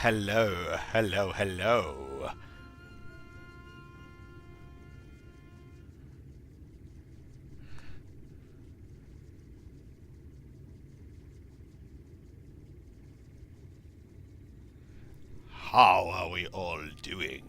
Hello, hello, hello. How are we all doing?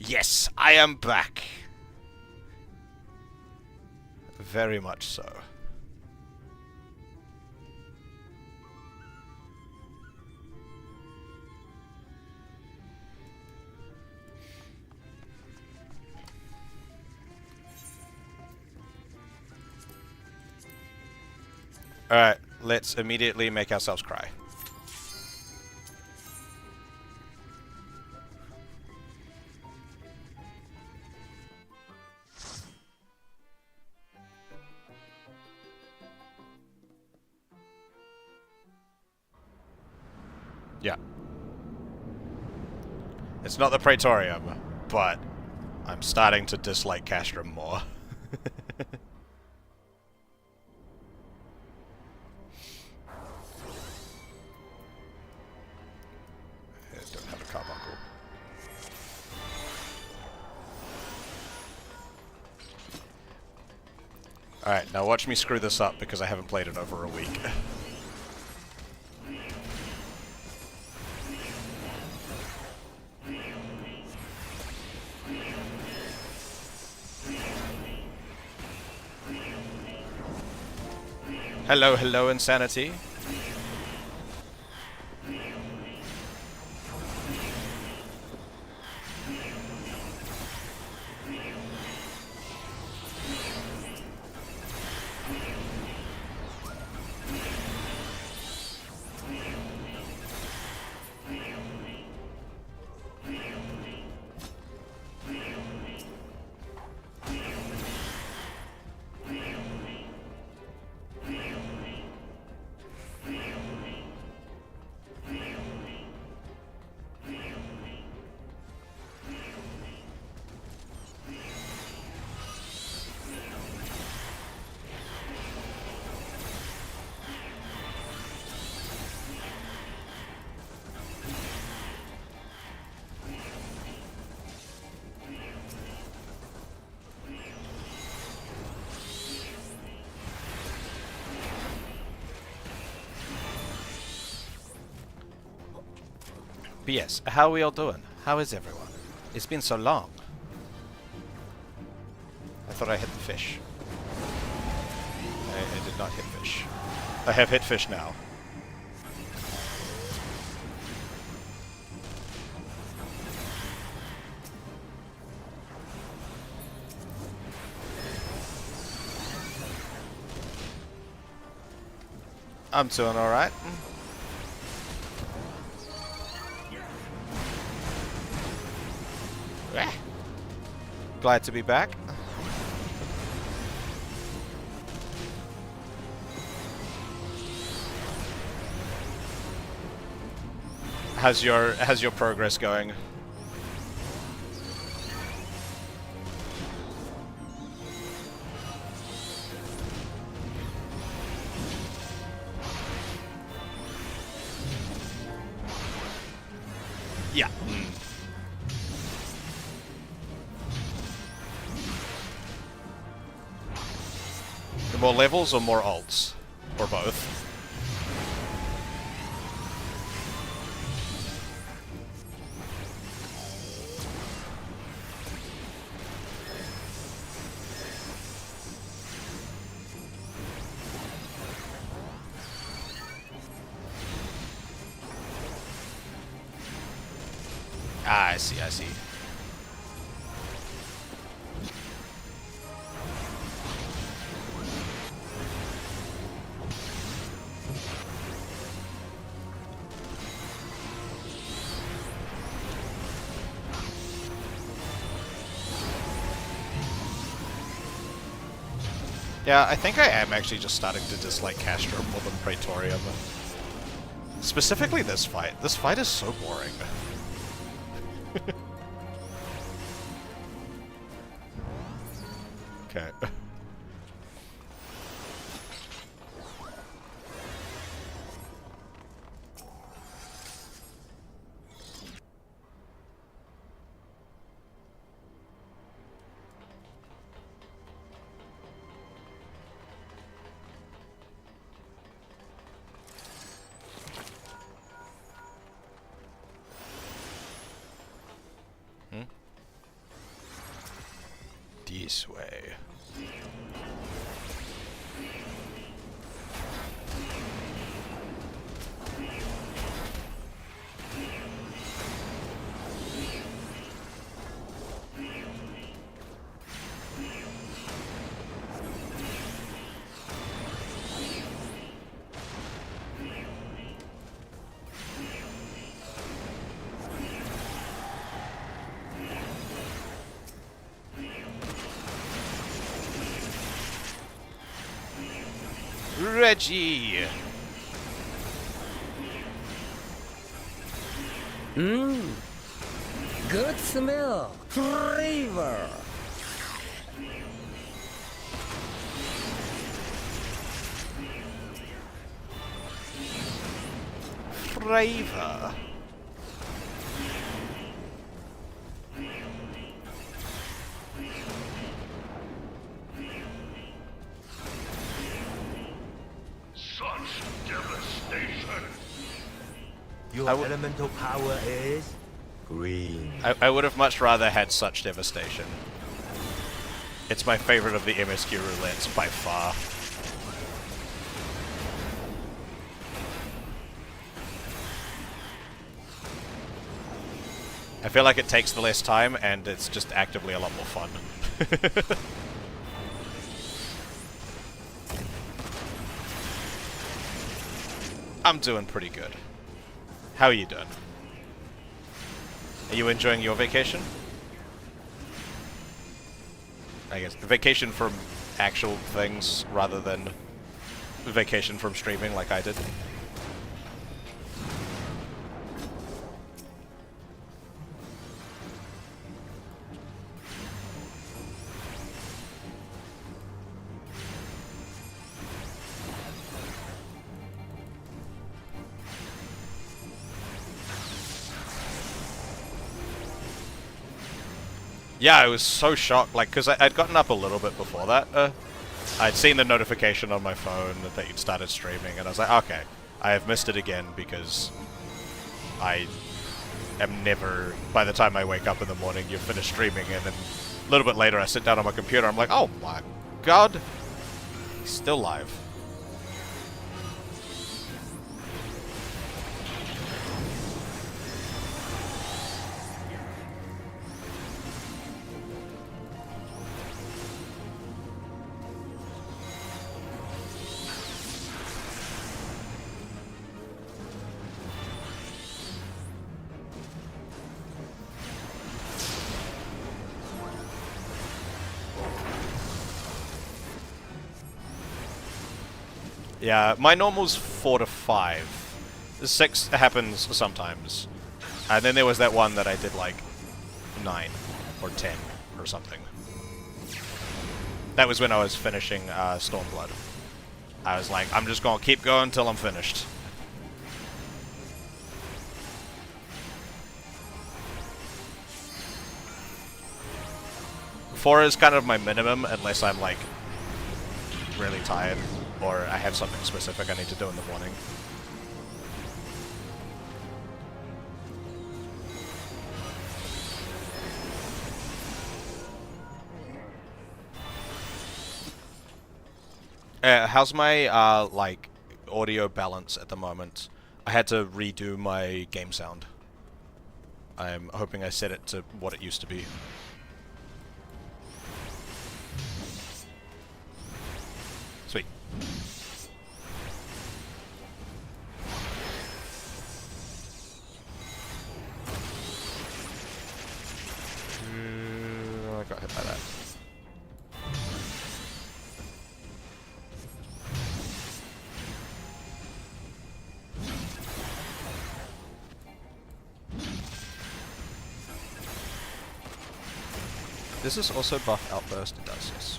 Yes, I am back. Very much so. Alright, let's immediately make ourselves cry. Yeah. It's not the Praetorium, but I'm starting to dislike Castrum more. I don't have a carbuncle. Alright, now watch me screw this up because I haven't played in over a week. Hello, hello, Insanity. But yes, how are we all doing? How is everyone? It's been so long. I thought I hit the fish. I did not hit fish. I have hit fish now. I'm doing alright. Glad to be back. How's your progress going? Yeah. More levels or more alts? Or both? Ah, I see, I see. Yeah, I think I am actually just starting to dislike Castrum more than Praetorium. Specifically this fight. This fight is so boring. Okay. This way. Reggie! Mmm. Good smell. Flavor. Flavor. Your elemental power is green. I would have much rather had such devastation. It's my favorite of the MSQ roulettes by far. I feel like it takes the less time and it's just actively a lot more fun. I'm doing pretty good. How are you doing? Are you enjoying your vacation? I guess vacation from actual things rather than vacation from streaming like I did. Yeah, I was so shocked, like, because I'd gotten up a little bit before that. I'd seen the notification on my phone that you'd started streaming, and I was like, okay, I have missed it again because I am never, by the time I wake up in the morning, you've finished streaming, and then a little bit later I sit down on my computer, I'm like, oh my god, he's still live. Yeah, my normal's 4 to 5. 6 happens sometimes. And then there was that one that I did like 9 or 10 or something. That was when I was finishing Stormblood. I was like, I'm just gonna keep going until I'm finished. Four is kind of my minimum unless I'm like really tired or I have something specific I need to do in the morning. How's my like audio balance at the moment? I had to redo my game sound. I'm hoping I set it to what it used to be. Sweet. I got hit by that. Does this also buff Outburst? It does, yes.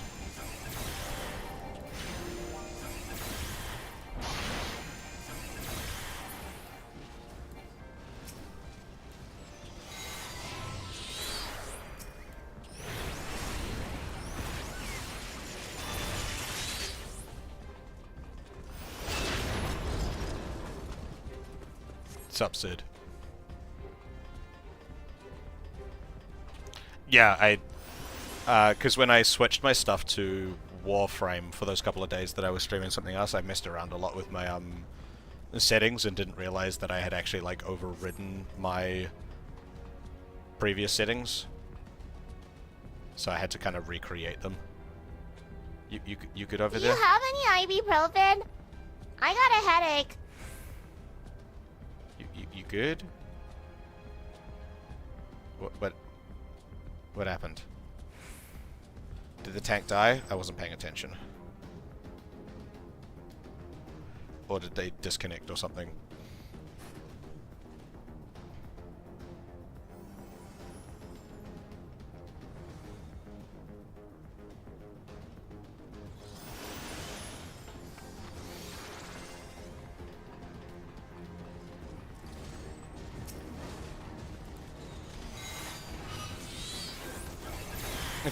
What's up, Sid? Yeah, because when I switched my stuff to Warframe for those couple of days that I was streaming something else, I messed around a lot with my settings and didn't realize that I had actually like overridden my previous settings. So I had to kind of recreate them. You good over there? Do you have any ibuprofen? I got a headache. You good? What happened? Did the tank die? I wasn't paying attention. Or did they disconnect or something?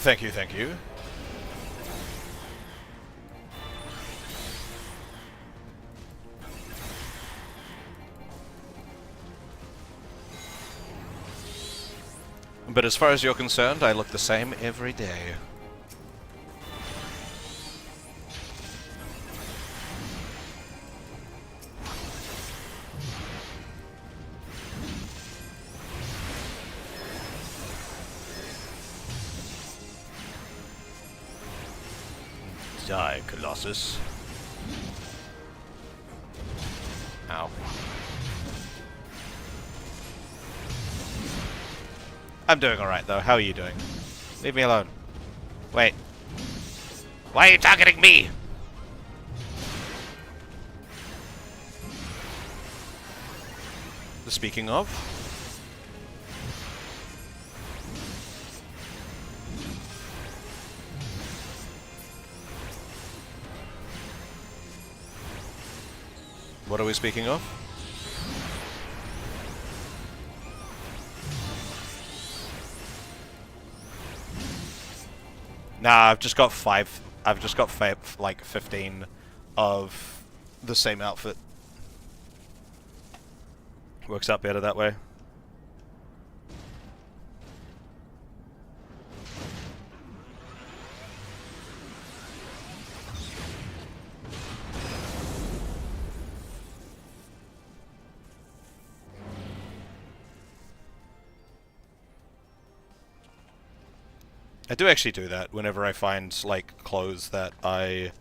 Thank you, thank you. But as far as you're concerned, I look the same every day. Die, Colossus. Ow. I'm doing alright though. How are you doing? Leave me alone. Wait. Why are you targeting me? Speaking of... What are we speaking of? Nah, I've just got like 15 of the same outfit. Works out better that way. I do actually do that whenever I find, like, clothes that I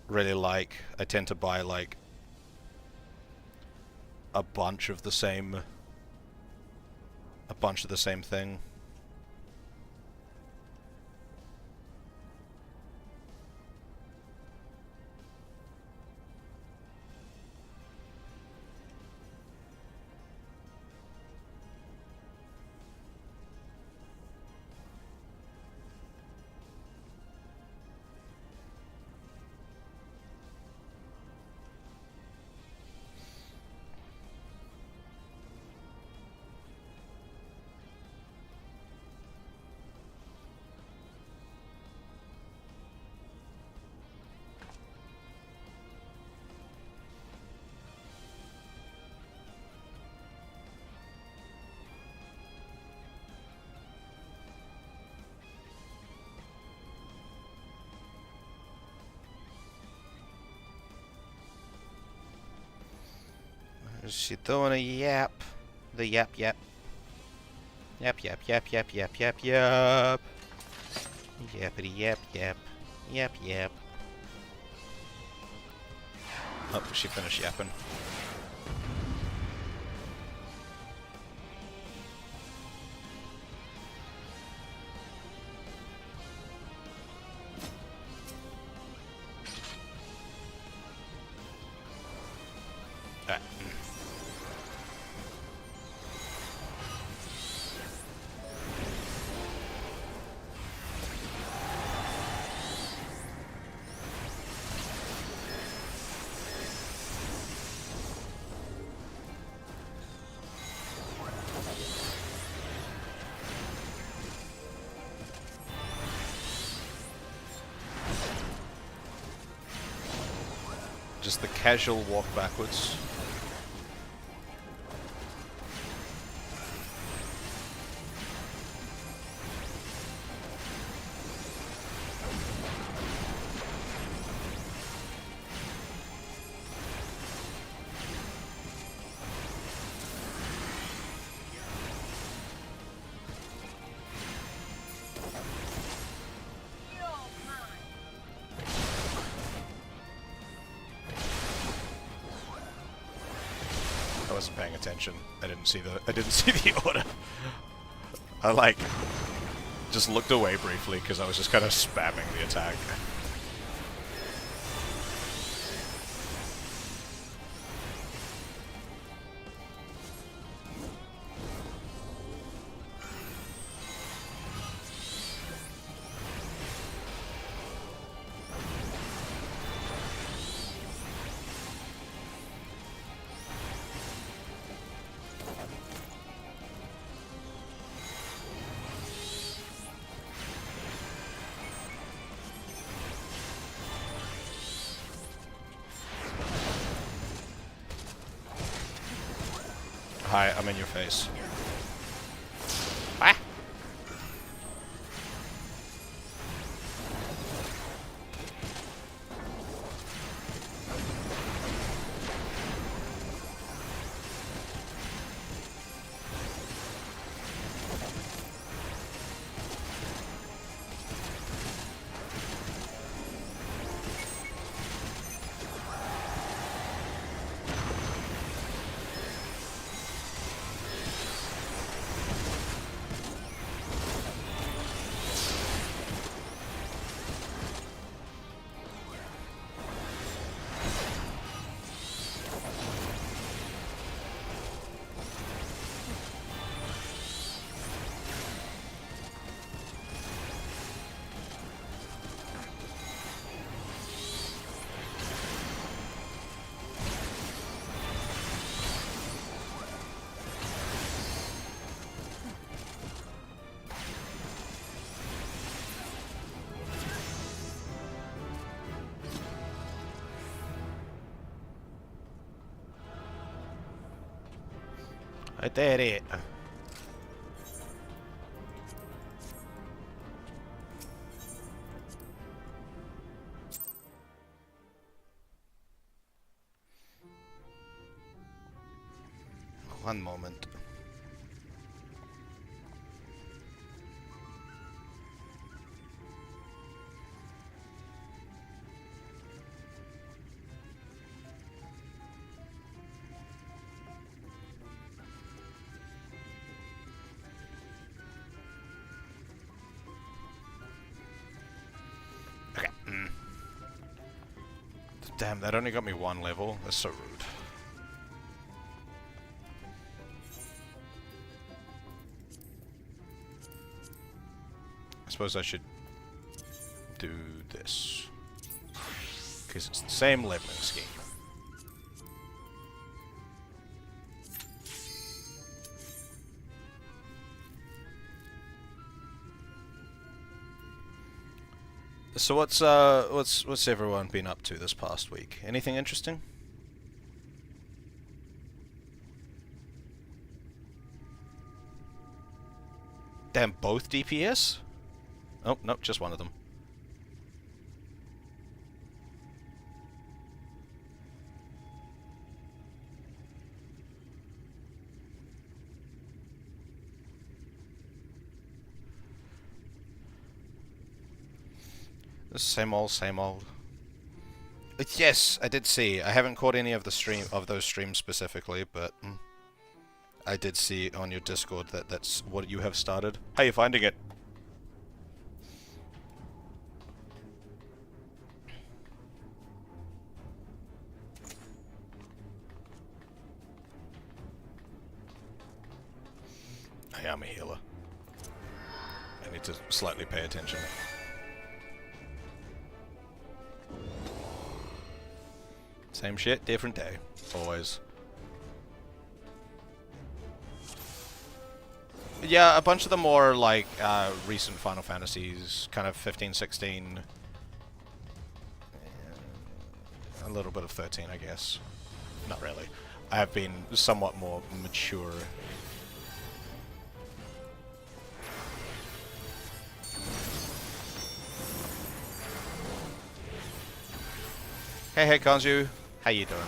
really like. I tend to buy, like, a bunch of the same thing. She throwing a yap. The yap yap. Yap yap yap yap yap yap yap. Yappity yap yap. Yap yap. Oh, she finished yapping. Just the casual walk backwards. I wasn't paying attention. I didn't see the order. I like just looked away briefly because I was just kind of spamming the attack. Hi, I'm in your face. Ah! I did it. One moment. Okay. Damn, that only got me one level. That's so rude. I suppose I should do this. Because it's the same leveling scheme. So what's everyone been up to this past week? Anything interesting? Damn, both DPS? Oh, nope, just one of them. The same old, same old. Yes, I did see. I haven't caught any of those streams specifically, but I did see on your Discord that that's what you have started. How are you finding it? I am a healer. I need to slightly pay attention. Same shit, different day. Always. Yeah, a bunch of the more, like, recent Final Fantasies, kind of 15, 16. little bit of 13, I guess. Not really. I have been somewhat more mature. Hey, Kanju. How you doing?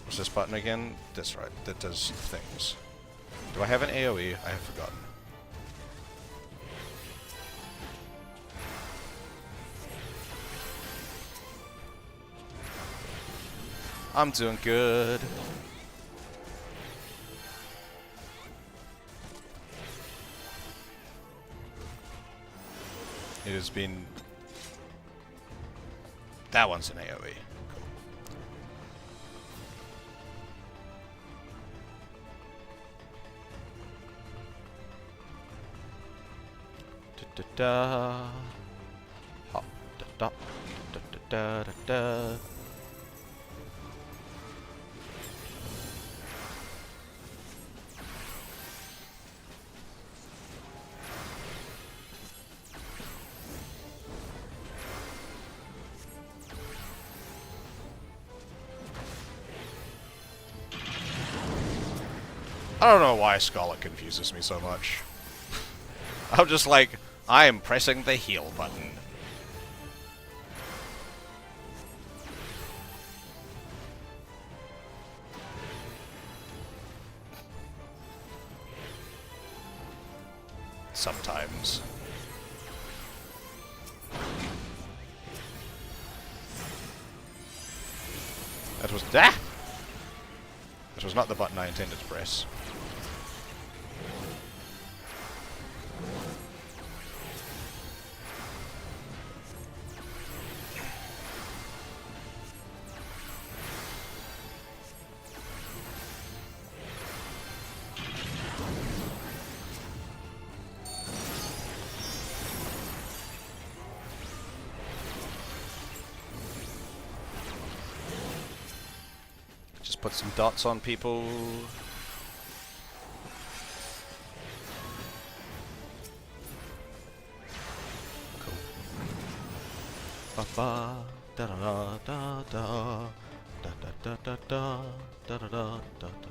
What's this button again? That's right. That does things. Do I have an AoE? I have forgotten. I'm doing good. It has been... That one's an AoE. Cool. Da-da-da. Hop, da-da, da-da-da-da-da. I don't know why Scholar confuses me so much. I'm just like, I am pressing the heal button. Sometimes. That was... Ah! This was not the button I intended to press. Just put some dots on people. Cool. Ba ba da da da da da da da da da da da da da.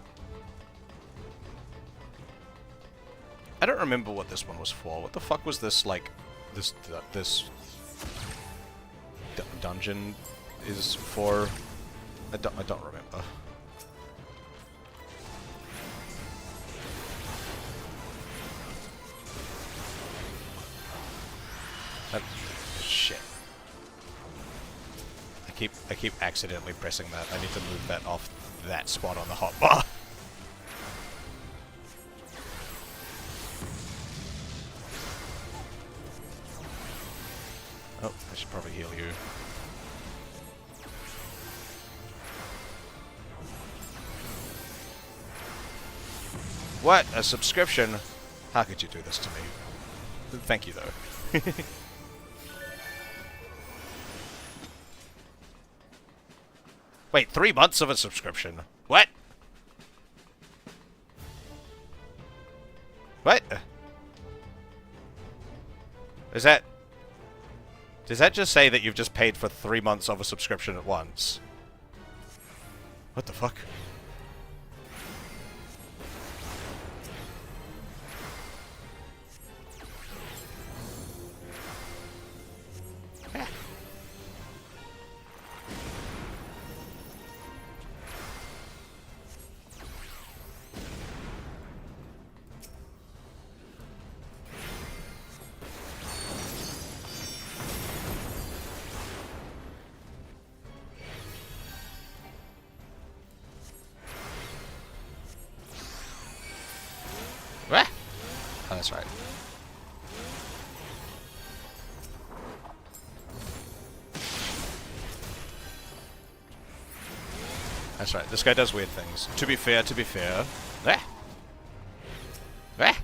I don't remember what this one was for. What the fuck was this, like, this dungeon is for? I don't remember. Shit. I keep accidentally pressing that. I need to move that off that spot on the hotbar. Oh, I should probably heal you. What? A subscription? How could you do this to me? Thank you, though. Wait, 3 months of a subscription? What? What? Is that... Does that just say that you've just paid for 3 months of a subscription at once? What the fuck? What? Oh, that's right. That's right. This guy does weird things. To be fair, to be fair. Ah. Ah.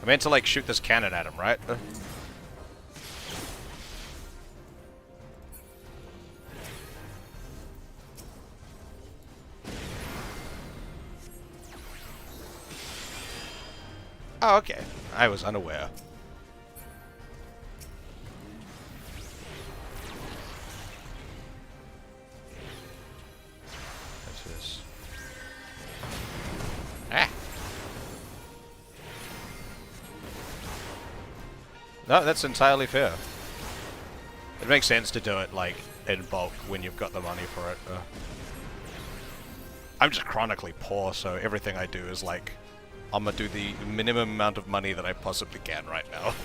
I meant to, like, shoot this cannon at him, right? Oh, okay. I was unaware. What's this? Ah! No, that's entirely fair. It makes sense to do it, like, in bulk when you've got the money for it. I'm just chronically poor, so everything I do is like, I'm gonna do the minimum amount of money that I possibly can right now.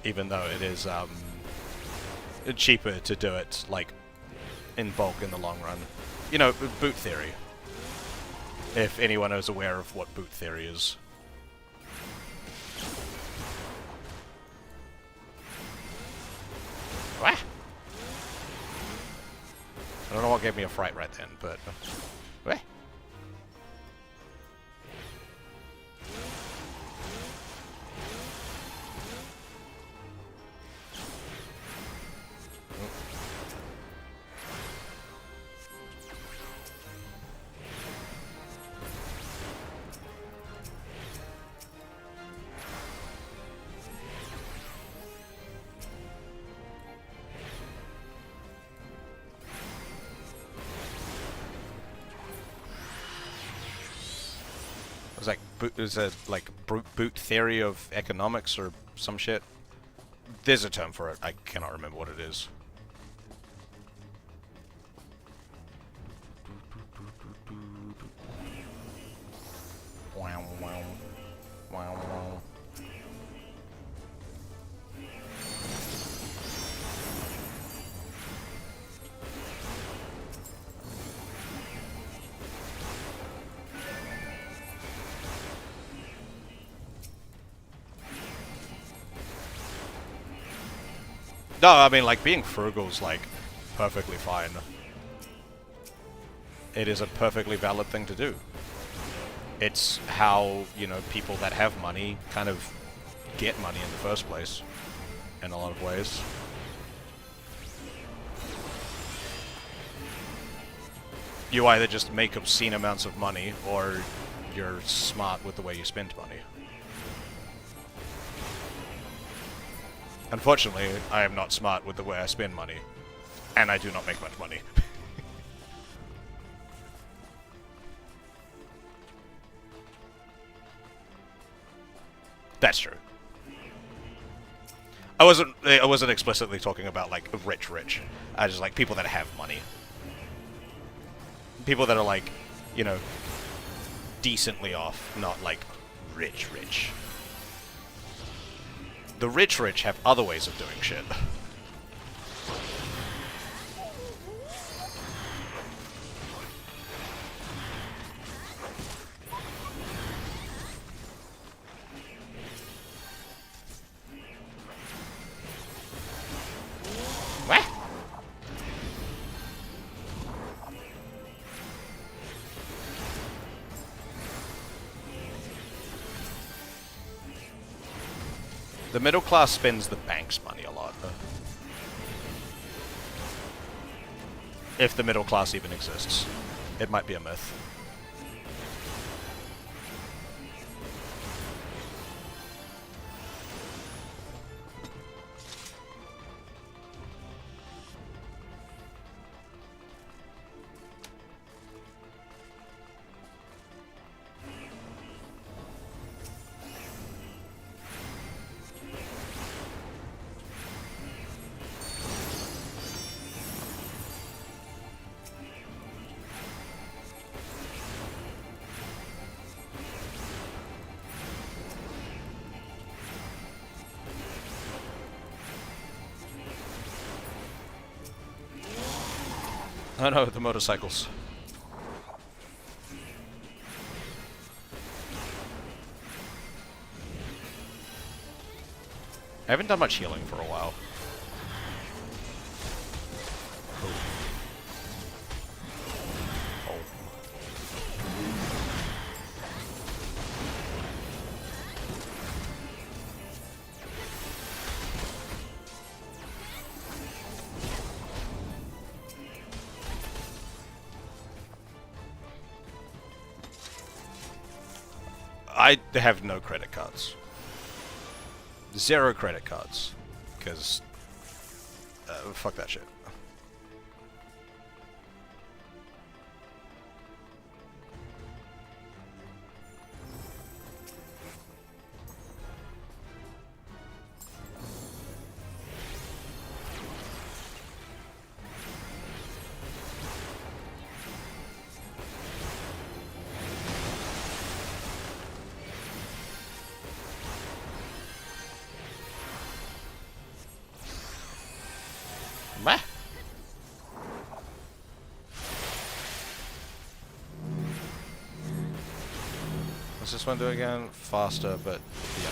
Even though it is, cheaper to do it, like, in bulk in the long run. You know, boot theory. If anyone is aware of what boot theory is. Wah! I don't know what gave me a fright right then, but... Wah! Is a like boot theory of economics or some shit? There's a term for it. I cannot remember what it is. Wow, wow, wow, wow. No, I mean, like, being frugal's, like, perfectly fine. It is a perfectly valid thing to do. It's how, you know, people that have money kind of get money in the first place, in a lot of ways. You either just make obscene amounts of money, or you're smart with the way you spend money. Unfortunately, I am not smart with the way I spend money, and I do not make much money. That's true. I wasn't explicitly talking about, like, rich. I just like people that have money. People that are, like, you know, decently off, not like rich. The rich have other ways of doing shit. What? The middle class spends the bank's money a lot. If the middle class even exists. It might be a myth. Oh no, the motorcycles. I haven't done much healing for a while. I have no credit cards. 0 credit cards. Because... fuck that shit. Meh. What's this one do again? Faster, but yeah.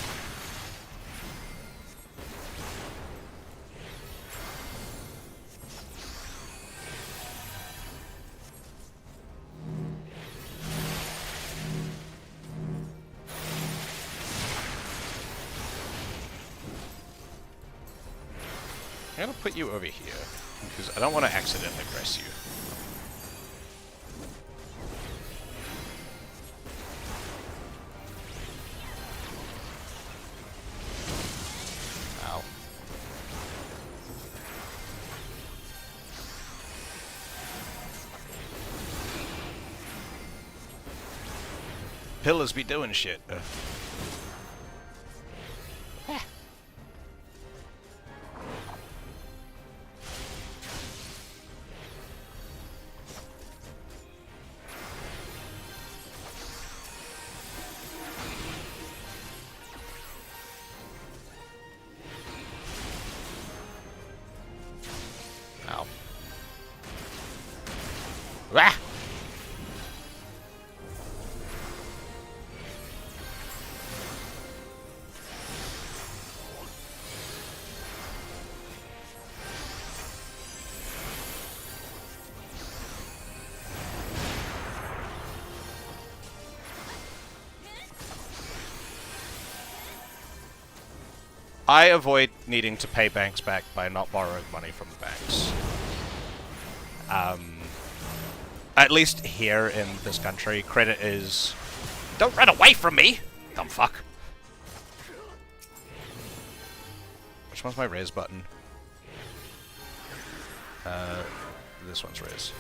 I'm gonna put you over here, because I don't want to accidentally press you. Ow. Pillars be doing shit. Ow. Rah! I avoid needing to pay banks back by not borrowing money from the banks. At least here in this country, credit is... Don't run away from me! Dumb fuck. Which one's my res button? This one's res.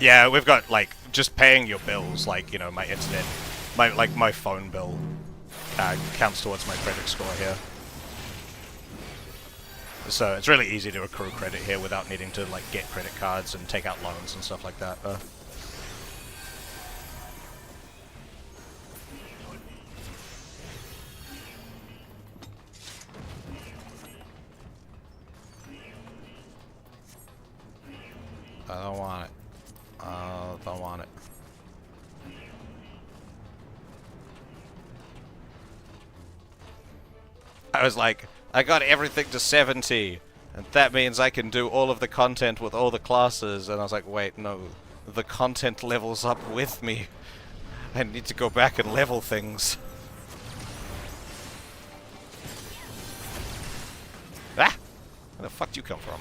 Yeah, we've got, like, just paying your bills, like, you know, my internet, my phone bill counts towards my credit score here. So it's really easy to accrue credit here without needing to, like, get credit cards and take out loans and stuff like that. I don't want it. Don't want it. I was like, I got everything to 70, and that means I can do all of the content with all the classes, and I was like, wait, no, the content levels up with me. I need to go back and level things. Ah! Where the fuck do you come from?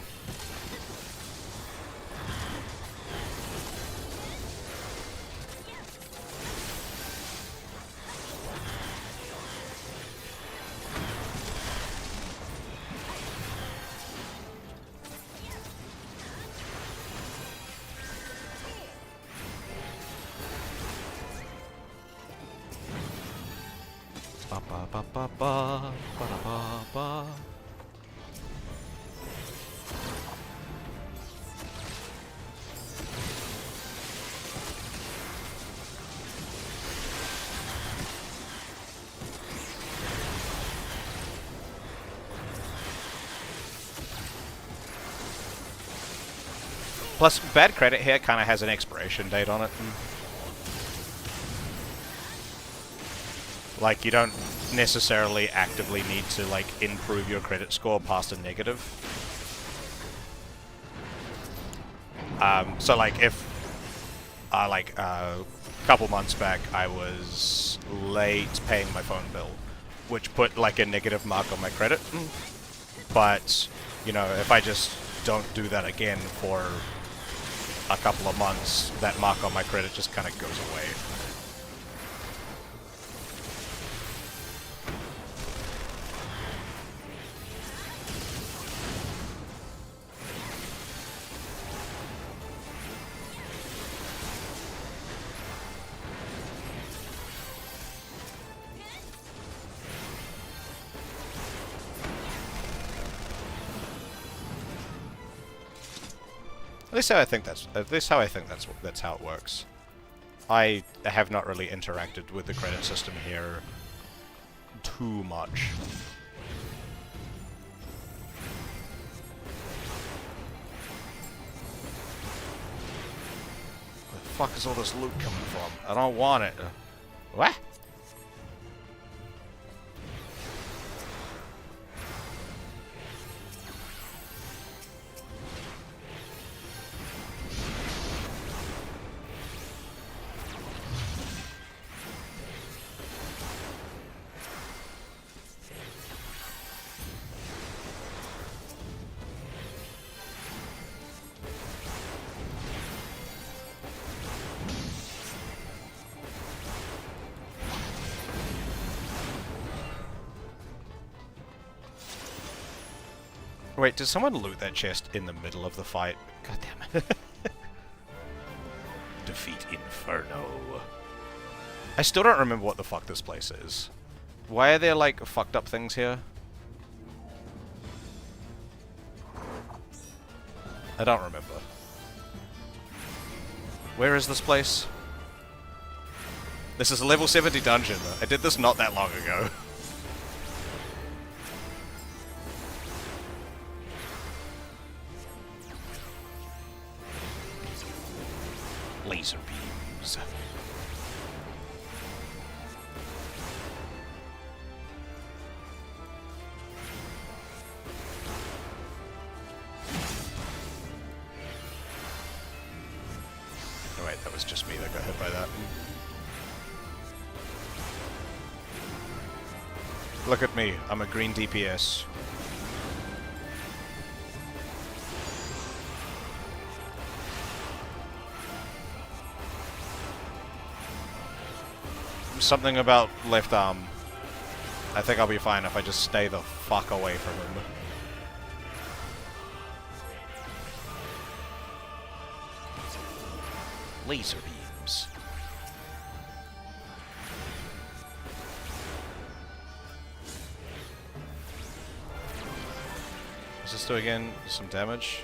Ba ba ba ba ba ba ba ba. Plus, bad credit here kind of has an expiration date on it. Like, you don't necessarily actively need to, like, improve your credit score past a negative. So, like, if, a couple months back, I was late paying my phone bill, which put, like, a negative mark on my credit. But, you know, if I just don't do that again for a couple of months, that mark on my credit just kind of goes away. At least how I think that's how it works. I have not really interacted with the credit system here too much. Where the fuck is all this loot coming from? I don't want it. What? Wait, did someone loot that chest in the middle of the fight? God damn it. Defeat Inferno. I still don't remember what the fuck this place is. Why are there, like, fucked up things here? I don't remember. Where is this place? This is a level 70 dungeon. I did this not that long ago. Laser beams. Oh wait, that was just me that got hit by that. Look at me, I'm a green DPS. Something about left arm. I think I'll be fine if I just stay the fuck away from him. Laser beams. Does this do again some damage?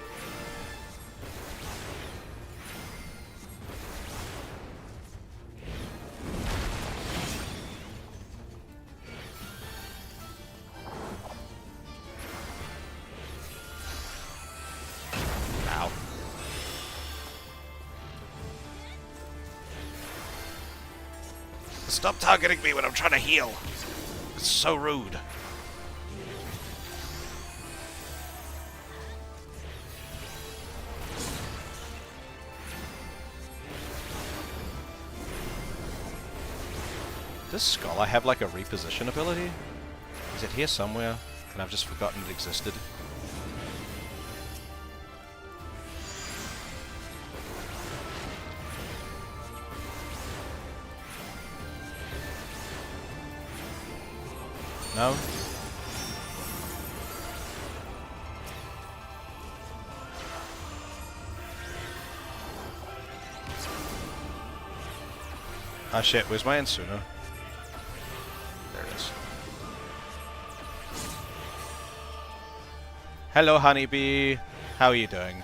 Stop targeting me when I'm trying to heal. It's so rude. Does Scholar have like a reposition ability? Is it here somewhere? And I've just forgotten it existed. No? Ah shit, where's my Insuna? There it is. Hello honeybee, how are you doing?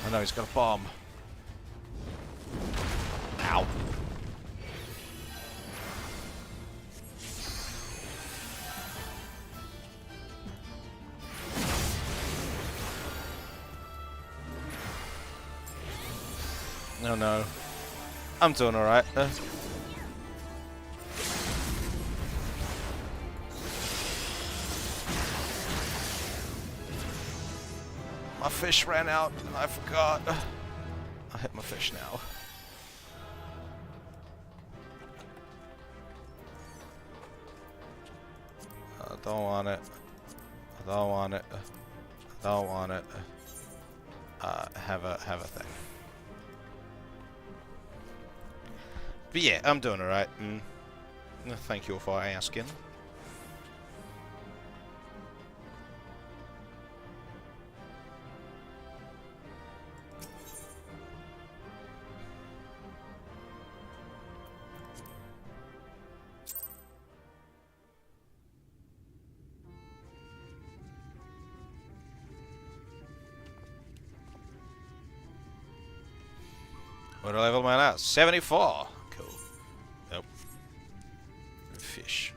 Oh no, he's got a bomb. Ow. Oh no. I'm doing alright. My fish ran out and I forgot. I hit my fish now. I don't want it. I don't want it. I don't want it. Have a thing. But yeah, I'm doing alright. Thank you for asking. What level am I at? 74. Cool. Nope. Fish.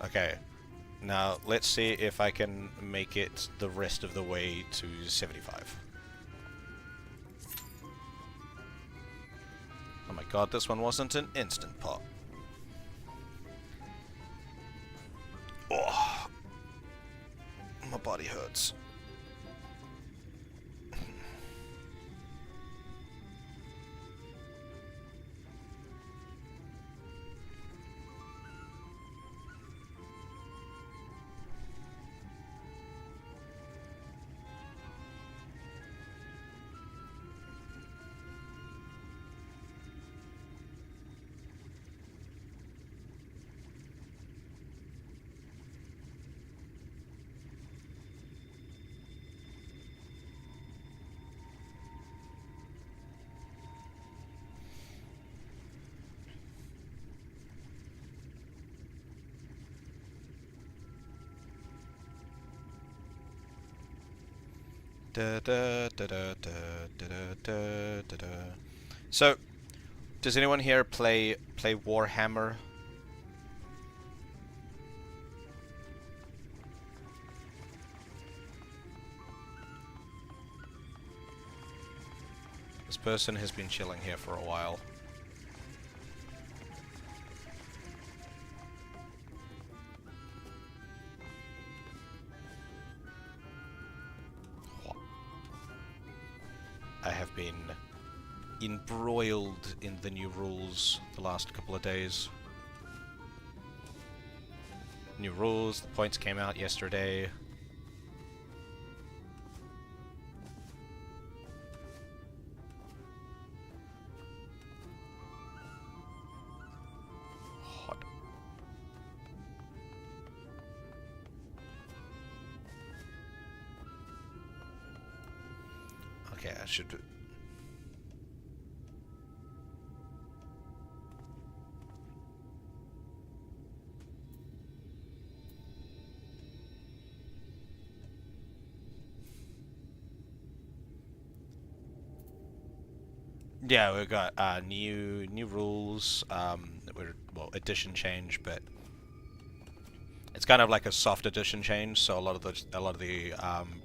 Okay. Now let's see if I can make it the rest of the way to 75. Oh my god, this one wasn't an instant pot. Oh. My body hurts. Da, da, da, da, da, da, da, da, da. So, does anyone here play Warhammer? This person has been chilling here for a while. I have been embroiled in the new rules the last couple of days. New rules, the points came out yesterday. Hot. Okay, I should... Yeah, we've got new rules. Well, edition change, but it's kind of like a soft edition change. So a lot of the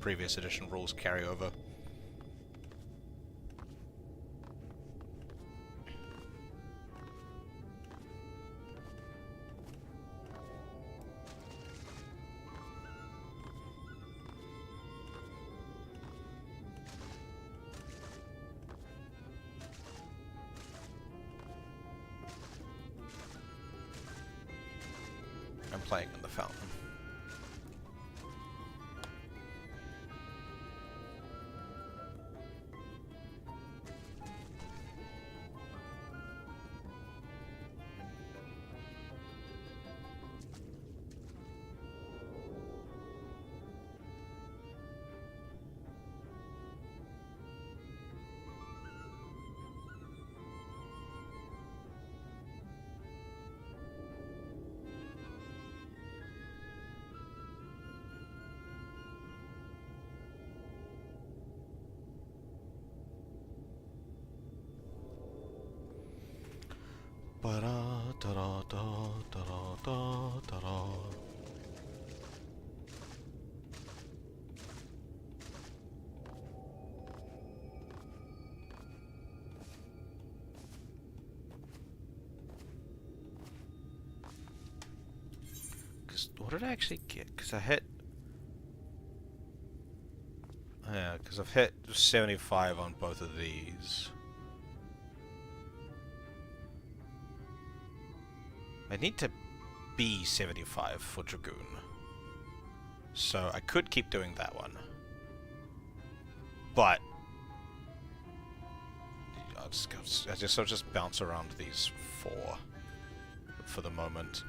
previous edition rules carry over. I'm playing in the fountain. What did I actually get? Because I hit... Yeah, because I've hit 75 on both of these. I need to be 75 for Dragoon. So I could keep doing that one. But... I'll just bounce around these 4 for the moment.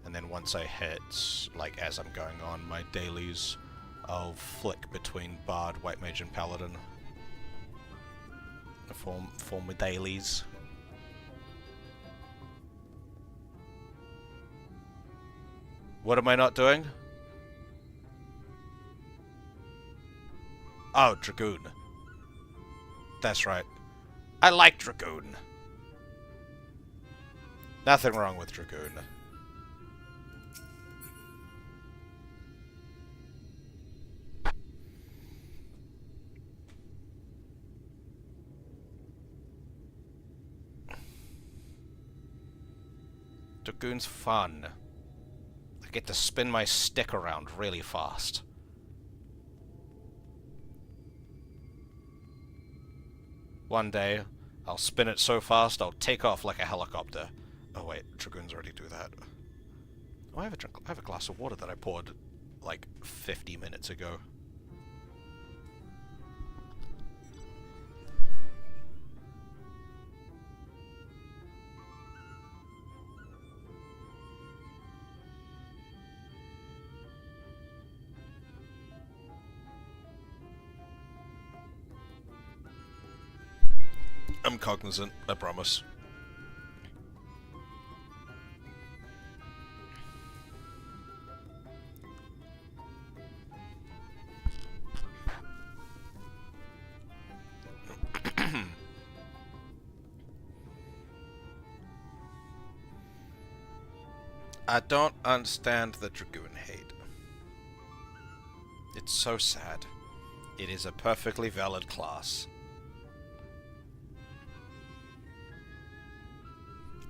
And then once I hit, like as I'm going on my dailies, I'll flick between Bard, White Mage, and Paladin. For my dailies. What am I not doing? Oh, Dragoon. That's right. I like Dragoon. Nothing wrong with Dragoon. Dragoon's fun. I get to spin my stick around really fast. One day, I'll spin it so fast I'll take off like a helicopter. Oh wait, Dragoons already do that. Oh, I have a glass of water that I poured like 50 minutes ago. I'm cognizant, I promise. I don't understand the Dragoon hate. It's so sad. It is a perfectly valid class.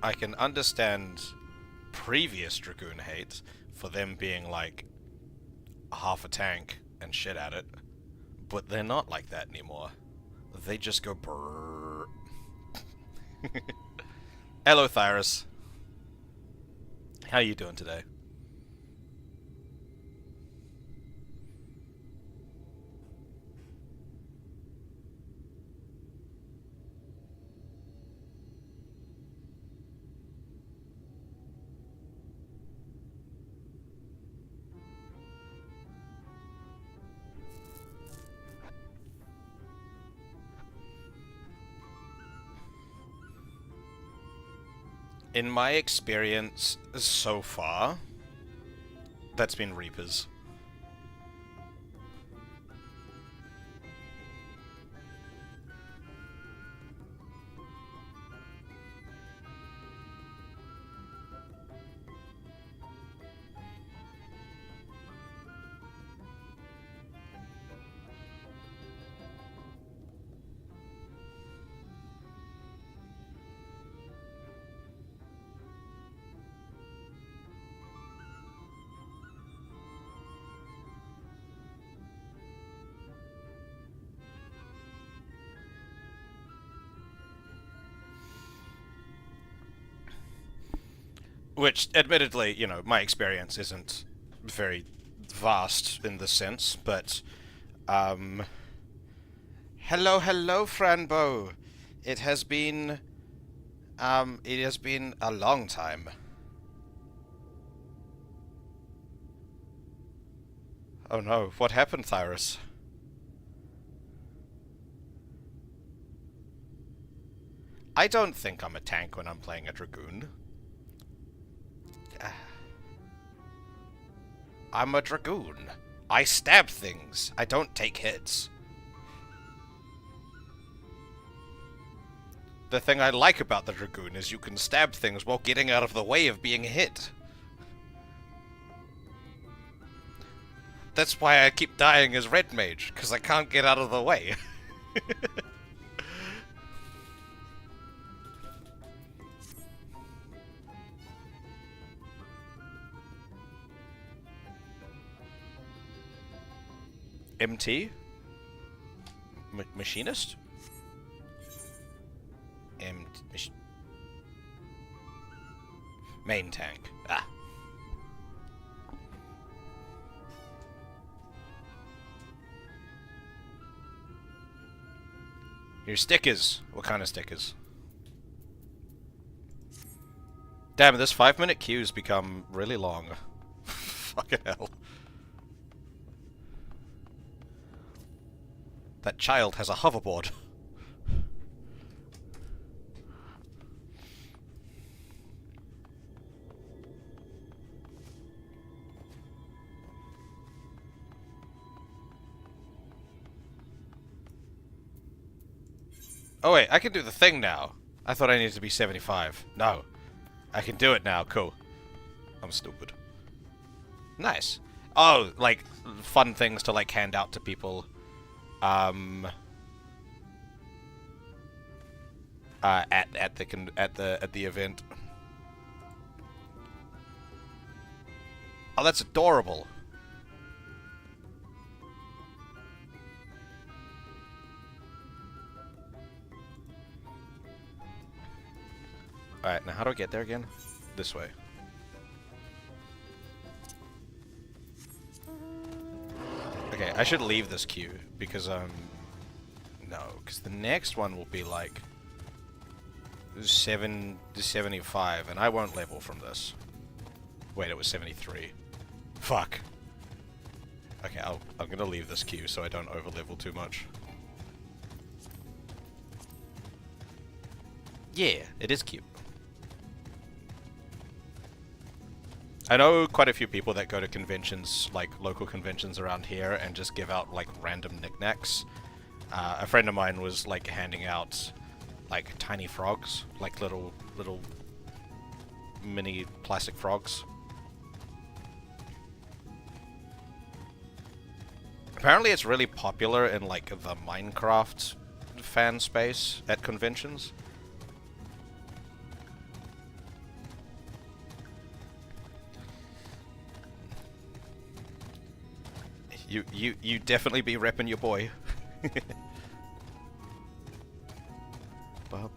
I can understand previous Dragoon hate for them being like half a tank and shit at it, but they're not like that anymore. They just go brrrr. Hello, Thyrus. How you doing today? In my experience so far, that's been Reapers. Which, admittedly, you know, my experience isn't very vast in this sense, but, hello, hello, Franbo! It has been a long time. Oh no, what happened, Thyrus? I don't think I'm a tank when I'm playing a Dragoon. I'm a Dragoon. I stab things. I don't take hits. The thing I like about the Dragoon is you can stab things while getting out of the way of being hit. That's why I keep dying as Red Mage, because I can't get out of the way. MT? Machinist? Main tank. Ah. Your stickers. What kind of stickers? Damn, this 5-minute queue's become really long. Fucking hell. That child has a hoverboard. Oh wait, I can do the thing now. I thought I needed to be 75. No. I can do it now, cool. I'm stupid. Nice. Oh, like, fun things to, like, hand out to people. At the event. Oh, that's adorable. Alright, now how do I get there again? This way. Okay, I should leave this queue, because, no, because the next one will be, like, 7 to 75, and I won't level from this. Wait, it was 73. Fuck. Okay, I'm gonna leave this queue so I don't over-level too much. Yeah, it is cute. I know quite a few people that go to conventions, like local conventions around here, and just give out like random knickknacks. A friend of mine was like handing out like tiny frogs, like little mini plastic frogs. Apparently it's really popular in like the Minecraft fan space at conventions. You definitely be repping your boy. Oh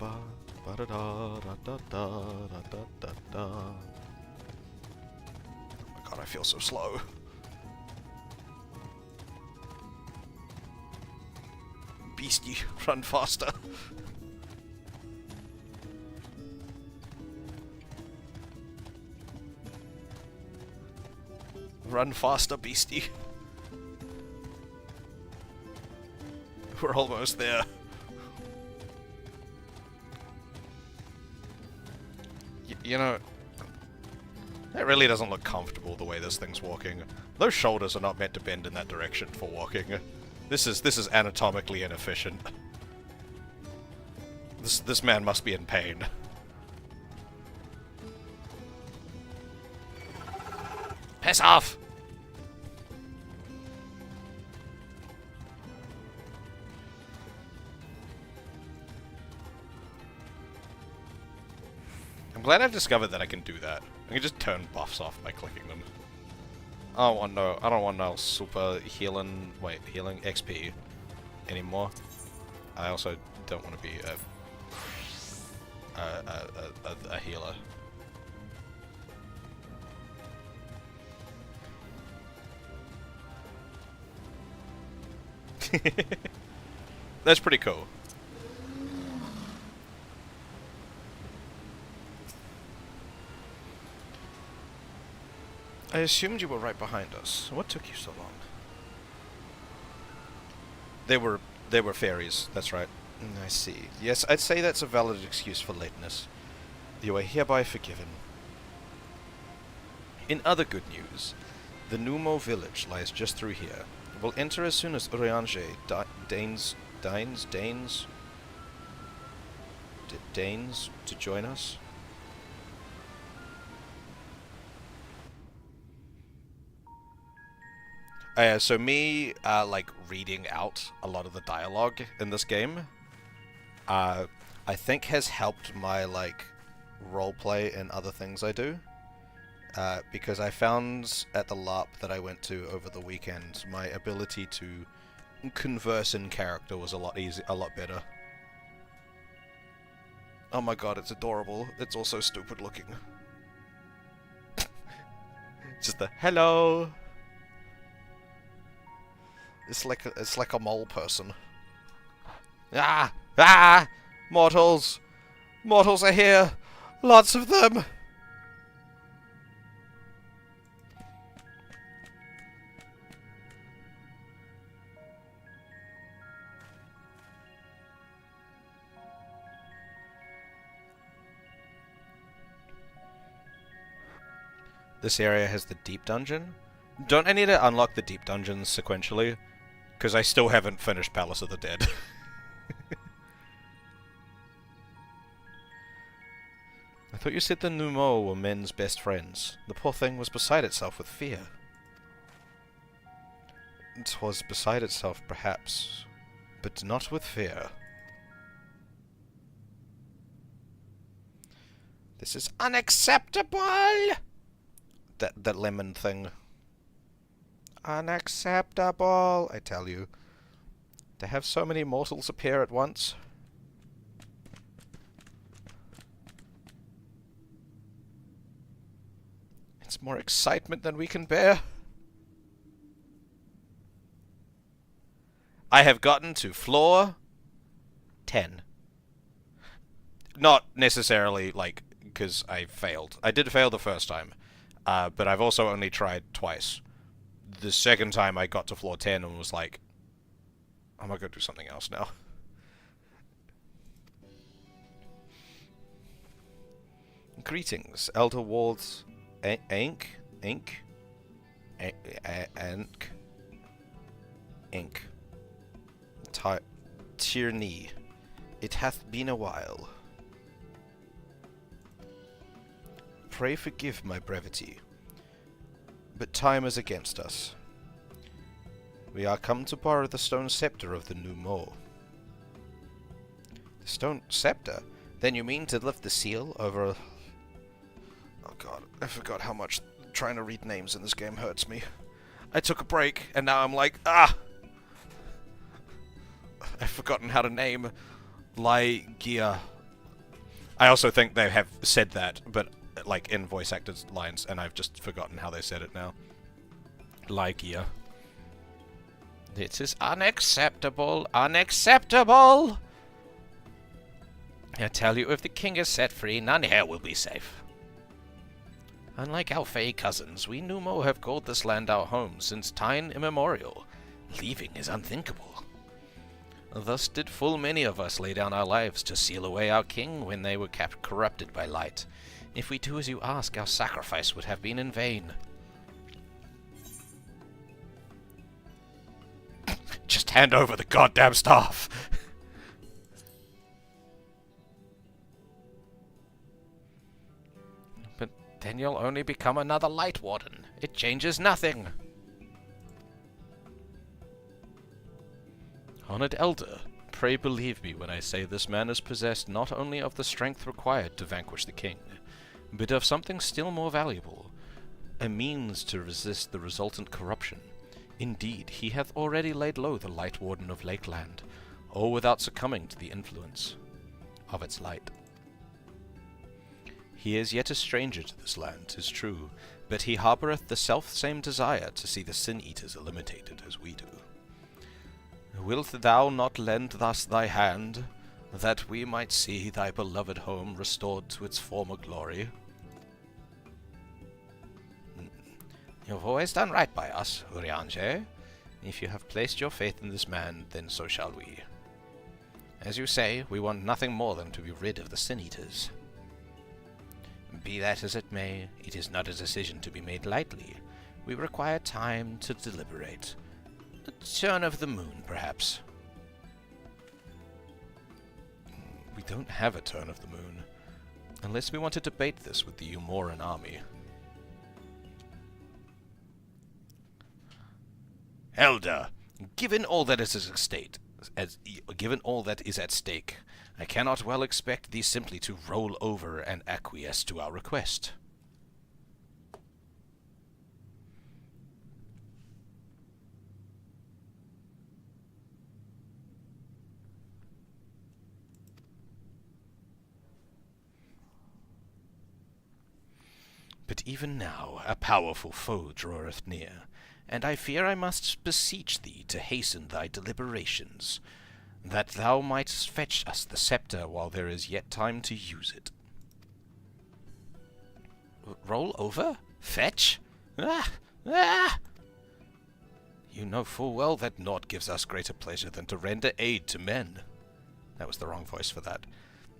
my god, I feel so slow. Beastie, run faster. Run faster, beastie. We're almost there. You know, that really doesn't look comfortable the way this thing's walking. Those shoulders are not meant to bend in that direction for walking. This is anatomically inefficient. This man must be in pain. Piss off! I'm glad I've discovered that I can do that. I can just turn buffs off by clicking them. I don't want no super healing XP anymore. I also don't want to be a healer. That's pretty cool. I assumed you were right behind us. What took you so long? They were fairies, that's right. I see. Yes, I'd say that's a valid excuse for lateness. You are hereby forgiven. In other good news, the Numo village lies just through here. We'll enter as soon as Eorzea deigns to join us. So me, like, reading out a lot of the dialogue in this game, I think has helped my, like, roleplay in other things I do. Because I found at the LARP that I went to over the weekend, my ability to converse in character was a lot better. Oh my god, it's adorable. It's also stupid looking. Just the hello. It's like a mole person. Ah! Ah! Mortals! Mortals are here! Lots of them! This area has the deep dungeon. Don't I need to unlock the deep dungeons sequentially? Because I still haven't finished Palace of the Dead. I thought you said the Numo were men's best friends. The poor thing was beside itself with fear. It was beside itself, perhaps, but not with fear. This is unacceptable! That lemon thing. Unacceptable, I tell you. To have so many mortals appear at once. It's more excitement than we can bear. I have gotten to floor 10. Not necessarily, like, because I failed. I did fail the first time. But I've also only tried twice. The second time I got to floor 10 and was like, I'm gonna go do something else now. Greetings, Elder Wards. Ink. Tierney. It hath been a while. Pray forgive my brevity, but time is against us. We are come to borrow the stone scepter of the new Mo. The stone scepter? Then you mean to lift the seal over a... Oh god, I forgot how much trying to read names in this game hurts me. I took a break, and now I'm like, ah! I've forgotten how to name Lygia. I also think they have said that, but like in voice actors' lines, and I've just forgotten how they said it now. Lygia. This is unacceptable, unacceptable! I tell you, if the king is set free, none here will be safe. Unlike our Fey cousins, we Numo have called this land our home since time immemorial. Leaving is unthinkable. Thus did full many of us lay down our lives to seal away our king when they were kept corrupted by light. If we do as you ask, our sacrifice would have been in vain. Just hand over the goddamn staff! But then you'll only become another Light Warden. It changes nothing. Honored Elder, pray believe me when I say this man is possessed not only of the strength required to vanquish the king, but of something still more valuable, a means to resist the resultant corruption. Indeed, he hath already laid low the Light Warden of Lakeland, all without succumbing to the influence of its light. He is yet a stranger to this land, 'tis true, but he harboureth the self-same desire to see the Sin-Eaters eliminated as we do. Wilt thou not lend thus thy hand, that we might see thy beloved home restored to its former glory? You've always done right by us, Urianger. If you have placed your faith in this man, then so shall we. As you say, we want nothing more than to be rid of the Sin-Eaters. Be that as it may, it is not a decision to be made lightly. We require time to deliberate. A turn of the moon, perhaps. We don't have a turn of the moon, unless we want to debate this with the Umoran army. Elder, given all that is at stake, I cannot well expect thee simply to roll over and acquiesce to our request. But even now a powerful foe draweth near, and I fear I must beseech thee to hasten thy deliberations, that thou mightst fetch us the scepter while there is yet time to use it. Roll over? Fetch? Ah! Ah! You know full well that naught gives us greater pleasure than to render aid to men. That was the wrong voice for that.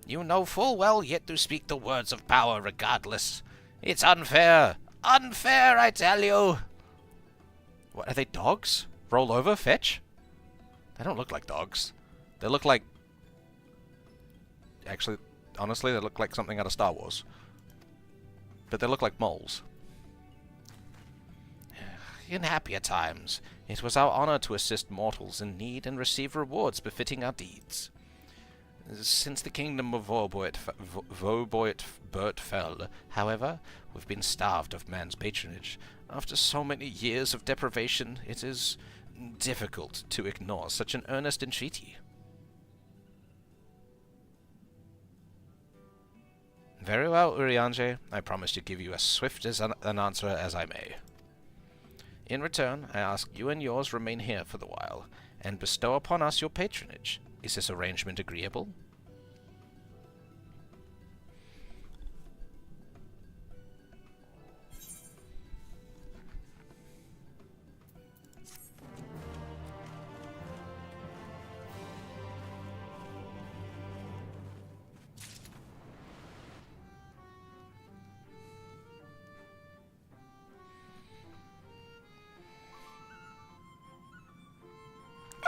You know full well yet do speak the words of power regardless. It's unfair. Unfair, I tell you. What, are they dogs? Roll over? Fetch? They don't look like dogs. They look like... Actually, honestly, they look like something out of Star Wars. But they look like moles. In happier times, it was our honor to assist mortals in need and receive rewards befitting our deeds. Since the kingdom of Voboit fell, however, we've been starved of man's patronage. After so many years of deprivation, it is difficult to ignore such an earnest entreaty. Very well, Urianger. I promise to give you as swift as an answer as I may. In return, I ask you and yours remain here for the while, and bestow upon us your patronage. Is this arrangement agreeable?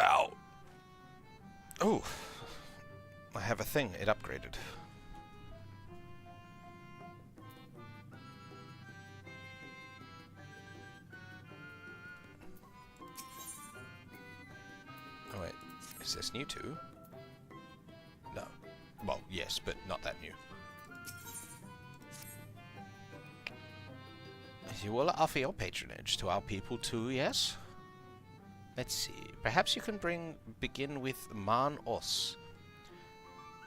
Ow! Oh, I have a thing. It upgraded. Oh wait, is this new too? No. Well, yes, but not that new. You will offer your patronage to our people too, yes? Let's see. Perhaps you can begin with Man Os.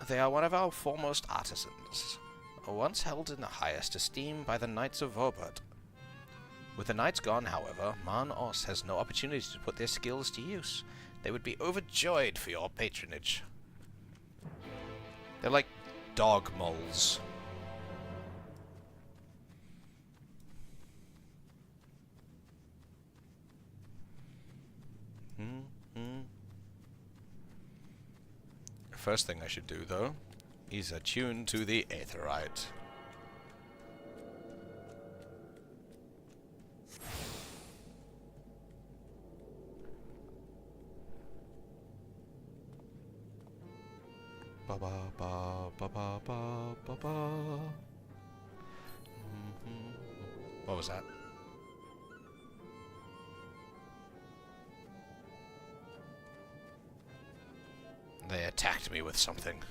They are one of our foremost artisans, once held in the highest esteem by the Knights of Vobert. With the Knights gone, however, Man Os has no opportunity to put their skills to use. They would be overjoyed for your patronage. They're like dog moles. First thing I should do, though, is attune to the Aetherite. Ba ba ba ba ba ba ba ba. What was that? They attacked me with something.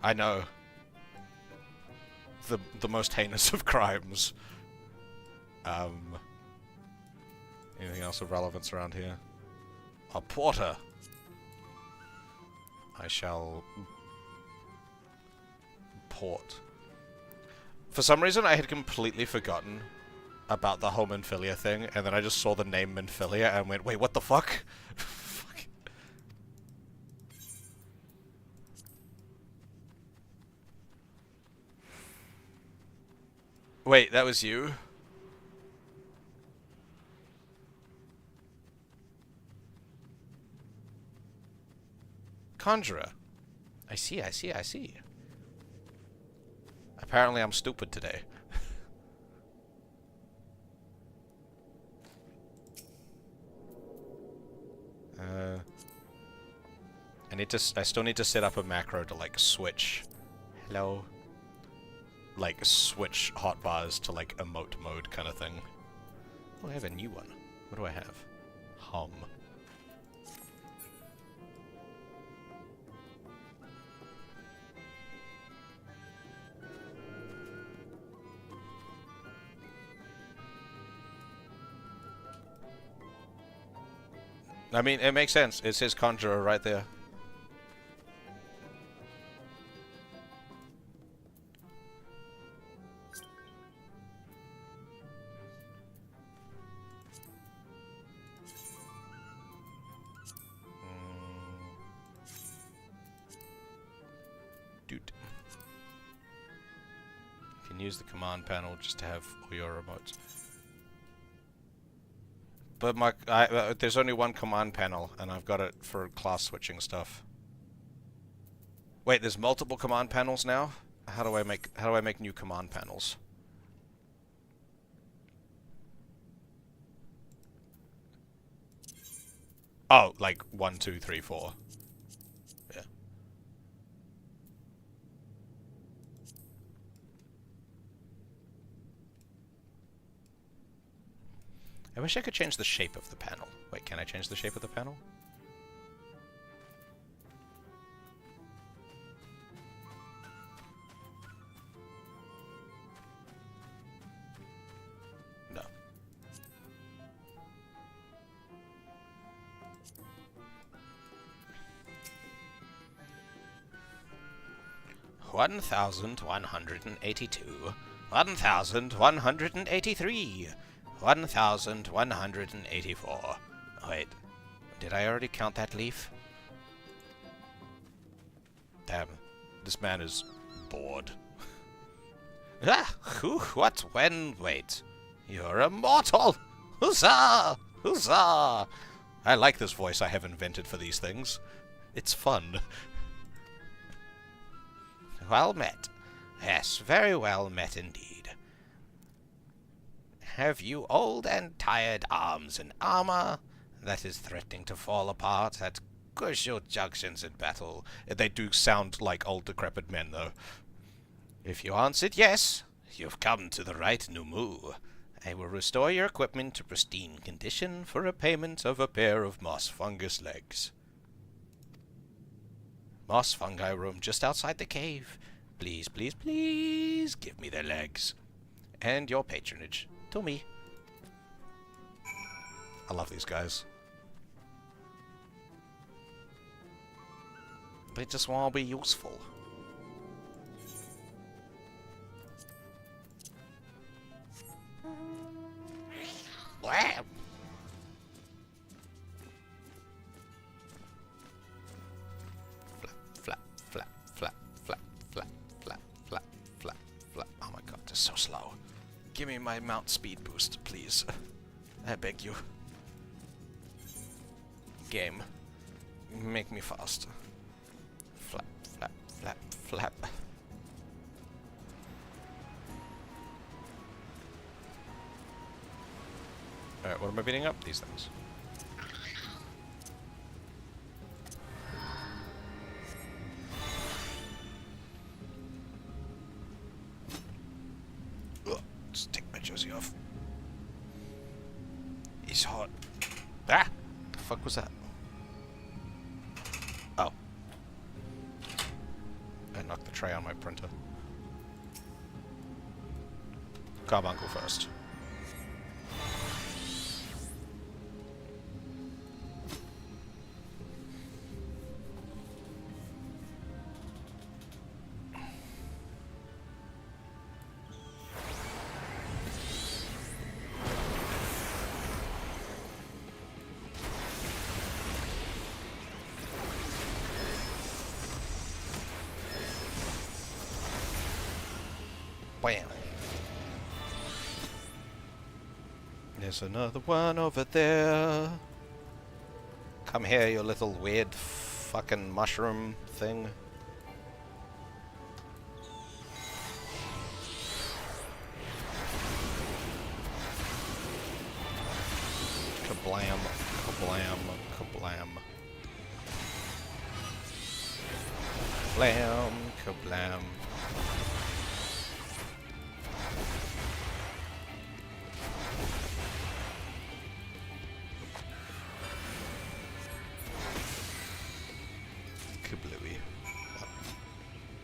I know. The most heinous of crimes. Anything else of relevance around here? A porter. I shall port. For some reason, I had completely forgotten about the whole Minfilia thing, and then I just saw the name Minfilia and went, wait, what the fuck? Fuck. Wait, that was you? Conjurer. I see, I see, I see. Apparently I'm stupid today. I still need to set up a macro to, like, switch. Hello. Like, switch hotbars to, like, emote mode kind of thing. Oh, I have a new one. What do I have? Hum. I mean, it makes sense. It's his conjurer right there. Dude. You can use the command panel just to have all your remotes. But there's only one command panel, and I've got it for class switching stuff. Wait, there's multiple command panels now? How do I make new command panels? Oh, like 1, 2, 3, 4. Yeah. I wish I could change the shape of the panel. Wait, can I change the shape of the panel? No. $1,182, $1,183, $1,184. Wait, did I already count that leaf? Damn, this man is bored. Ah, who, what, when, wait. You're immortal! Huzzah! Huzzah! I like this voice I have invented for these things. It's fun. Well met. Yes, very well met indeed. Have you old and tired arms and armor that is threatening to fall apart at crucial junctions in battle? They do sound like old decrepit men, though. If you answered yes, you've come to the right Numu. I will restore your equipment to pristine condition for a payment of a pair of moss fungus legs. Moss fungi roam just outside the cave. Please, please, please give me their legs. And your patronage to me. I love these guys. They just want to be useful. Wham! Flap, flap, flap, flap, flap, flap, flap, flap, flap. Oh my god, this is so slow. Give me my mount speed boost, please. I beg you. Game. Make me fast. Flap, flap, flap, flap. Alright, what am I beating up? These things. Ugh, just take my jersey off. He's hot. Ah! The fuck was that? Oh. I knocked the tray on my printer. Carbuncle first. Bam. There's another one over there. Come here, you little weird fucking mushroom thing. Kablam, kablam, kablam. Blam, kablam. Kablooey. Oh.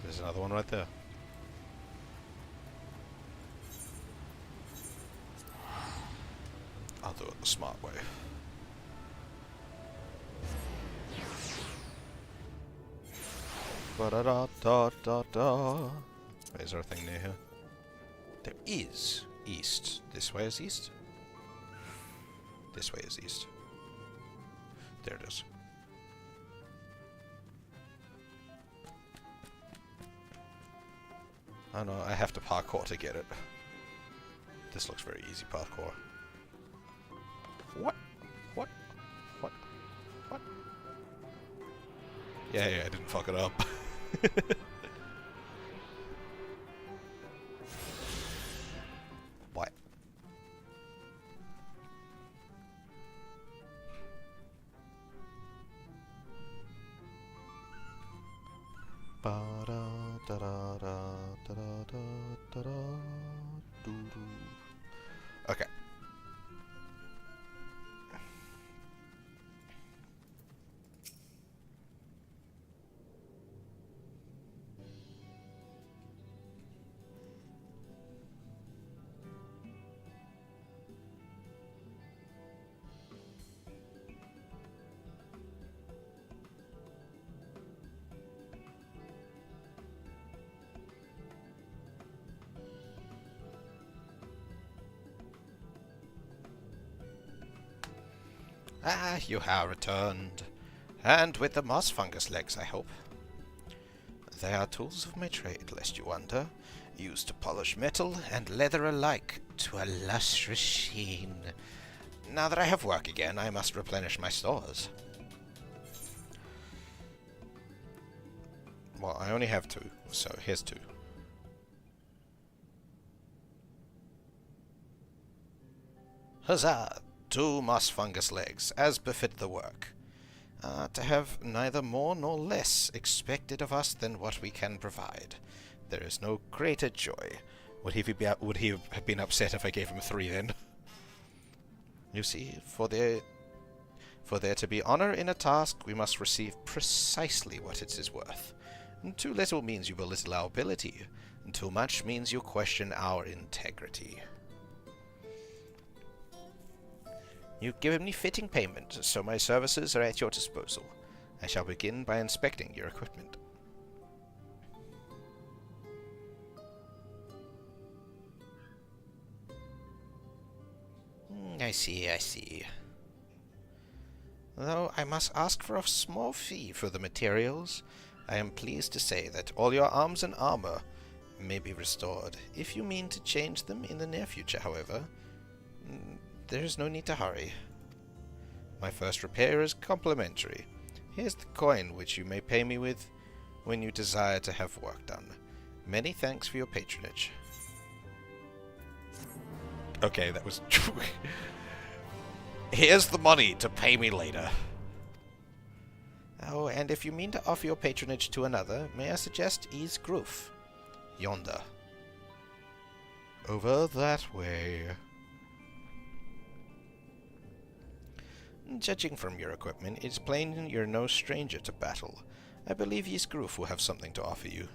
There's another one right there. I'll do it the smart way. Ba-da-da-da-da-da. Is there a thing near here? There is. East. This way is east? This way is east. There it is. Oh no, I have to parkour to get it. This looks very easy parkour. What? What? What? What? Yeah, I didn't fuck it up. What? Okay. Ah, you have returned. And with the moss fungus legs, I hope. They are tools of my trade, lest you wonder, used to polish metal and leather alike to a lustrous sheen. Now that I have work again, I must replenish my stores. Well, I only have 2, so here's 2. Huzzah! 2 moss fungus legs, as befit the work. To have neither more nor less expected of us than what we can provide. There is no greater joy. Would he have been upset if I gave him 3 then? You see, for there to be honor in a task, we must receive precisely what it is worth. Too little means you belittle our ability. Too much means you question our integrity. You've given me fitting payment, so my services are at your disposal. I shall begin by inspecting your equipment. I see. Though I must ask for a small fee for the materials, I am pleased to say that all your arms and armor may be restored. If you mean to change them in the near future, however, there is no need to hurry. My first repair is complimentary. Here's the coin which you may pay me with when you desire to have work done. Many thanks for your patronage. Okay, that was true. Here's the money to pay me later. Oh, and if you mean to offer your patronage to another, may I suggest Ease Groof? Yonder. Over that way. Judging from your equipment, it's plain you're no stranger to battle. I believe Ease Groof will have something to offer you.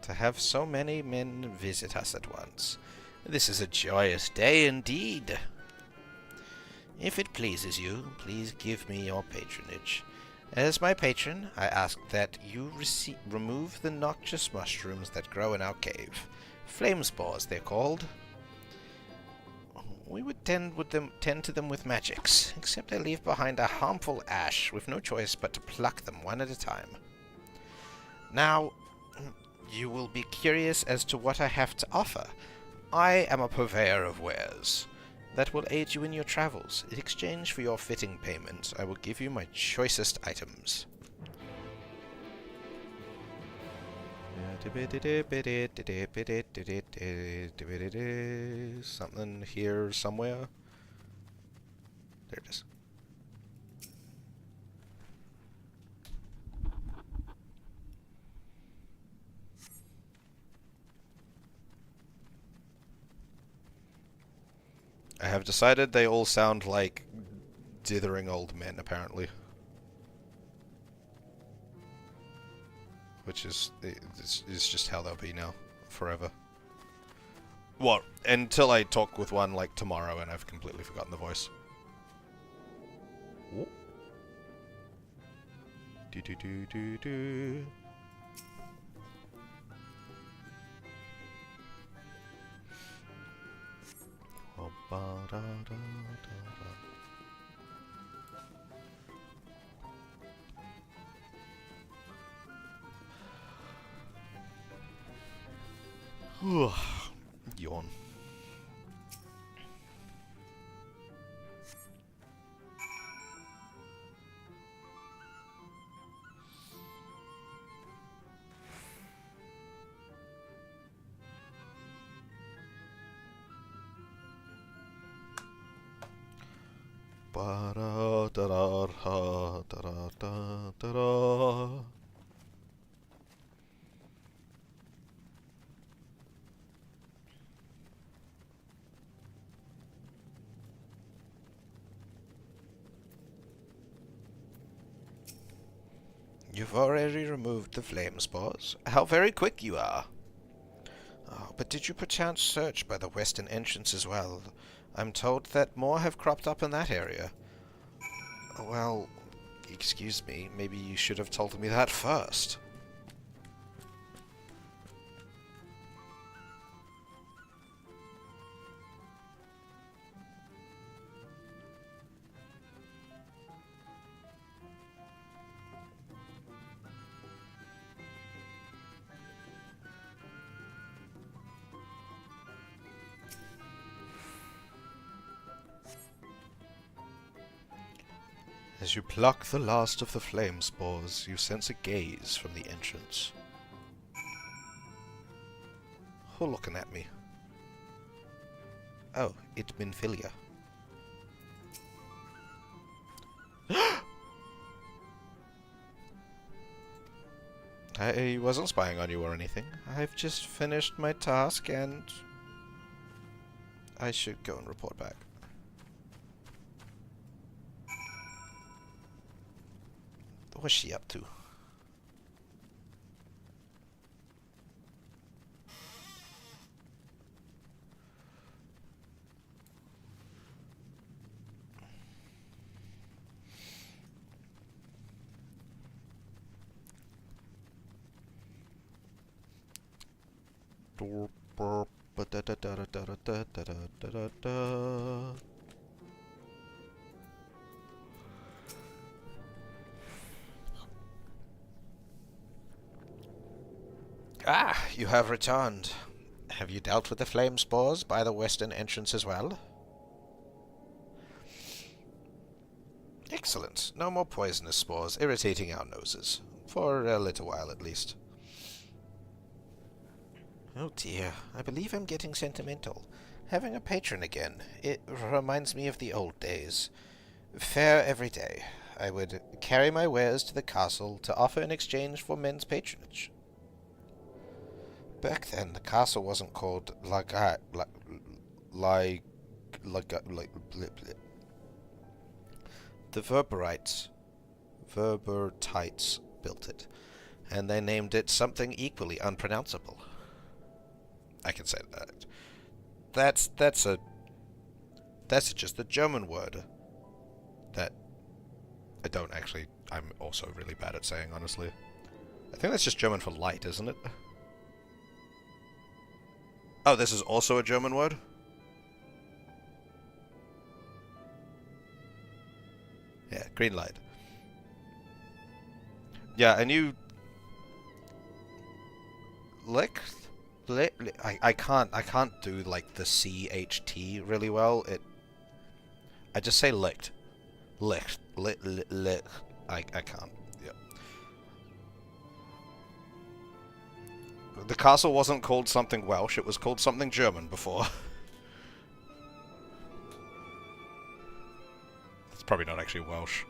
To have so many men visit us at once. This is a joyous day indeed. If it pleases you, please give me your patronage. As my patron, I ask that you remove the noxious mushrooms that grow in our cave. Flame spores, they're called. We would tend to them with magics, except they leave behind a harmful ash with no choice but to pluck them one at a time. Now, you will be curious as to what I have to offer. I am a purveyor of wares that will aid you in your travels. In exchange for your fitting payment, I will give you my choicest items. Something here somewhere. There it is. I have decided they all sound like dithering old men, apparently. which is just how they'll be now, forever. What? Until I talk with one like tomorrow and I've completely forgotten the voice. Ooh. Do do do do do. Oh, ba da da da da. Yawn. Ba da da da da da da da da. You've already removed the flame spores. How very quick you are. Oh, but did you perchance search by the western entrance as well? I'm told that more have cropped up in that area. Well, excuse me, maybe you should have told me that first. As you pluck the last of the flame spores, you sense a gaze from the entrance. Who looking at me? Oh, it's Minfilia. I wasn't spying on you or anything. I've just finished my task and I should go and report back. What's she up to? Ah, you have returned. Have you dealt with the flame spores by the western entrance as well? Excellent. No more poisonous spores irritating our noses. For a little while, at least. Oh dear, I believe I'm getting sentimental. Having a patron again. It reminds me of the old days. Fair every day. I would carry my wares to the castle to offer in exchange for men's patronage. Back then, the castle wasn't called the Verbertites built it, and they named it something equally unpronounceable. I can say that. That's just a German word that I don't actually. I'm also really bad at saying, honestly. I think that's just German for light, isn't it? Oh, this is also a German word? Yeah, green light. Yeah, and you... I can't do, like, the CHT really well. I just say licked. Licked. Licked. I can't. Yeah. The castle wasn't called something Welsh, it was called something German before. It's probably not actually Welsh.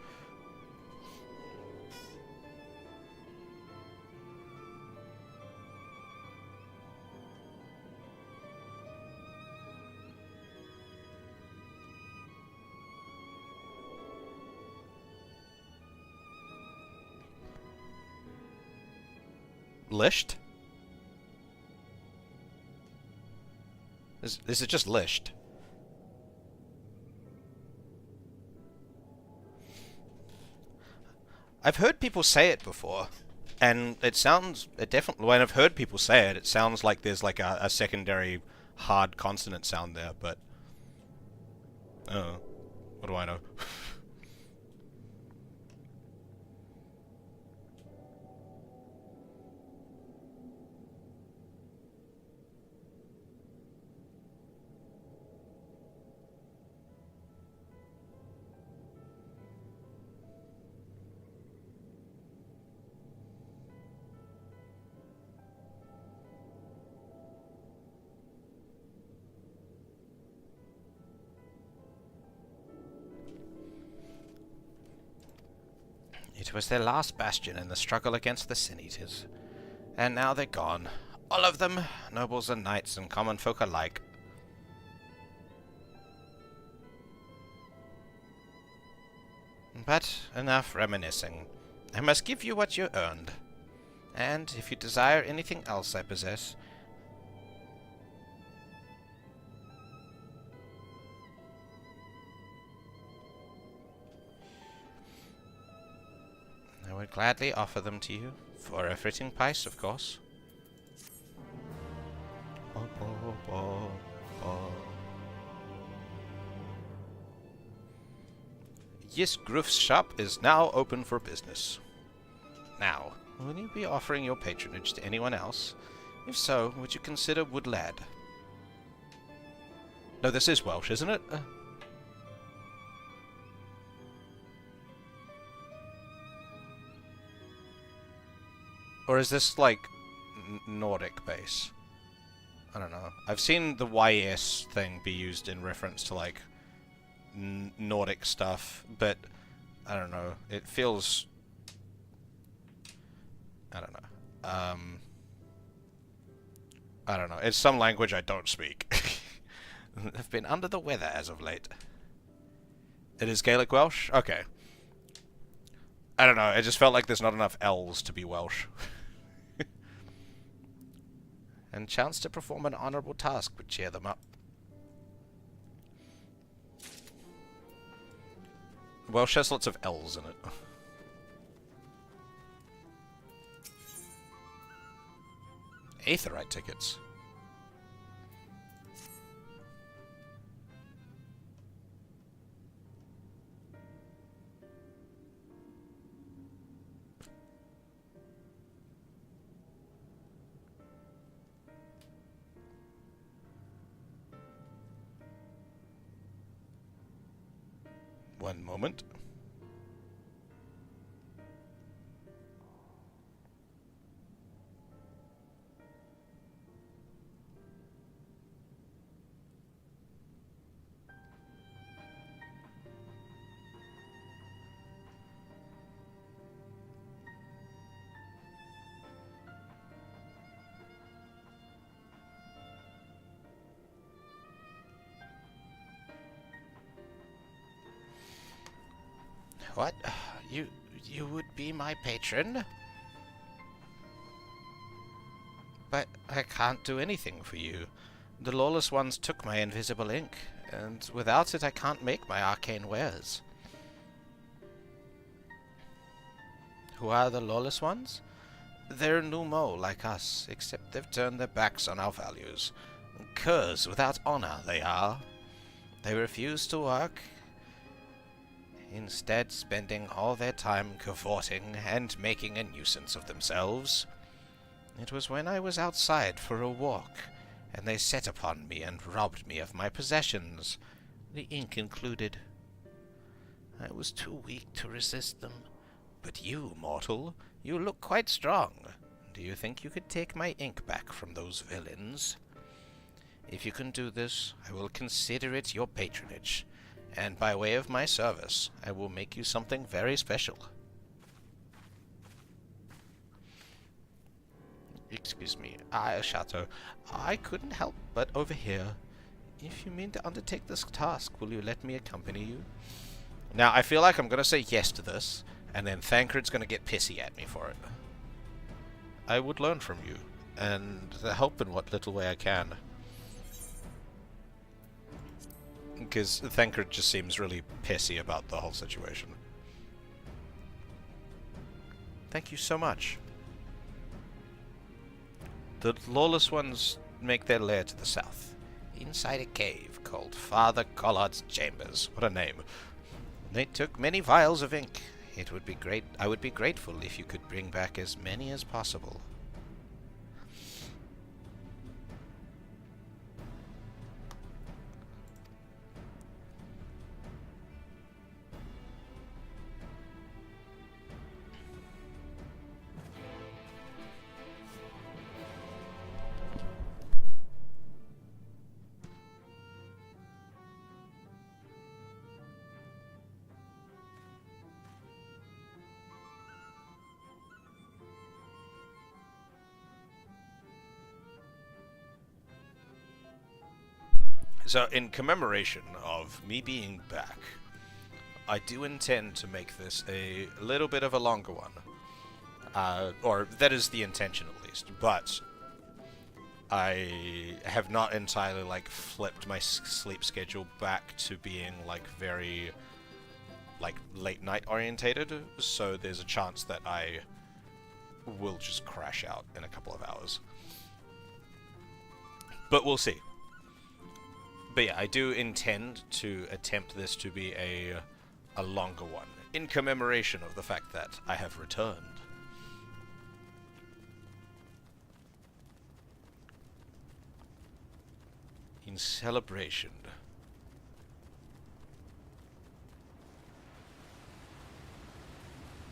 Lished? Is it just lished? I've heard people say it before, and it definitely, when I've heard people say it, it sounds like there's like a secondary hard consonant sound there, but oh, what do I know? It was their last bastion in the struggle against the Sin Eaters, and now they're gone. All of them, nobles and knights and common folk alike. But enough reminiscing. I must give you what you earned. And if you desire anything else I possess... I would gladly offer them to you, for a fitting price, of course. Yes, Groof's shop is now open for business. Now, will you be offering your patronage to anyone else? If so, would you consider Woodlad? No, this is Welsh, isn't it? Or is this, like, Nordic base? I don't know. I've seen the YS thing be used in reference to, like, Nordic stuff, but I don't know. It feels... I don't know. I don't know. It's some language I don't speak. I've been under the weather as of late. It is Gaelic Welsh? Okay. I don't know. It just felt like there's not enough L's to be Welsh. And chance to perform an honourable task would cheer them up. Welsh has lots of L's in it. Aetheryte tickets. One moment. What? You would be my patron? But I can't do anything for you. The lawless ones took my invisible ink, and without it I can't make my arcane wares. Who are the lawless ones? They're Numo like us, except they've turned their backs on our values. Curs without honor, they are. They refuse to work, instead spending all their time cavorting and making a nuisance of themselves. It was when I was outside for a walk, and they set upon me and robbed me of my possessions, the ink included. I was too weak to resist them. But you, mortal, you look quite strong. Do you think you could take my ink back from those villains? If you can do this, I will consider it your patronage, and by way of my service, I will make you something very special. Excuse me, Chateau. I couldn't help but overhear. If you mean to undertake this task, will you let me accompany you? Now, I feel like I'm going to say yes to this, and then Thancred's going to get pissy at me for it. I would learn from you, and help in what little way I can. Because Thancred just seems really pissy about the whole situation. Thank you so much. The lawless ones make their lair to the south, inside a cave called Father Collard's Chambers. What a name. They took many vials of ink. It would be great. I would be grateful if you could bring back as many as possible. So, in commemoration of me being back, I do intend to make this a little bit of a longer one. Or, that is the intention at least, but I have not entirely, like, flipped my sleep schedule back to being, like, very, like, late night orientated, so there's a chance that I will just crash out in a couple of hours. But we'll see. But yeah, I do intend to attempt this to be a longer one, in commemoration of the fact that I have returned. In celebration.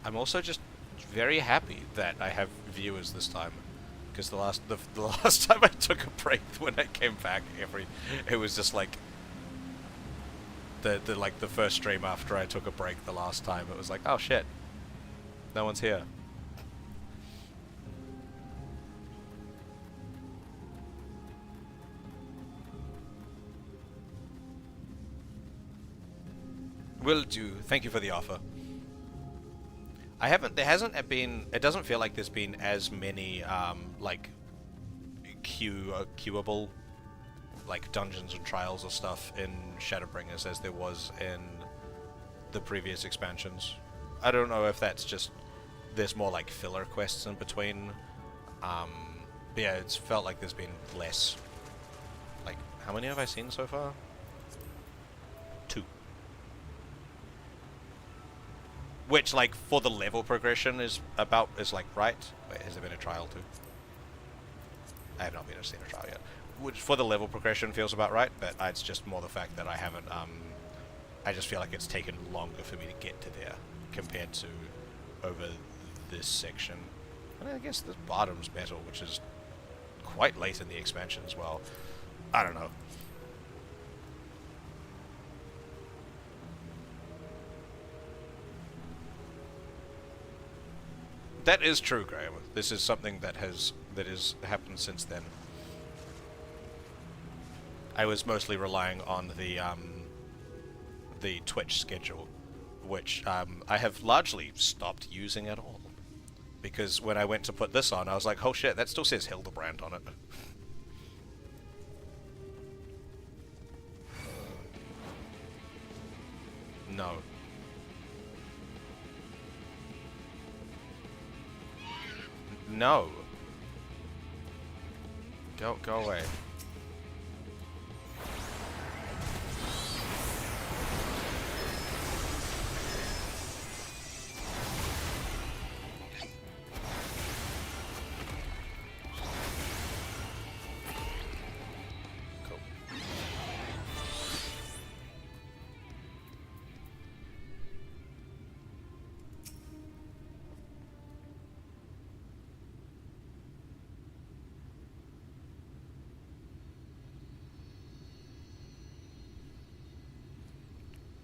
I'm also just very happy that I have viewers this time. Because the last time I took a break when I came back, it was just like the first stream after I took a break the last time. It was like, oh shit, no one's here. Will do. Thank you for the offer. There hasn't been, it doesn't feel like there's been as many, like, queuable, like, dungeons and trials or stuff in Shadowbringers as there was in the previous expansions. I don't know if that's just, there's more, like, filler quests in between, but yeah, it's felt like there's been less. Like, how many have I seen so far? 2. Which, like, for the level progression is like, right? Wait, has there been a trial too? I have not seen a trial yet. Which, for the level progression, feels about right, but it's just more the fact that I haven't, I just feel like it's taken longer for me to get to there, compared to over this section. And I guess the bottom's metal, which is quite late in the expansion as well. I don't know. That is true, Graham. This is something that has happened since then. I was mostly relying on the Twitch schedule, which I have largely stopped using at all. Because when I went to put this on, I was like, oh shit, that still says Hildebrand on it. No. No. Go away. Cool.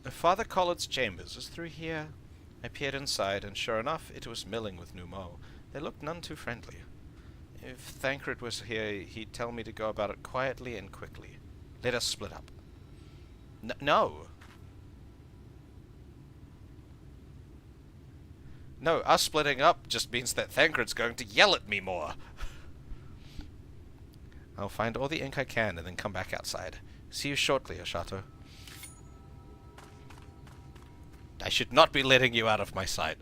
Father Collard's chambers is through here. I peered inside, and sure enough, it was milling with Numo. They looked none too friendly. If Thancred was here, he'd tell me to go about it quietly and quickly. Let us split up. No! No, us splitting up just means that Thancred's going to yell at me more. I'll find all the ink I can and then come back outside. See you shortly, Ashato. I should not be letting you out of my sight.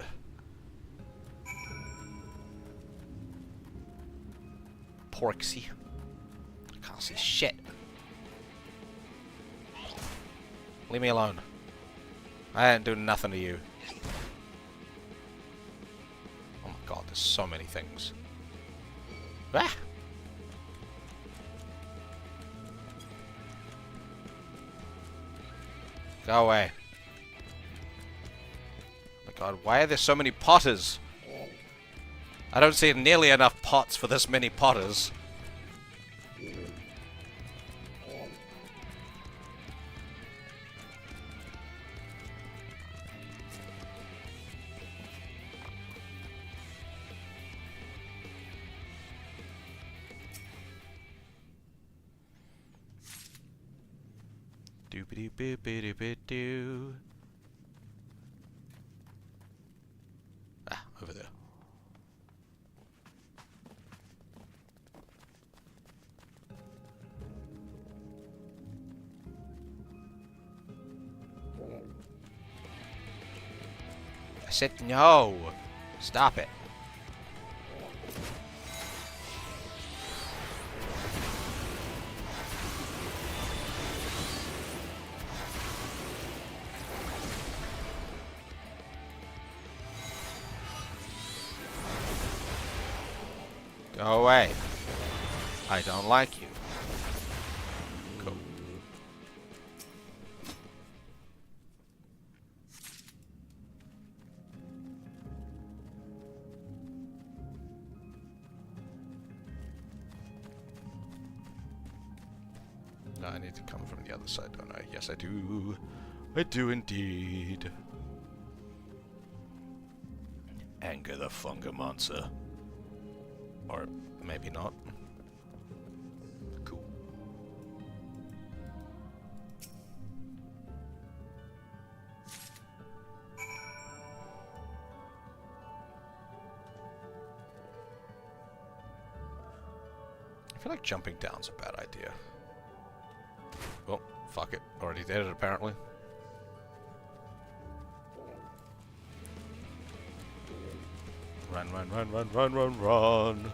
Porksy. I can't see shit. Leave me alone. I ain't doing nothing to you. Oh my god, there's so many things. Ah! Go away. Oh my god, why are there so many potters? I don't see nearly enough pots for this many potters. Doobity-boo-biddy-bid-doo. Ah, over there. I said no! Stop it. Go away. I don't like you. Cool. No, I need to come from the other side, don't I? Yes, I do. I do indeed. Anger the Fungamonster. Or maybe not. Cool. I feel like jumping down's a bad idea. Well, fuck it. Already did it, apparently. Run, run, run, run, run, run, run.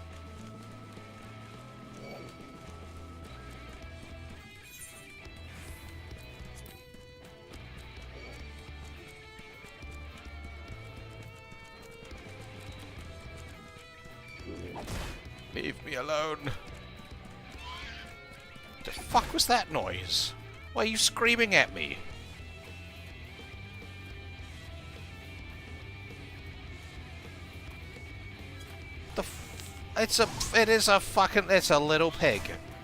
Leave me alone. The fuck was that noise? Why are you screaming at me? It's a little pig.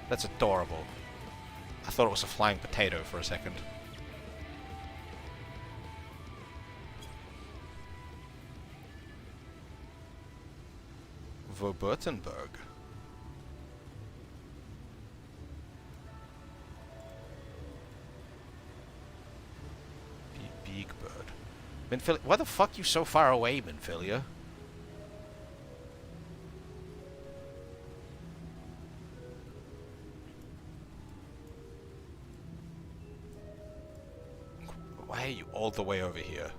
That's adorable. I thought it was a flying potato for a second. Vobertenberg. Big bird. Minfilia, why the fuck you so far away, Minfilia? Why are you all the way over here?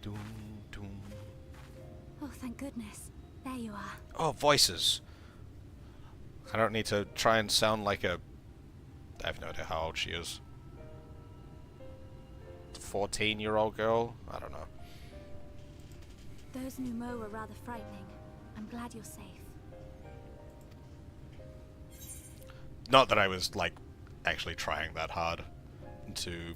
Doom, doom. Oh, thank goodness. There you are. Oh, voices. I don't need to try and sound like a... I have no idea how old she is. 14-year-old girl? I don't know. Those new Mo were rather frightening. I'm glad you're safe. Not that I was, like, actually trying that hard to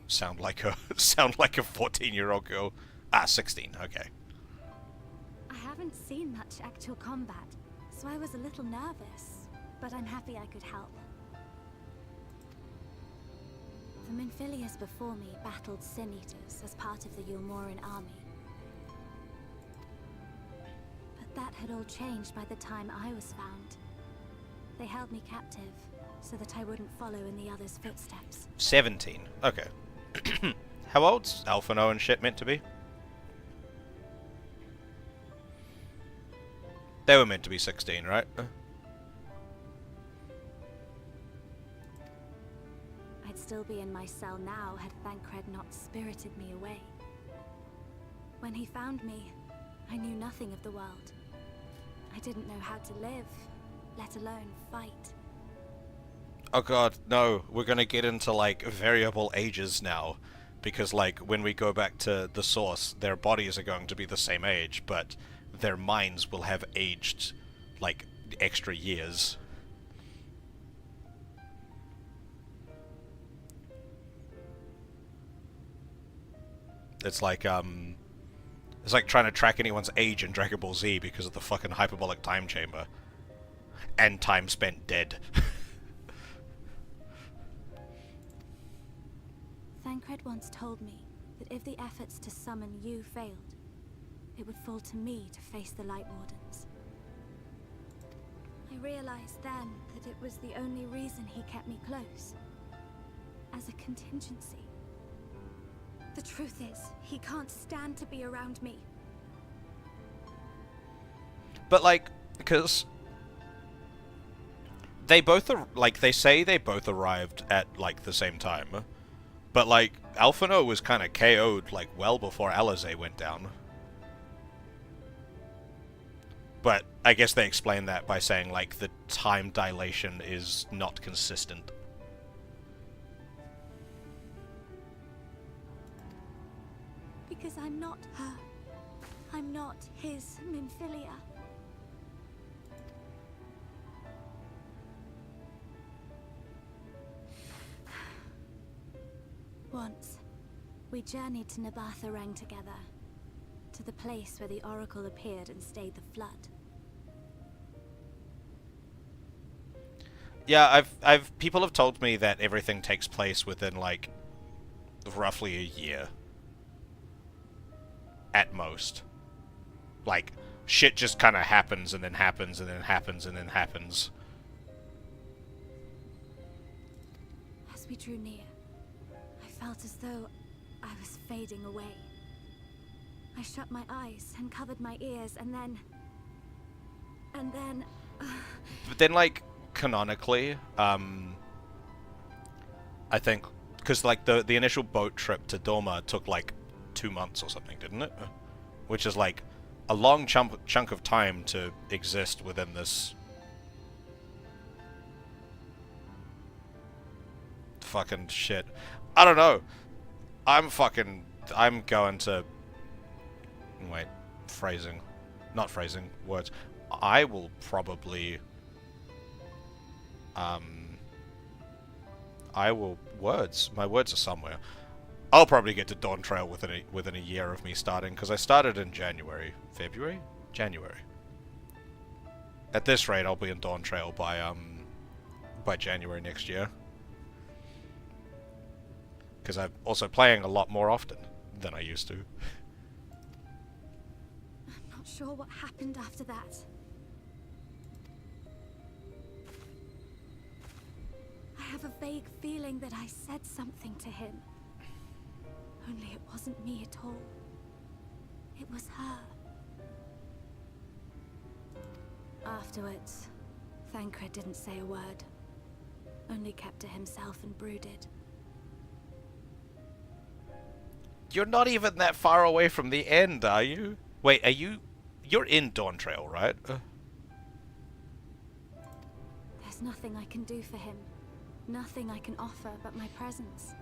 sound like a 14-year-old girl. Ah, 16. Okay. I haven't seen much actual combat, so I was a little nervous, but I'm happy I could help. The Minfilius before me battled Sin Eaters as part of the Yulmoran army. But that had all changed by the time I was found. They held me captive, so that I wouldn't follow in the others' footsteps. 17. Okay. How old's Alphino and shit meant to be? They were meant to be 16, right? I'd still be in my cell now had Thancred not spirited me away. When he found me, I knew nothing of the world. I didn't know how to live, let alone fight. Oh god, no. We're gonna get into, like, variable ages now. Because, like, when we go back to the source, their bodies are going to be the same age, but their minds will have aged, like, extra years. It's like trying to track anyone's age in Dragon Ball Z because of the fucking hyperbolic time chamber. And time spent dead. Thancred once told me that if the efforts to summon you failed, it would fall to me to face the Light Wardens. I realized then that it was the only reason he kept me close. As a contingency. The truth is, he can't stand to be around me. But, like, because they both are, like, they say they both arrived at, like, the same time. But, like, Alphino was kind of KO'd, like, well before Eorzea went down. But I guess they explain that by saying, like, the time dilation is not consistent. Because I'm not her. I'm not his Minfilia. Once, we journeyed to Nabatha together. To the place where the Oracle appeared and stayed the flood. Yeah, people have told me that everything takes place within, like, roughly a year. At most. Like, shit just kind of happens and then happens and then happens and then happens. As we drew near, I felt as though I was fading away. I shut my eyes and covered my ears and then... But then, like, canonically, I think, because, like, the initial boat trip to Doma took, like, 2 months or something, didn't it? Which is, like, a long chunk of time to exist within this fucking shit. I don't know. I'm going to... Wait. Phrasing. Not phrasing. Words. I will probably... Words. My words are somewhere. I'll probably get to Dawn Trail within a year of me starting, because I started in January. February? January. At this rate, I'll be in Dawn Trail by January next year. Because I'm also playing a lot more often than I used to. I'm not sure what happened after that. I have a vague feeling that I said something to him. Only it wasn't me at all. It was her. Afterwards, Thancred didn't say a word. Only kept to himself and brooded. You're not even that far away from the end, are you? Wait, you're in Dawn Trail, right? There's nothing I can do for him. Nothing I can offer but my presence.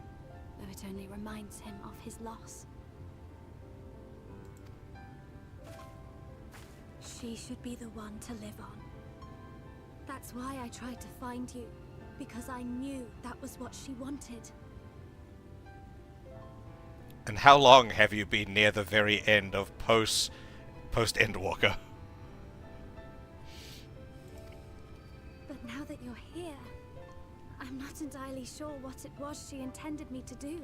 Though it only reminds him of his loss. She should be the one to live on. That's why I tried to find you. Because I knew that was what she wanted. And how long have you been near the very end of post Endwalker? But now that you're here, I'm not not entirely sure what it was she intended me to do.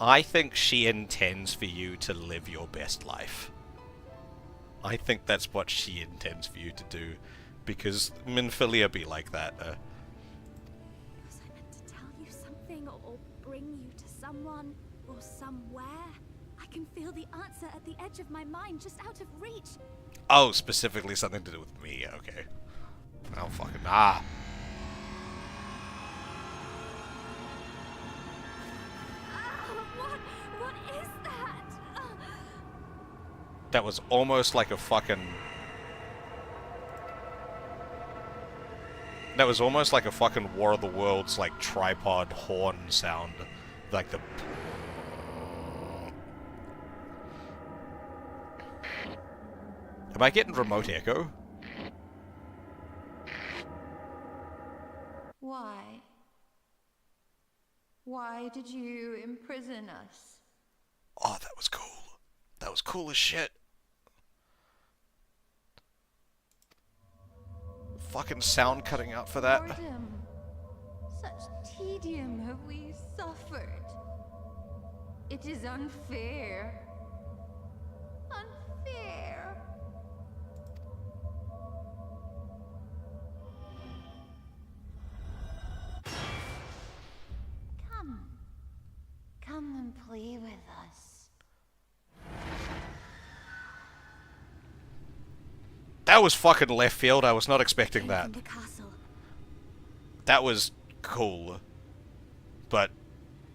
I think she intends for you to live your best life. I think that's what she intends for you to do, because Minfilia be like that. Was I meant to tell you something, or bring you to someone, or somewhere? I can feel the answer at the edge of my mind, just out of reach. Oh, specifically something to do with me, okay. Oh, fucking, ah. What is that? That was almost like a fucking... That was almost like a fucking War of the Worlds, like, tripod horn sound. Like the... Am I getting remote echo? Why? Why did you imprison us? Oh, that was cool. That was cool as shit. Fucking sound cutting out for that. Boredom. Such tedium have we suffered. It is unfair. Unfair. Come and play with us. That was fucking left field. I was not expecting that. In the castle. That was cool, but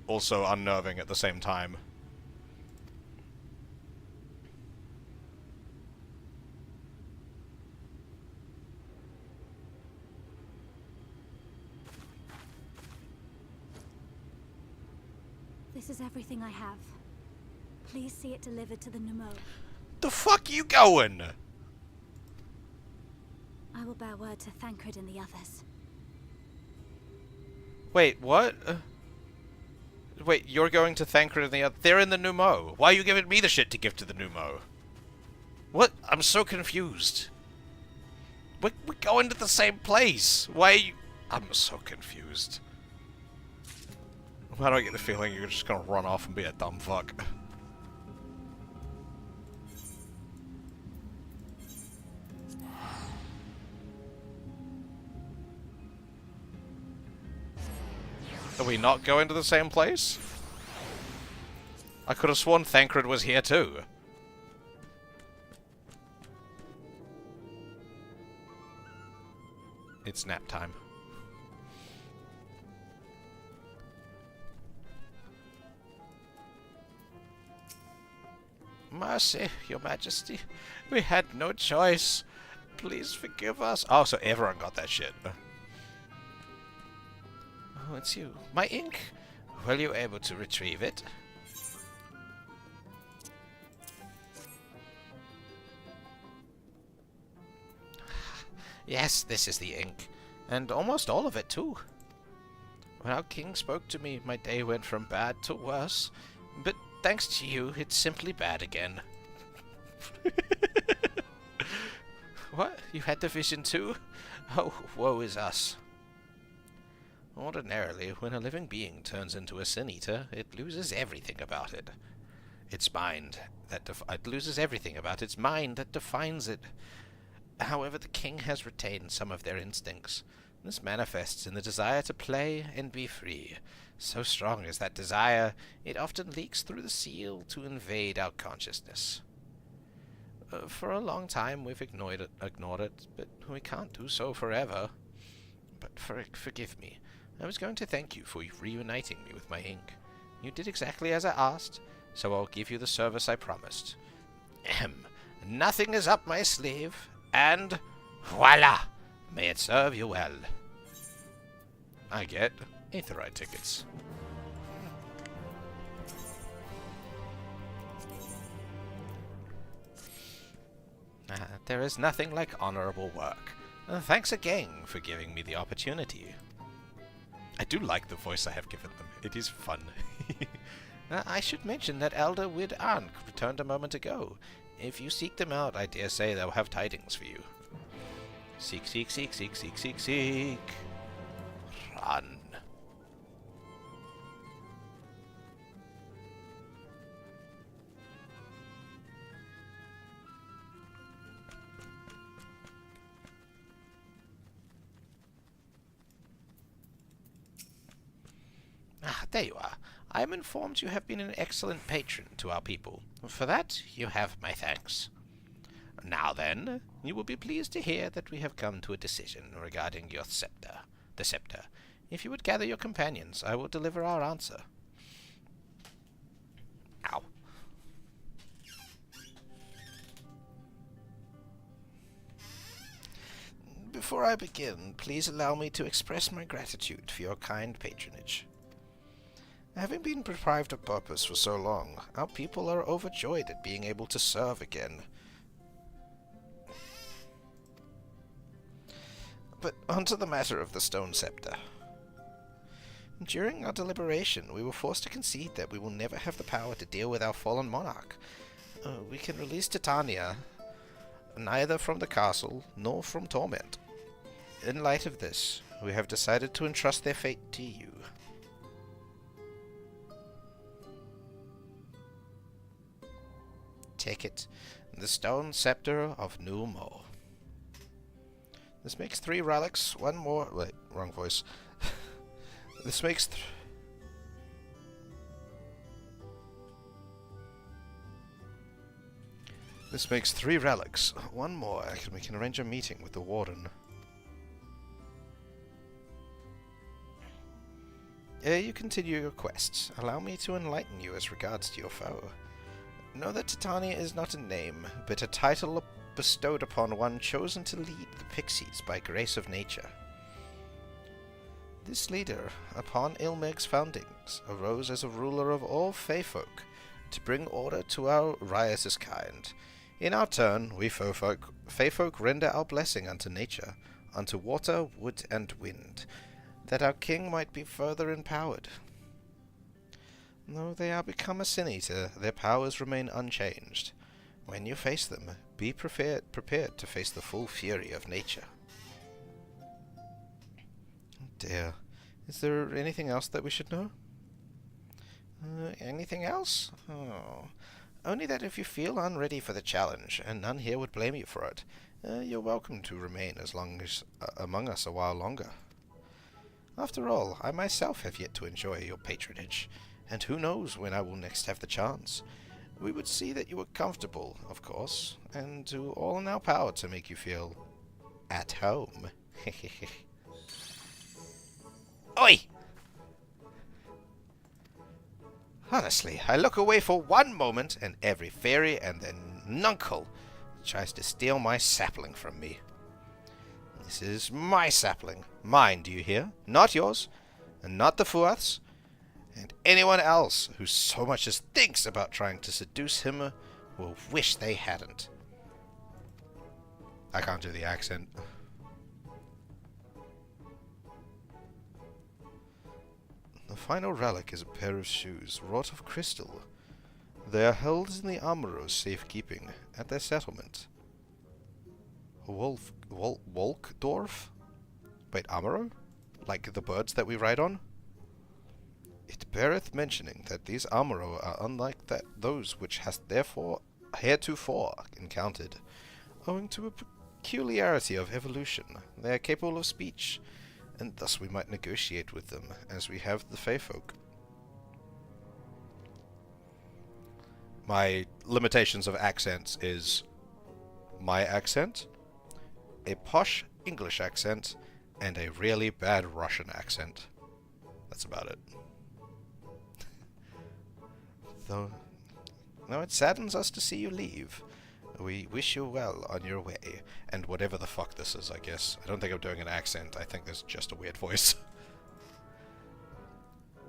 also unnerving at the same time. This is everything I have. Please see it delivered to the Nummo. The fuck you going? I will bear word to Thancred and the others. Wait, what? Wait, you're going to Thancred and the other... They're in the Nummo. Why are you giving me the shit to give to the Nummo? What? I'm so confused. We're going to the same place. Why are you... I'm so confused. Why do I get the feeling you're just gonna run off and be a dumb fuck? Are we not going to the same place? I could have sworn Thancred was here too. It's nap time. Mercy, Your Majesty. We had no choice. Please forgive us. Oh, so everyone got that shit. Oh, it's you. My ink. Were you able to retrieve it? Yes, this is the ink. And almost all of it, too. When our king spoke to me, my day went from bad to worse. But thanks to you, it's simply bad again. What? You had the vision too? Oh, woe is us. Ordinarily, when a living being turns into a sin-eater, it loses everything about it. Its mind that it loses everything about its mind that defines it. However, the king has retained some of their instincts. This manifests in the desire to play and be free. So strong is that desire, it often leaks through the seal to invade our consciousness. For a long time we've ignored it, but we can't do so forever. But forgive me. I was going to thank you for reuniting me with my ink. You did exactly as I asked, so I'll give you the service I promised. Ahem. Nothing is up my sleeve, and voila! May it serve you well. I get Aetheryte tickets. There is nothing like honorable work. Thanks again for giving me the opportunity. I do like the voice I have given them. It is fun. I should mention that Elder Wid Ankh returned a moment ago. If you seek them out, I dare say they'll have tidings for you. Seek, seek, seek, seek, seek, seek, seek. Run. Ah, there you are. I am informed you have been an excellent patron to our people. For that, you have my thanks. Now then, you will be pleased to hear that we have come to a decision regarding your scepter. The scepter. If you would gather your companions, I will deliver our answer. Ow. Before I begin, please allow me to express my gratitude for your kind patronage. Having been deprived of purpose for so long, our people are overjoyed at being able to serve again. But onto the matter of the stone scepter. During our deliberation, we were forced to concede that we will never have the power to deal with our fallen monarch. We can release Titania, neither from the castle nor from torment. In light of this, we have decided to entrust their fate to you. Take it, the stone scepter of New Mo. This makes 3 relics, 1 more... Wait, wrong voice. This makes... This makes 3 relics, 1 more. We can arrange a meeting with the warden. Ere you continue your quests, allow me to enlighten you as regards to your foe. Know that Titania is not a name, but a title bestowed upon one chosen to lead the pixies by grace of nature. This leader, upon Ilmeg's foundings, arose as a ruler of all Feyfolk, to bring order to our riotous kind. In our turn, we Feyfolk render our blessing unto nature, unto water, wood, and wind, that our king might be further empowered. Though they are become a sin-eater, their powers remain unchanged. When you face them, be prepared to face the full fury of nature. Dear, is there anything else that we should know? Anything else? Oh. Only that if you feel unready for the challenge, and none here would blame you for it, you're welcome to remain as long as among us a while longer. After all, I myself have yet to enjoy your patronage, and who knows when I will next have the chance. We would see that you were comfortable, of course, and do all in our power to make you feel at home. Oi! Honestly, I look away for one moment, and every fairy and their nuncle tries to steal my sapling from me. This is my sapling. Mine, do you hear? Not yours, and not the Fuath's, and anyone else who so much as thinks about trying to seduce him will wish they hadn't. I can't do the accent. The final relic is a pair of shoes wrought of crystal. They are held in the Amuro's safekeeping at their settlement. Wolkdorf? Wait, Amuro? Like the birds that we ride on? It beareth mentioning that these Amuro are unlike those which hast therefore heretofore encountered. Owing to a peculiarity of evolution, they are capable of speech, and thus we might negotiate with them, as we have the Feyfolk. My limitations of accents is my accent, a posh English accent, and a really bad Russian accent. That's about it. Though it saddens us to see you leave. We wish you well on your way, and whatever the fuck this is, I guess. I don't think I'm doing an accent, I think there's just a weird voice.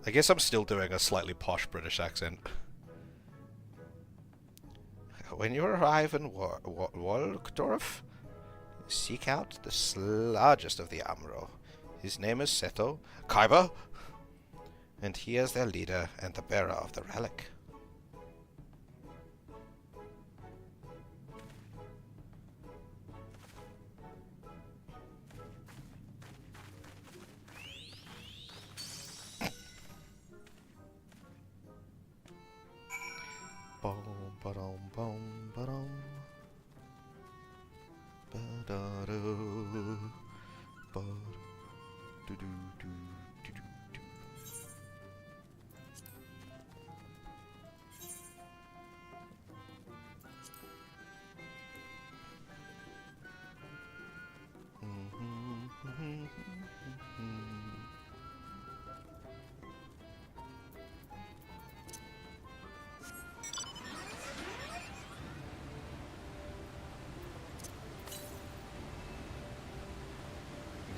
I guess I'm still doing a slightly posh British accent. When you arrive in Wolkdorf, seek out the largest of the Amuro. His name is Seto Kaiba, and he is their leader and the bearer of the relic. Boom, ba-dum, boom, ba-dum. Ba-da-do. Ba-do-do-do-do-do-do.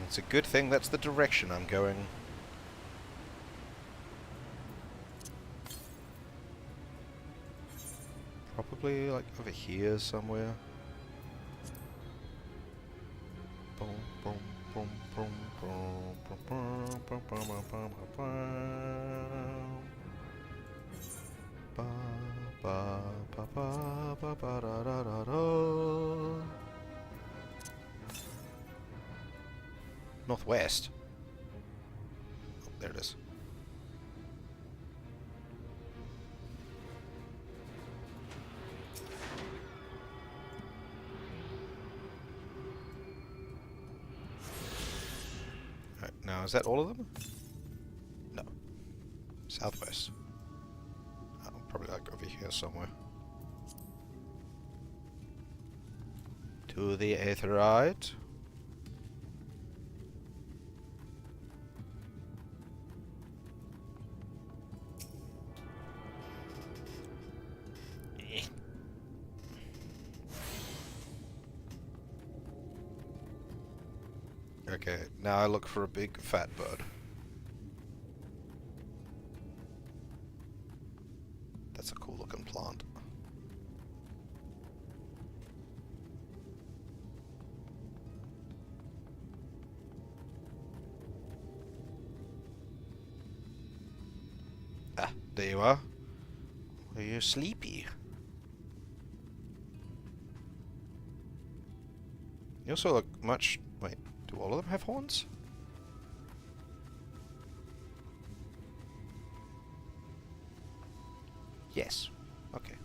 It's a good thing that's the direction I'm going. Probably like over here somewhere. Boom, boom, boom, boom, boom, boom, boom, boom, boom, boom, boom, boom. Ba ba ba ba ba ba da da da da. Northwest. Oh, there it is. Right, now is that all of them? No. Southwest. Oh, probably like over here somewhere. To the Aetherite. Okay, now I look for a big fat bird. That's a cool looking plant. Ah, there you are. Are you sleepy? You also look much... Wait, do all of them have horns? Yes. Okay.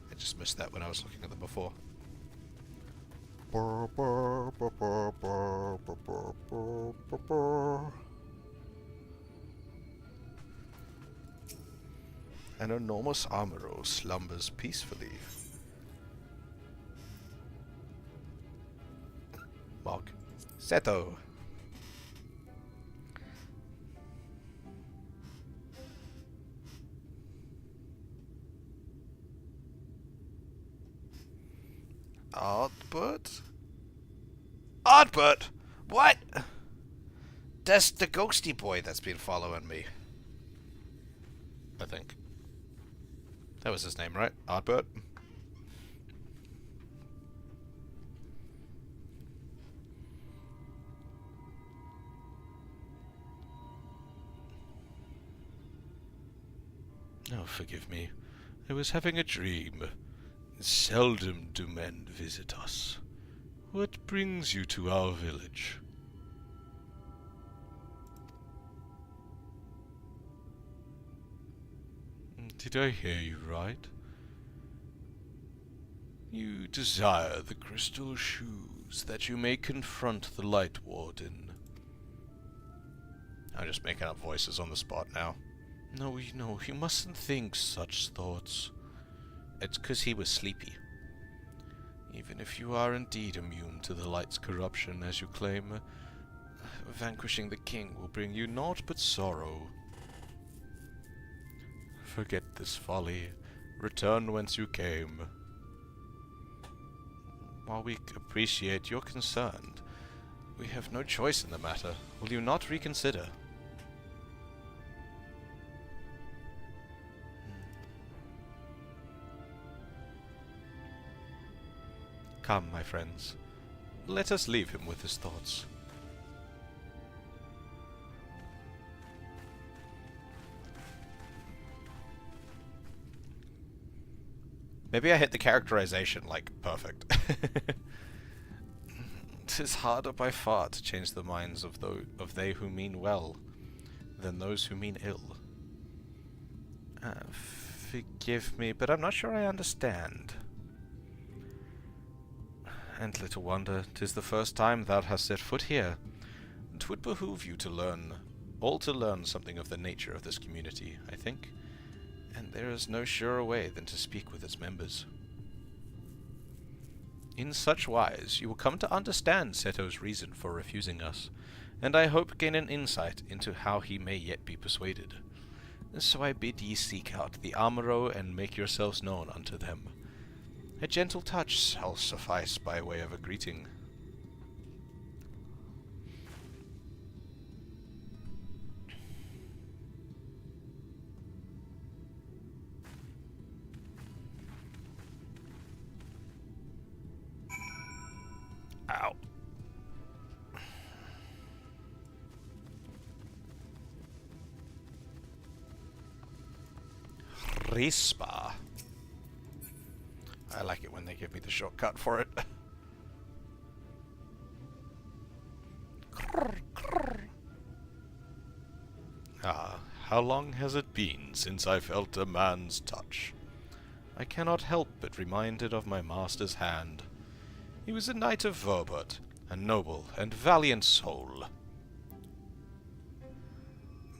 I just missed that when I was looking at them before. An enormous armoro slumbers peacefully. Mark. Seto. Artbert? Artbert? What? That's the ghosty boy that's been following me. I think. That was his name, right? Artbert? Oh, forgive me. I was having a dream. Seldom do men visit us. What brings you to our village? Did I hear you right? You desire the crystal shoes that you may confront the Light Warden. I'm just making up voices on the spot now. No, you mustn't think such thoughts. It's 'cause he was sleepy. Even if you are indeed immune to the light's corruption, as you claim, vanquishing the king will bring you naught but sorrow. Forget this folly. Return whence you came. While we appreciate your concern, we have no choice in the matter. Will you not reconsider? Come, my friends. Let us leave him with his thoughts. Maybe I hit the characterization, like, perfect. 'Tis harder by far to change the minds of they who mean well than those who mean ill. Forgive me, but I'm not sure I understand. And little wonder, 'tis the first time thou hast set foot here. 'Twould behoove you to learn something of the nature of this community, I think, and there is no surer way than to speak with its members. In such wise, you will come to understand Seto's reason for refusing us, and I hope gain an insight into how he may yet be persuaded. So I bid ye seek out the Amuro and make yourselves known unto them. A gentle touch shall suffice by way of a greeting. Ow. Rispa. I like it when they give me the shortcut for it. Ah, how long has it been since I felt a man's touch? I cannot help but reminded of my master's hand. He was a knight of Verbot, a noble and valiant soul.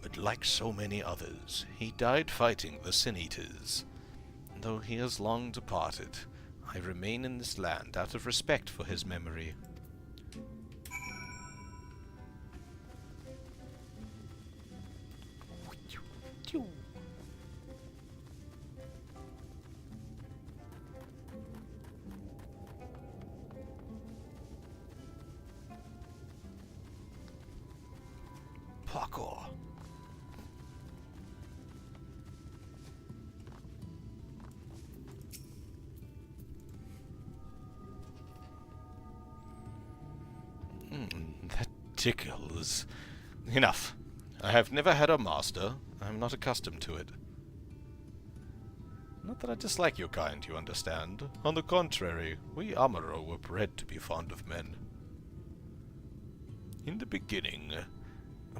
But like so many others, he died fighting the Sin-Eaters. Though he has long departed, I remain in this land out of respect for his memory. Parkour. That tickles. Enough. I have never had a master. I'm not accustomed to it. Not that I dislike your kind, you understand. On the contrary, we Amuro were bred to be fond of men. In the beginning,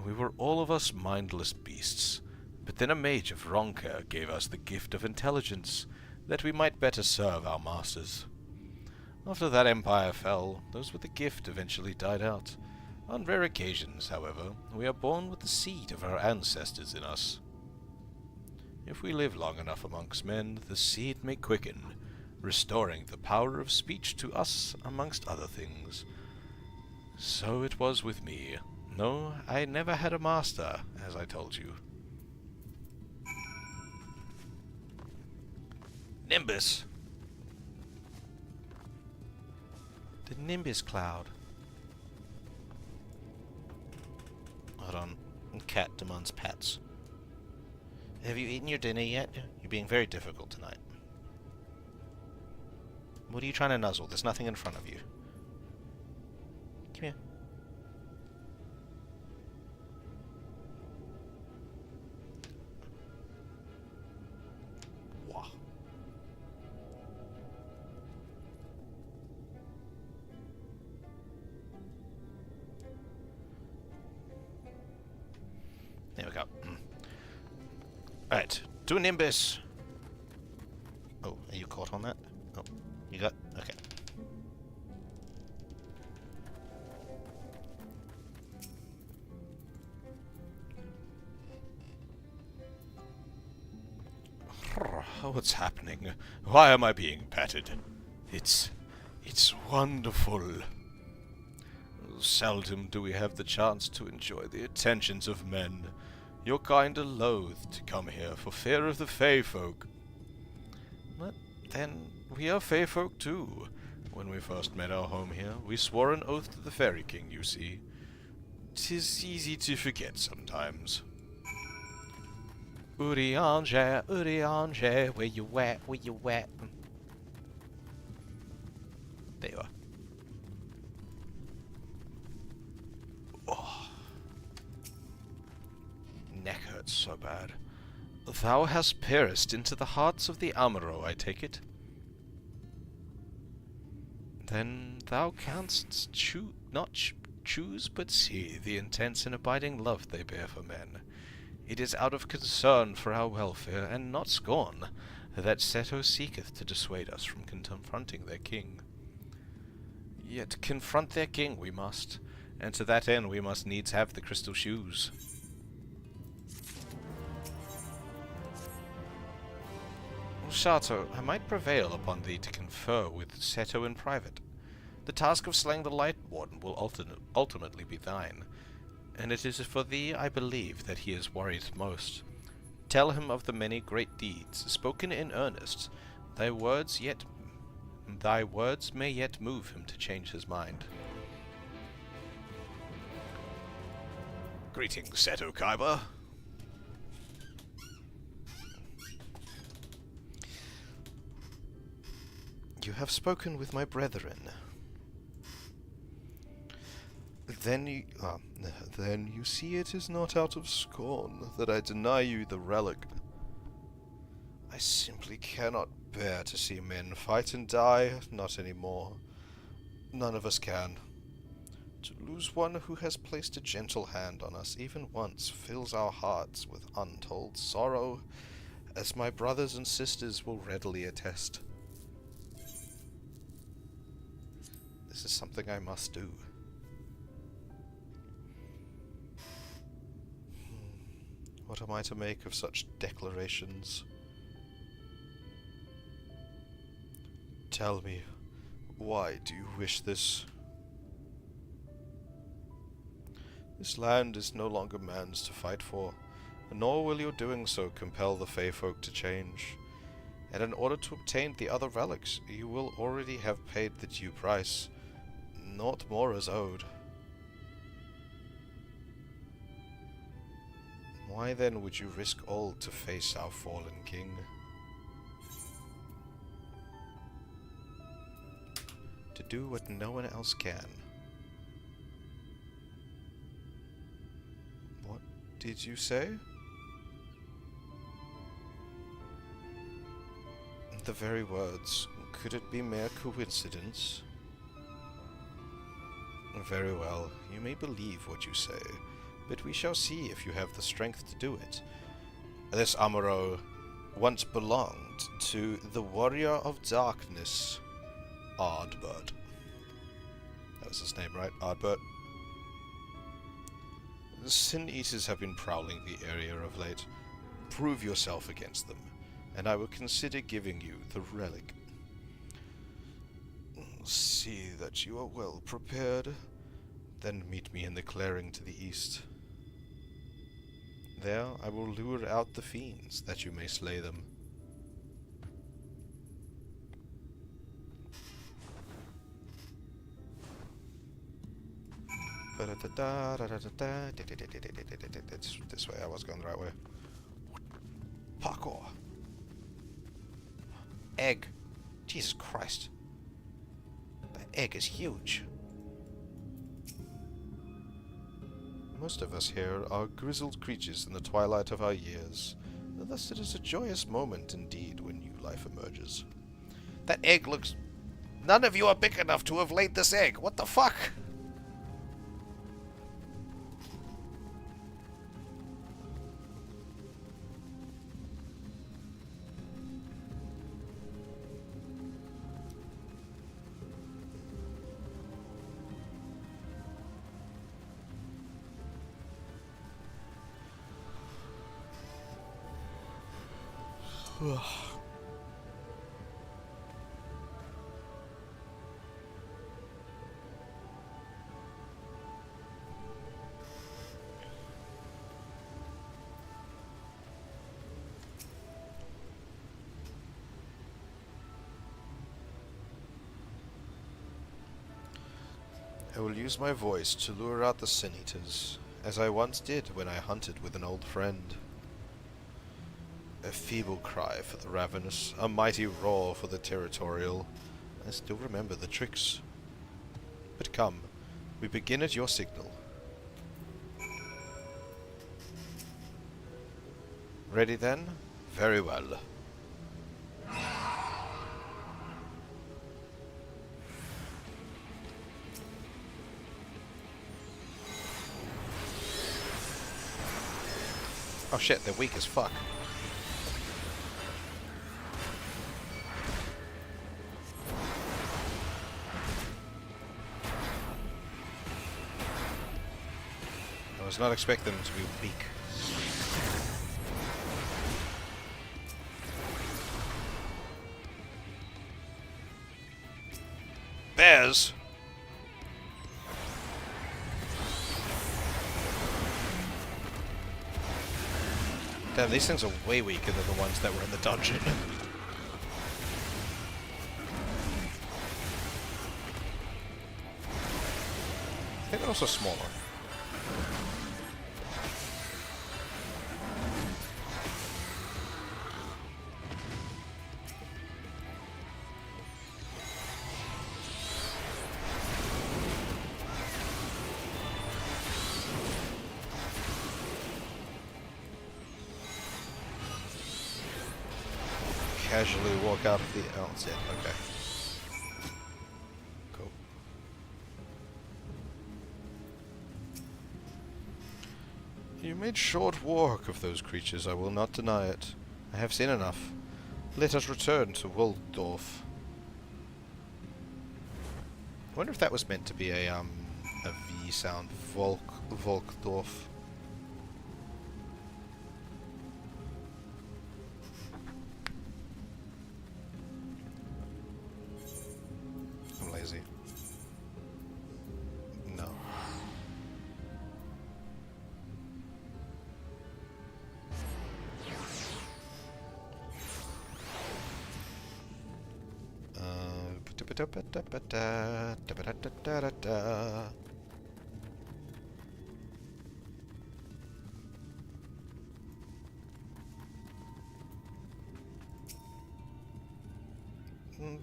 we were all of us mindless beasts, but then a mage of Ronker gave us the gift of intelligence, that we might better serve our masters. After that empire fell, those with the gift eventually died out. On rare occasions, however, we are born with the seed of our ancestors in us. If we live long enough amongst men, the seed may quicken, restoring the power of speech to us, amongst other things. So it was with me. No, I never had a master, as I told you. Nimbus! The Nimbus Cloud. Hold on. Cat demands pets. Have you eaten your dinner yet? You're being very difficult tonight. What are you trying to nuzzle? There's nothing in front of you. Come here. Wow. There we go. Alright, to Nimbus. Oh, are you caught on that? Oh, you got... okay. What's happening? Why am I being petted? It's wonderful. Seldom do we have the chance to enjoy the attentions of men. Your kind are loath to come here for fear of the Fey folk. But then, we are Fey folk too. When we first made our home here, we swore an oath to the Fairy King, you see. 'Tis easy to forget sometimes. Eorzea, where you at, where you at? There you are. Oh. Neck hurts so bad. Thou hast pierced into the hearts of the Amuro, I take it? Then thou canst choose but see the intense and abiding love they bear for men. It is out of concern for our welfare, and not scorn, that Seto seeketh to dissuade us from confronting their king. Yet confront their king we must, and to that end we must needs have the crystal shoes. Shato, I might prevail upon thee to confer with Seto in private. The task of slaying the Light Warden will ultimately be thine, and it is for thee I believe that he is worried most. Tell him of the many great deeds, spoken in earnest. Thy words may yet move him to change his mind. Greetings, Seto Kaiba. You have spoken with my brethren. Then you see it is not out of scorn that I deny you the relic. I simply cannot bear to see men fight and die, not anymore. None of us can. To lose one who has placed a gentle hand on us even once fills our hearts with untold sorrow, as my brothers and sisters will readily attest. This is something I must do. What am I to make of such declarations? Tell me, why do you wish this? This land is no longer man's to fight for, nor will your doing so compel the Fey folk to change. And in order to obtain the other relics, you will already have paid the due price. Naught more is owed. Why then would you risk all to face our fallen king? To do what no one else can. What did you say? The very words. Could it be mere coincidence? Very well, you may believe what you say, but we shall see if you have the strength to do it. This Amuro once belonged to the Warrior of Darkness, Ardbert. That was his name, right? Ardbert. The Sin Eaters have been prowling the area of late. Prove yourself against them, and I will consider giving you the relic. See that you are well prepared, then meet me in the clearing to the east. There I will lure out the fiends, that you may slay them. This way, I was going the right way. Parkour. Egg. Jesus Christ. The egg is huge. Most of us here are grizzled creatures in the twilight of our years. Thus it is a joyous moment indeed when new life emerges. That egg looks... None of you are big enough to have laid this egg. What the fuck? I will use my voice to lure out the Sin Eaters, as I once did when I hunted with an old friend. A feeble cry for the ravenous, a mighty roar for the territorial. I still remember the tricks. But come, we begin at your signal. Ready then? Very well. Oh shit, they're weak as fuck. I was not expecting them to be weak. Bears! Damn, these things are way weaker than the ones that were in the dungeon. I think they're also smaller. Casually walk out of the... Oh, that's it. Okay. Cool. You made short work of those creatures, I will not deny it. I have seen enough. Let us return to Waldorf. I wonder if that was meant to be a V sound. Volkdorf. Lazy. No.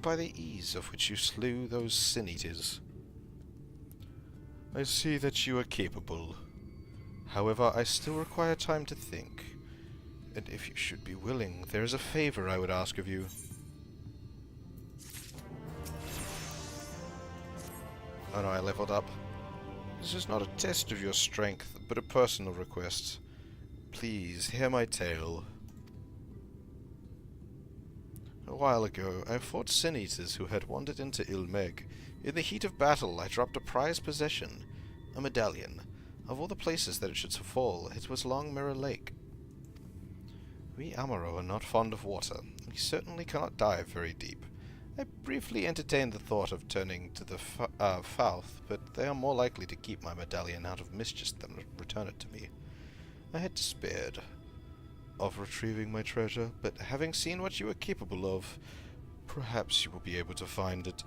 By the ease of which you slew those sin-eaters, I see that you are capable. However, I still require time to think. And if you should be willing, there is a favor I would ask of you. Oh no, I leveled up. This is not a test of your strength, but a personal request. Please, hear my tale. A while ago, I fought sin-eaters who had wandered into Ilmeg. In the heat of battle, I dropped a prized possession, a medallion. Of all the places that it should fall, it was Long Mirror Lake. We Amaro are not fond of water. We certainly cannot dive very deep. I briefly entertained the thought of turning to the Fouth, but they are more likely to keep my medallion out of mischief than return it to me. I had despaired of retrieving my treasure, but having seen what you are capable of, perhaps you will be able to find it.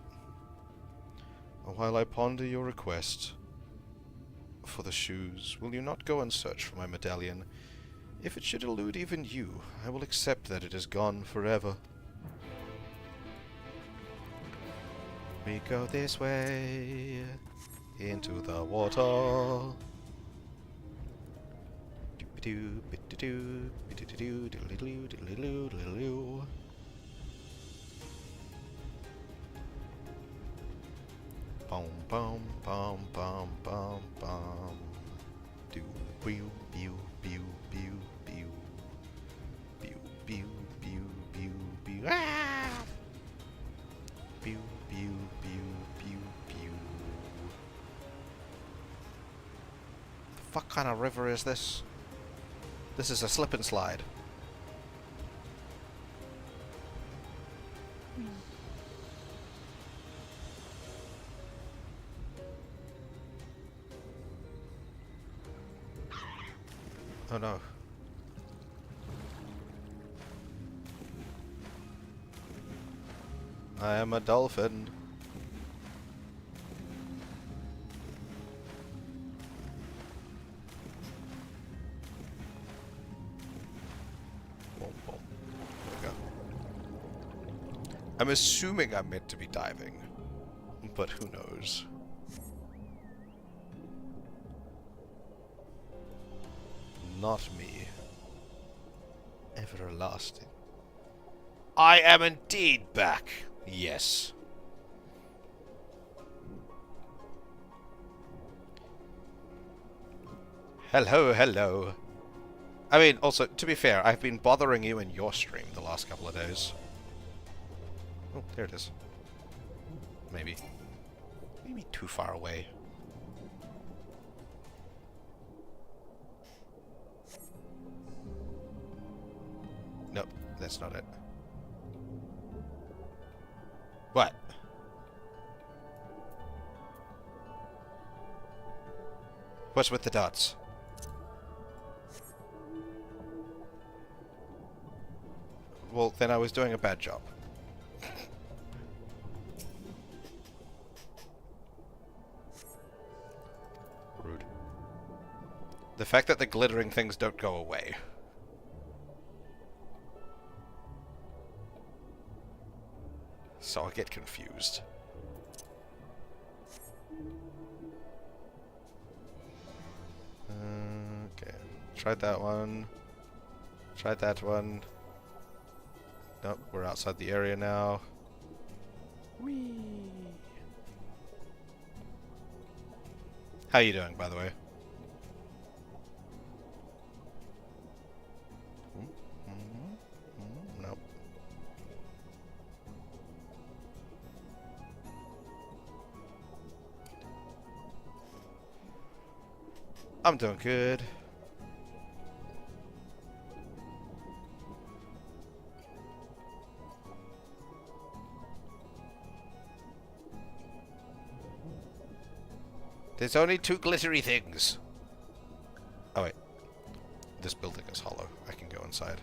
While I ponder your request for the shoes, will you not go and search for my medallion? If it should elude even you, I will accept that it is gone forever. We go this way, into the water. Bum bum bum bum bum bum. Do pew pew pew pew pew pew pew pew pew pew. Ah! Pew pew pew pew pew. The fuck kind of river is this? This is a slip and slide. Oh no. I am a dolphin. Boom, boom. There we go. I'm assuming I'm meant to be diving, but who knows? Not me. Everlasting. I am indeed back. Yes. Hello, hello. I mean, also, to be fair, I've been bothering you in your stream the last couple of days. Oh, there it is. Maybe. Maybe too far away. Nope, that's not it. What? What's with the dots? Well, then I was doing a bad job. Rude. The fact that the glittering things don't go away. So I get confused. Okay. Tried that one. Tried that one. Nope, we're outside the area now. Whee! How you doing, by the way? Nope. I'm doing good. There's only 2 glittery things. Oh wait. This building is hollow. I can go inside.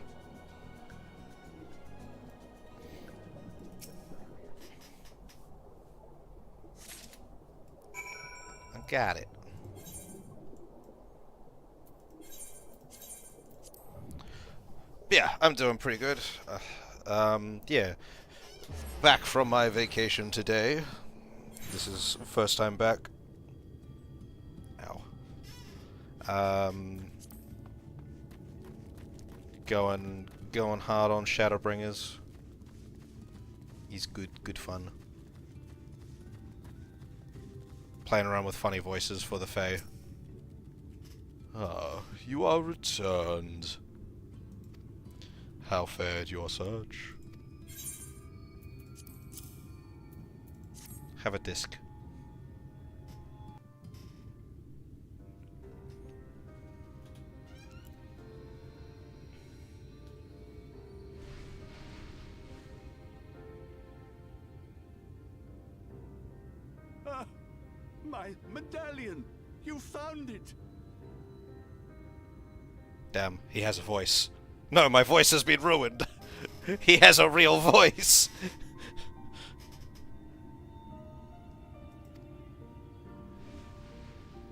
I got it. Yeah, I'm doing pretty good. Yeah. Back from my vacation today. This is first time back. Ow. Going hard on Shadowbringers. He's good fun. Playing around with funny voices for the Fae. Ah, you are returned. How fared your search? Have a disc. Ah, my medallion! You found it! Damn, he has a voice. No, my voice has been ruined. He has a real voice.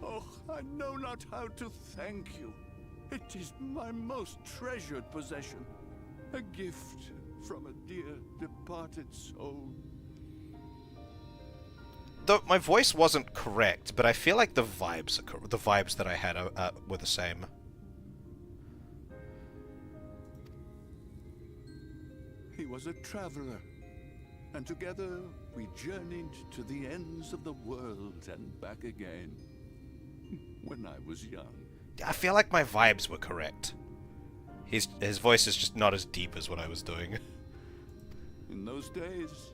Oh, I know not how to thank you. It is my most treasured possession. A gift from a dear departed soul. Though my voice wasn't correct, but I feel like the vibes that I had were the same. He was a traveler, and together we journeyed to the ends of the world and back again. When I was young. I feel like my vibes were correct. His voice is just not as deep as what I was doing. In those days,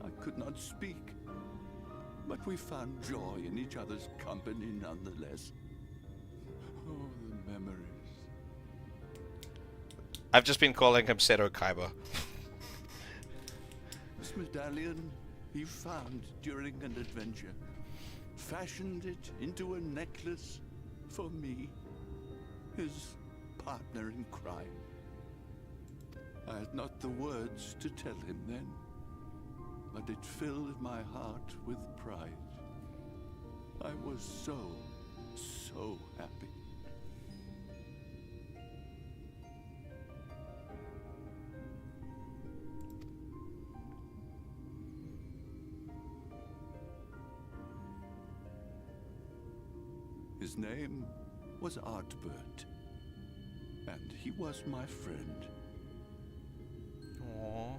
I could not speak, but we found joy in each other's company nonetheless. Oh, the memories. I've just been calling him Seto Kaiba. This medallion he found during an adventure, fashioned it into a necklace for me, his partner in crime. I had not the words to tell him then, but it filled my heart with pride. I was so happy. His name was Artbert, and he was my friend. Aww.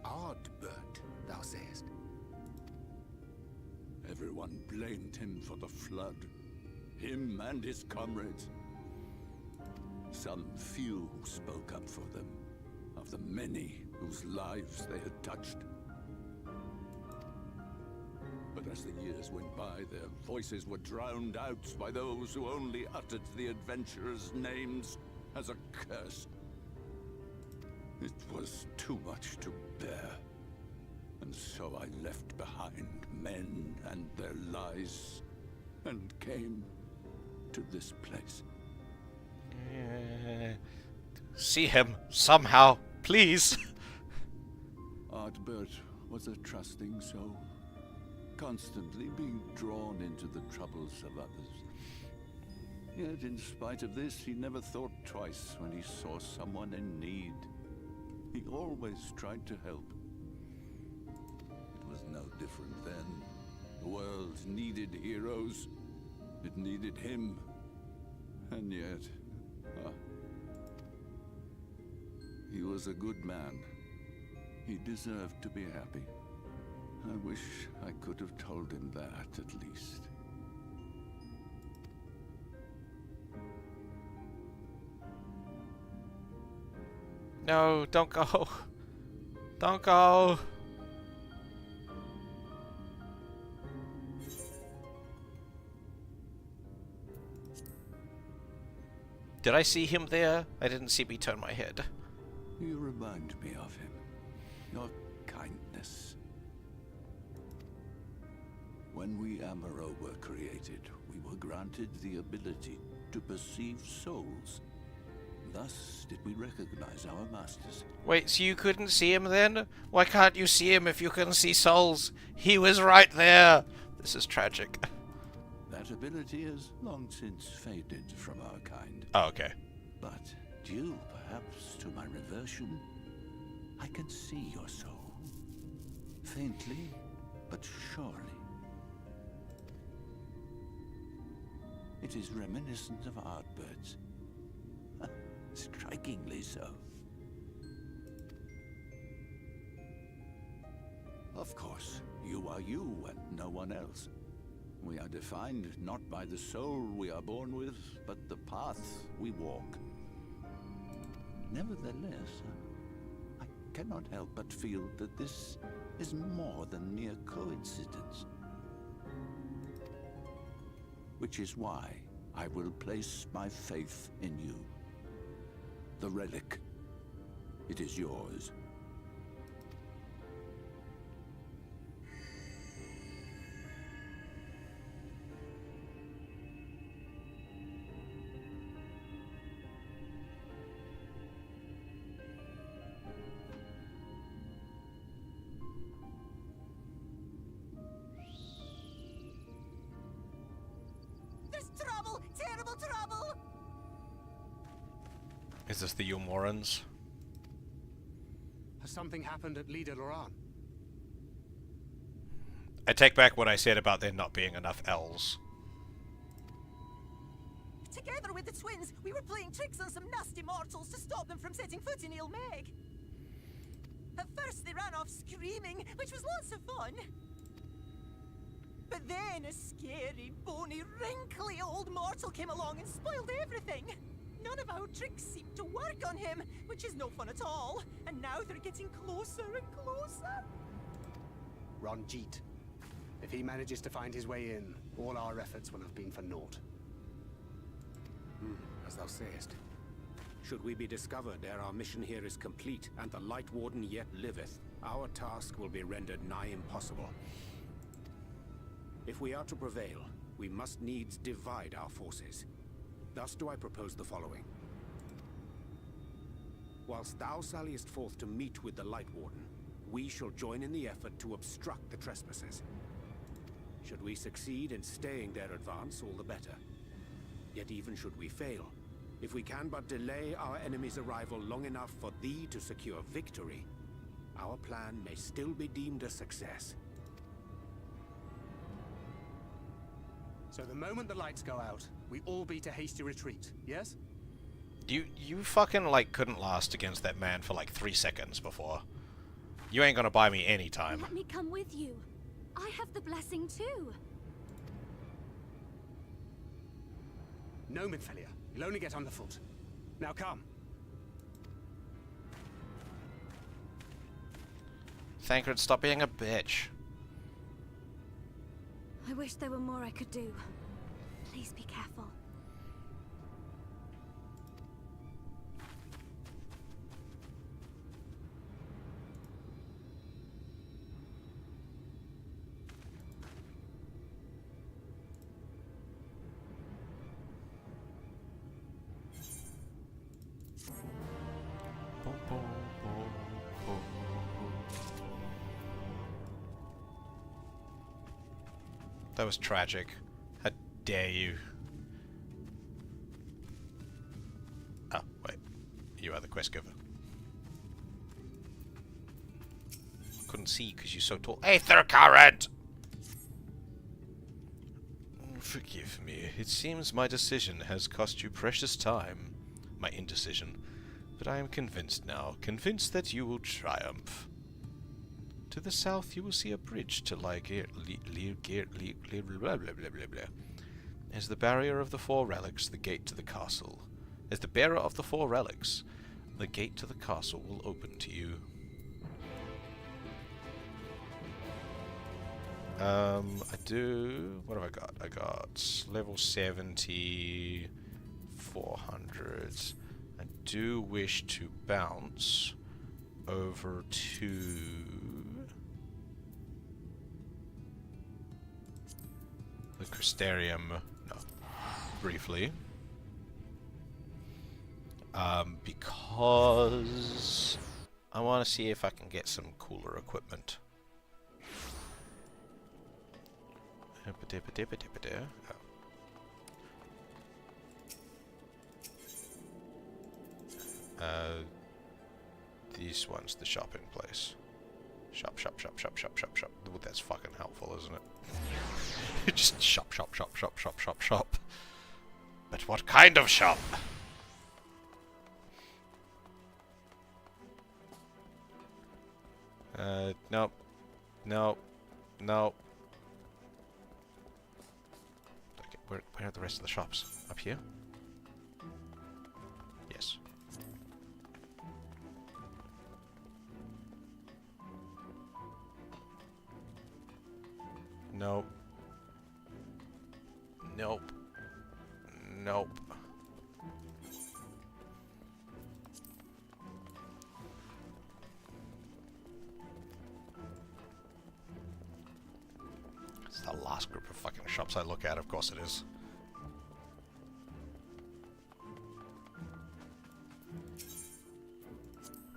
Ardbert, thou sayest. Everyone blamed him for the flood. Him and his comrades. some few who spoke up for them, of the many whose lives they had touched. But as the years went by, their voices were drowned out by those who only uttered the adventurers' names as a curse. It was too much to bear, and so I left behind men and their lies, and came to this place. See him somehow, please. Ardbert was a trusting soul, constantly being drawn into the troubles of others. Yet in spite of this, he never thought twice when he saw someone in need. He always tried to help. It was no different then. The world needed heroes. It needed him. And yet, he was a good man. He deserved to be happy. I wish I could have told him that, at least. No, don't go. Don't go. Did I see him there? I didn't see me turn my head. You remind me of him. Your kindness. When we Amaro were created, we were granted the ability to perceive souls. Thus did we recognize our masters. Wait, so you couldn't see him then? Why can't you see him if you can see souls? He was right there! This is tragic. That ability has long since faded from our kind. Oh, okay. But due perhaps to my reversion, I can see your soul. Faintly, but surely. It is reminiscent of Ardbert's. Strikingly so. Of course, you are you and no one else. We are defined not by the soul we are born with, but the path we walk. Nevertheless, I cannot help but feel that this is more than mere coincidence. Which is why I will place my faith in you. The relic. It is yours. There's trouble! Terrible trouble! Is this the Eomorans? Has something happened at Lida Loran? I take back what I said about there not being enough L's. Together with the twins, we were playing tricks on some nasty mortals to stop them from setting foot in Ilmeg. At first they ran off screaming, which was lots of fun. But then a scary, bony, wrinkly old mortal came along and spoiled everything. None of our tricks seemed to work on him, which is no fun at all. And now they're getting closer and closer. Ranjit. If he manages to find his way in, all our efforts will have been for naught. As thou sayest. Should we be discovered ere our mission here is complete, and the Light Warden yet liveth, our task will be rendered nigh impossible. If we are to prevail, we must needs divide our forces. Thus do I propose the following. Whilst thou salliest forth to meet with the Light Warden, we shall join in the effort to obstruct the trespassers. Should we succeed in staying their advance, all the better. Yet even should we fail, if we can but delay our enemy's arrival long enough for thee to secure victory, our plan may still be deemed a success. So the moment the lights go out, we all beat a hasty retreat, yes? You fucking, like, couldn't last against that man for, like, 3 seconds before. You ain't gonna buy me any time. Let me come with you. I have the blessing too. No, Midfelia. You'll only get underfoot. Now come. Thancred, stop being a bitch. I wish there were more I could do. Please be careful. That was tragic. How dare you? Oh, wait. You are the quest giver. Couldn't see because you're so tall. Aether current! Forgive me. It seems my decision has cost you precious time. My indecision. But I am convinced now. Convinced that you will triumph. To the south, you will see a bridge to As the barrier of the four relics, the gate to the castle. As the bearer of the four relics, the gate to the castle will open to you. I do... What have I got? I got level 70, 400. I do wish to bounce over to... the Crystarium, no, briefly, because I want to see if I can get some cooler equipment. These ones, the shopping place. Shop. Well, that's fucking helpful, isn't it? Just shop. But what kind of shop? Nope. Okay, where are the rest of the shops? Up here? Yes. Nope. It's the last group of fucking shops I look at, of course it is.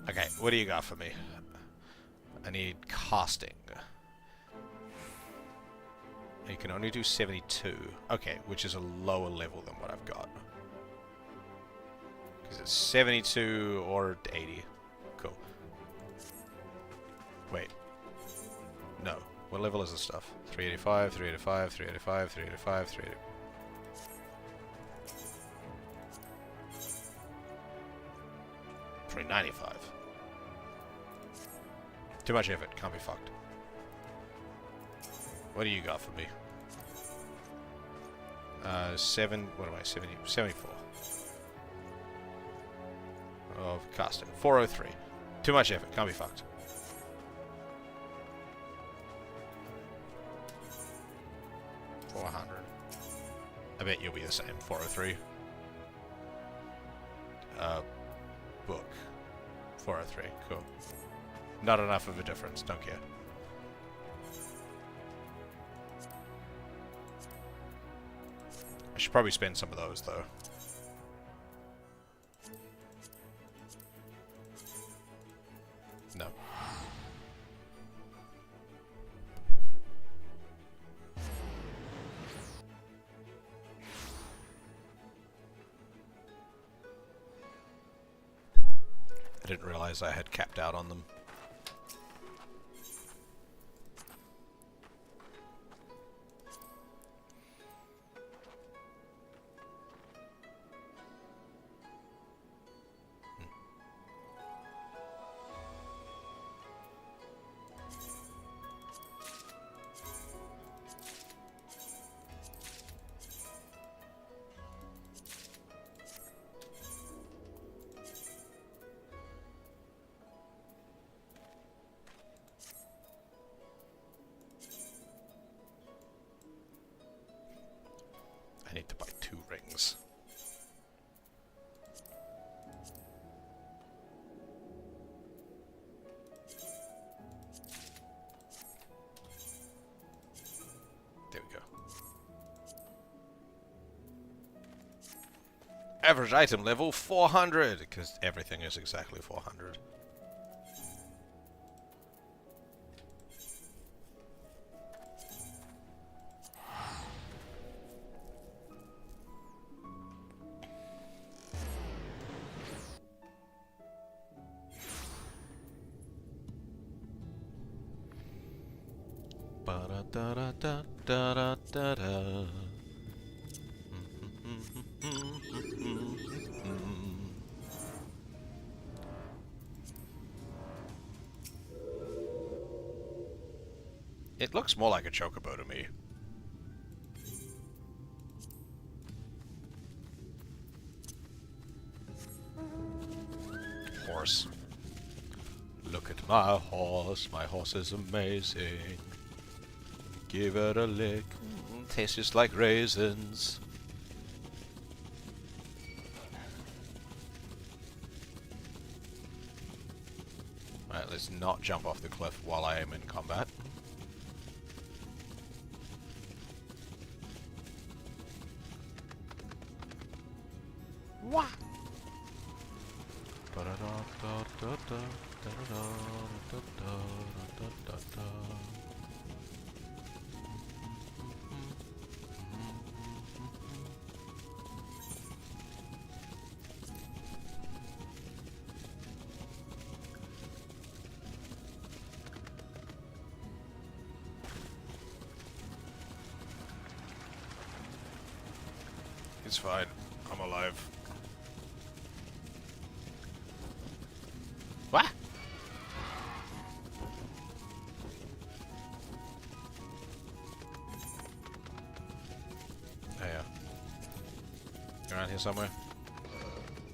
Okay, what do you got for me? I need casting. You can only do 72. Okay, which is a lower level than what I've got. Because it's 72 or 80. Cool. Wait. No. What level is this stuff? 385, 385, 385, 385, 385. 395. Too much effort. Can't be fucked. What do you got for me? 74. Of casting. 403. Too much effort. Can't be fucked. $400. I bet you'll be the same. 403. Book. 403. Cool. Not enough of a difference. Don't care. I should probably spend some of those, though. No. I didn't realize I had capped out on them. need to buy 2 rings. There we go. Average item level 400, because everything is exactly 400. Ba-da-da-da-da-da-da-da. It looks more like a chocobo to me. Horse. Look at my horse. My horse is amazing. Give it a lick. Tastes just like raisins. Alright, let's not jump off the cliff while I am in combat. Wah! It's fine. I'm alive. What? Oh yeah. Around here somewhere?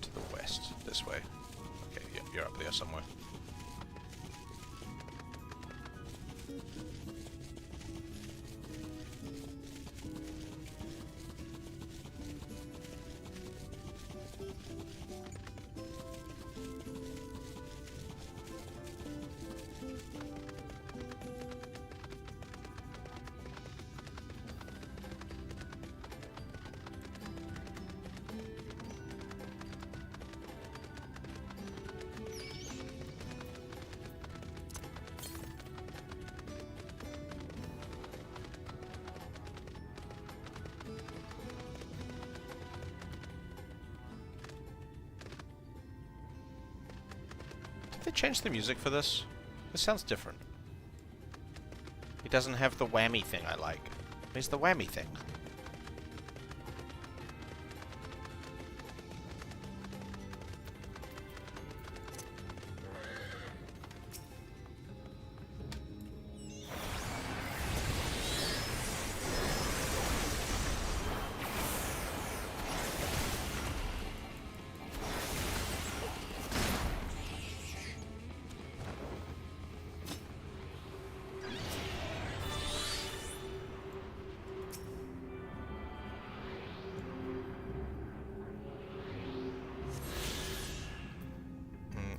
To the west. This way. Okay, yeah, you're up there somewhere. Did they change the music for this? This sounds different. It doesn't have the whammy thing I like. Where's the whammy thing?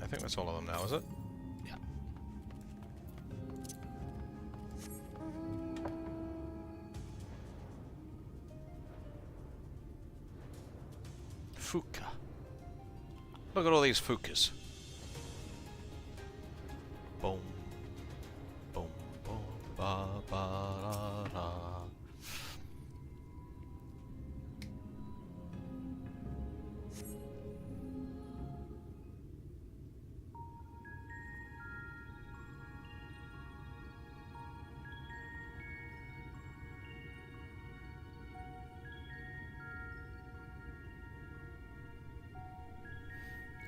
I think that's all of them now, is it? Yeah. Fuka. Look at all these fukas. Boom. Boom. Boom. Ba ba da da.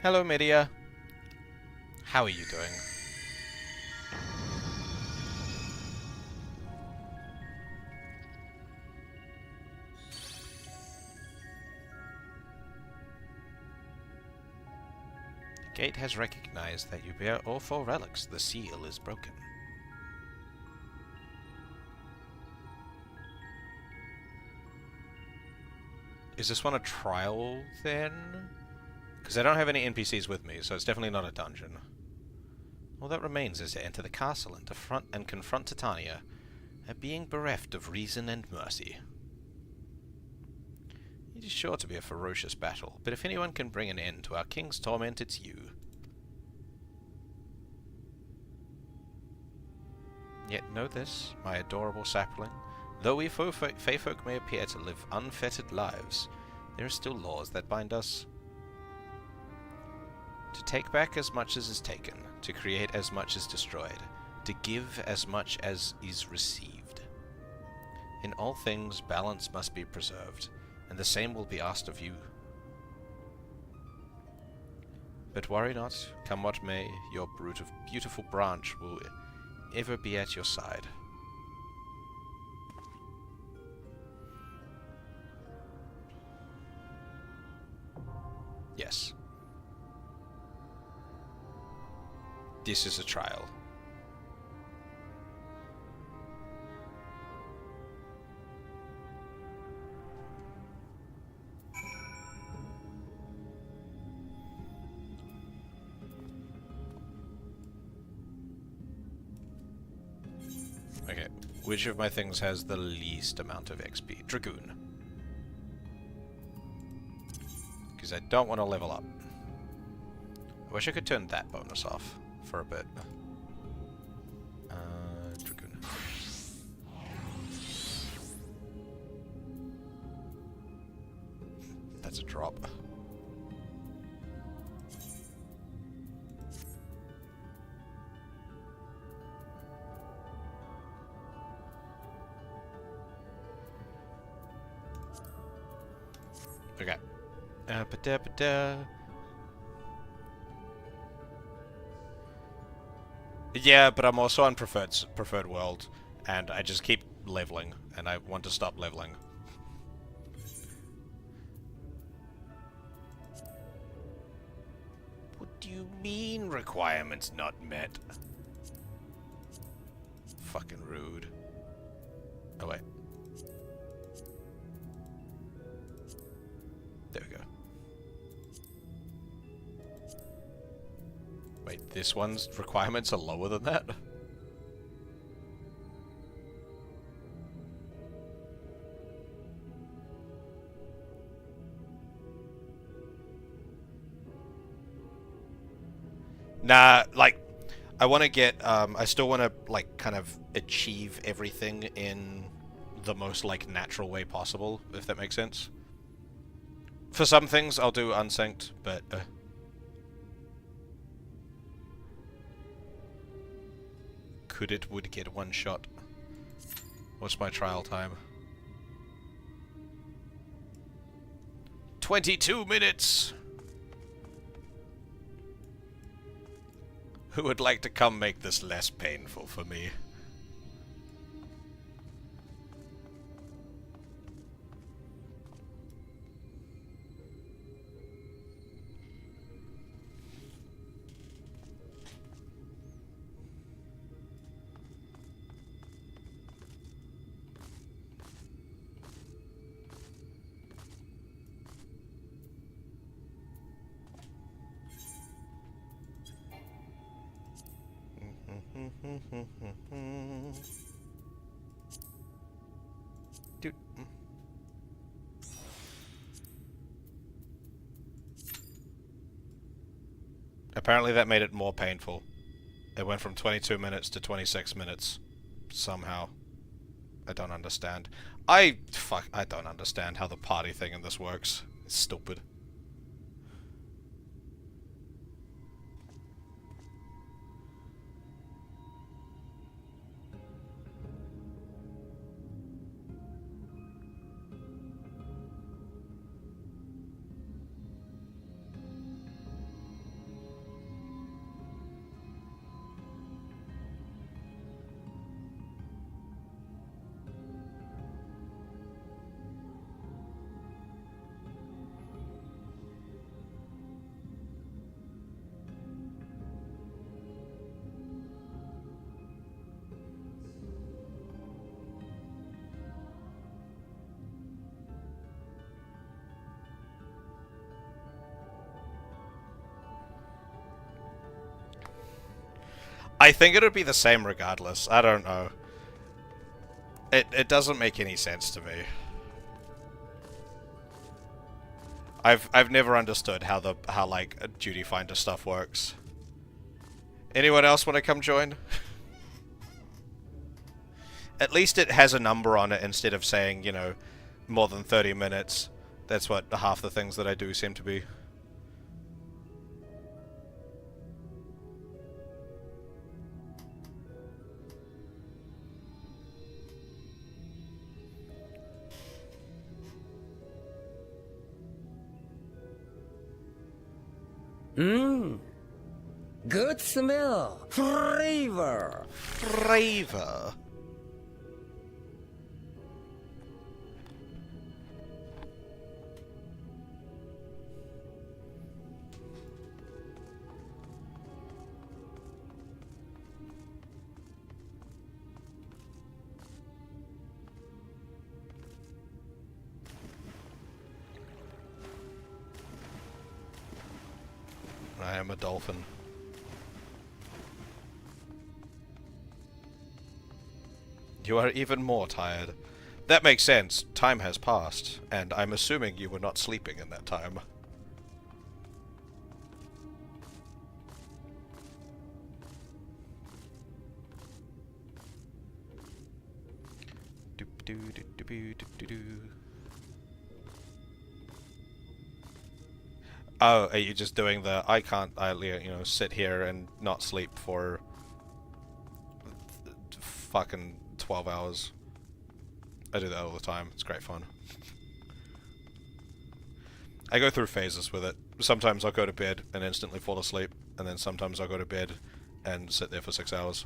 Hello, Midia. How are you doing? The gate has recognized that you bear all 4 relics. The seal is broken. Is this one a trial, then? Because I don't have any NPCs with me, so it's definitely not a dungeon. All that remains is to enter the castle and confront Titania, a being bereft of reason and mercy. It is sure to be a ferocious battle, but if anyone can bring an end to our king's torment, it's you. Yet know this, my adorable sapling. Though we Feyfolk may appear to live unfettered lives, there are still laws that bind us. To take back as much as is taken, to create as much as destroyed, to give as much as is received. In all things, balance must be preserved, and the same will be asked of you. But worry not, come what may, your beautiful branch will ever be at your side. Yes. This is a trial. Okay, which of my things has the least amount of XP? Dragoon. Because I don't want to level up. I wish I could turn that bonus off for a bit. Dragoon. That's a drop. Okay. Yeah, but I'm also on preferred world, and I just keep leveling, and I want to stop leveling. What do you mean requirements not met? Fucking rude. Oh wait. There we go. Wait, this one's requirements are lower than that? Nah, like, I want to get, I still want to, like, kind of achieve everything in the most, like, natural way possible, if that makes sense. For some things, I'll do unsynced, but... could it would get one shot. What's my trial time? 22 minutes! Who would like to come make this less painful for me? Dude. Apparently that made it more painful. It went from 22 minutes to 26 minutes. Somehow. I don't understand. I don't understand how the party thing in this works. It's stupid. I think it would be the same regardless. I don't know. It doesn't make any sense to me. I've never understood how like duty finder stuff works. Anyone else want to come join? At least it has a number on it instead of saying, you know, more than 30 minutes. That's what half the things that I do seem to be. Good smell. Flavor. Flavor. I am a dolphin. You are even more tired. That makes sense. Time has passed, and I'm assuming you were not sleeping in that time. Oh, are you just doing the I can't, you know, sit here and not sleep for fucking 12 hours. I do that all the time. It's great fun. I go through phases with it. Sometimes I'll go to bed and instantly fall asleep, and then sometimes I'll go to bed and sit there for 6 hours.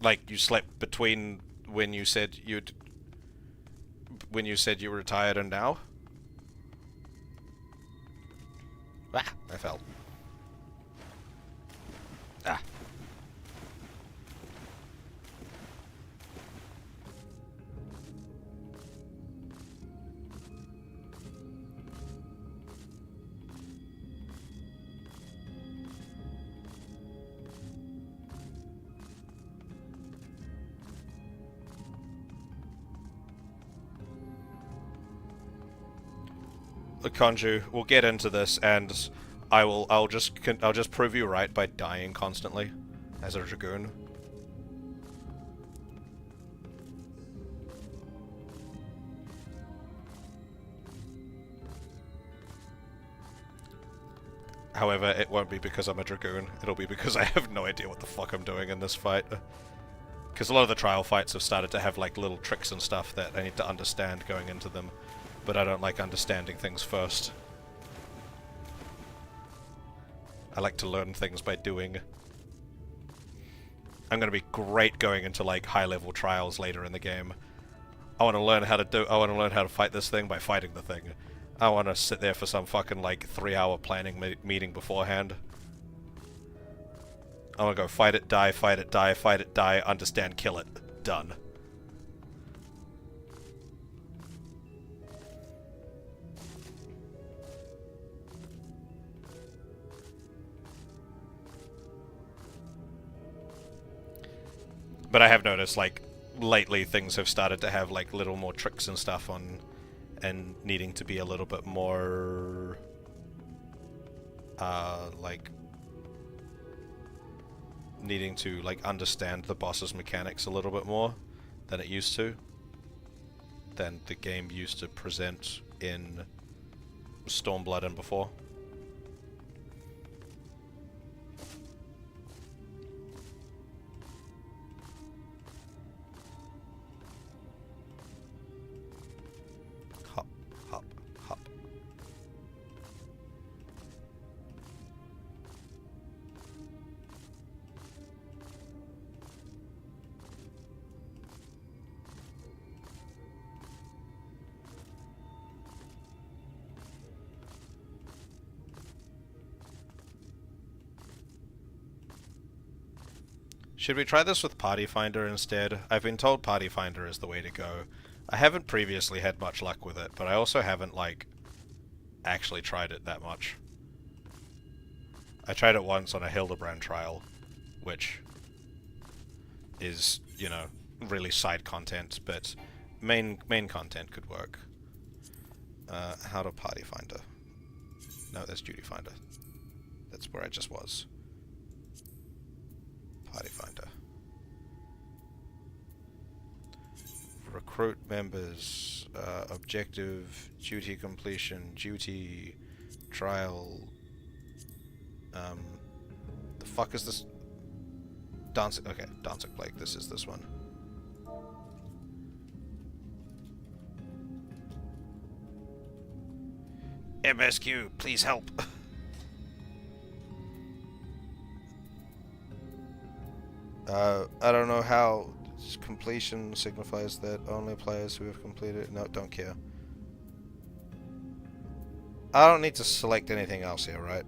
Like, you slept between when you said you were tired and now? Ah, I fell. Ah. Konju, we'll get into this, and I'll just prove you right by dying constantly as a dragoon. However, it won't be because I'm a dragoon. It'll be because I have no idea what the fuck I'm doing in this fight. Because a lot of the trial fights have started to have like little tricks and stuff that I need to understand going into them. But I don't like understanding things first. I like to learn things by doing. I'm gonna be great going into like high-level trials later in the game. I want to learn how to fight this thing by fighting the thing. I want to sit there for some fucking like 3-hour planning meeting beforehand. I want to go fight it, die, fight it, die, fight it, die, understand, kill it. Done. But I have noticed, like, lately things have started to have, like, little more tricks and stuff on, and needing to be a little bit more, like, needing to, like, understand the boss's mechanics a little bit more than it used to. Than the game used to present in Stormblood and before. Hop, hop, hop. Should we try this with Party Finder instead? I've been told Party Finder is the way to go. I haven't previously had much luck with it, but I also haven't, like, actually tried it that much. I tried it once on a Hildebrand trial, which is, you know, really side content, but main content could work. How to party finder? No, that's duty finder. That's where I just was. Party finder. Recruit members. Objective. Duty completion. Duty. Trial. The fuck is this? Dancing. Okay, Dancing Plague. This is this one. MSQ, please help. I don't know how completion signifies that only players who have completed. No, don't care. I don't need to select anything else here, right?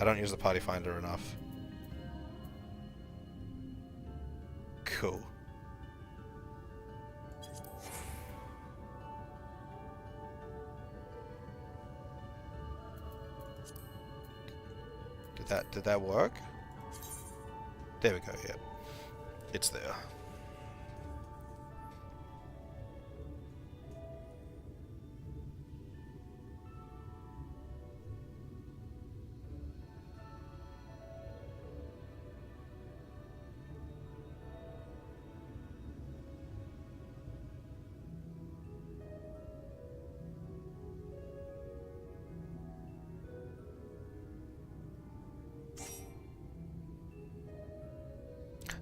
I don't use the party finder enough. Cool. Did that work? There we go, yeah. It's there.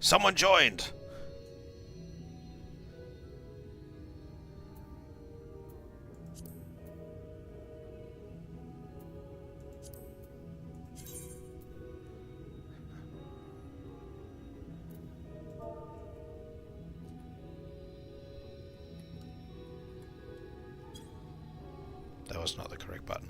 Someone joined! That was not the correct button.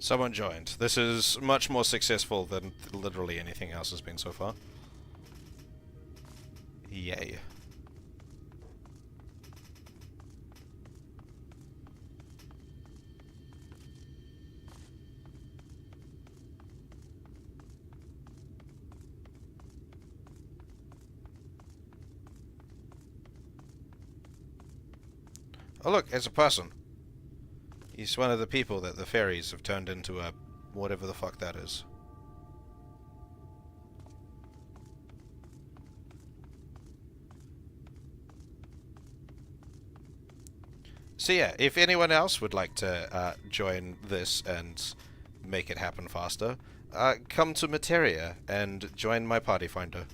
Someone joined. This is much more successful than literally anything else has been so far. Yay. Oh look, it's a person. He's one of the people that the fairies have turned into a whatever the fuck that is. So yeah, if anyone else would like to join this and make it happen faster, come to Materia and join my party finder.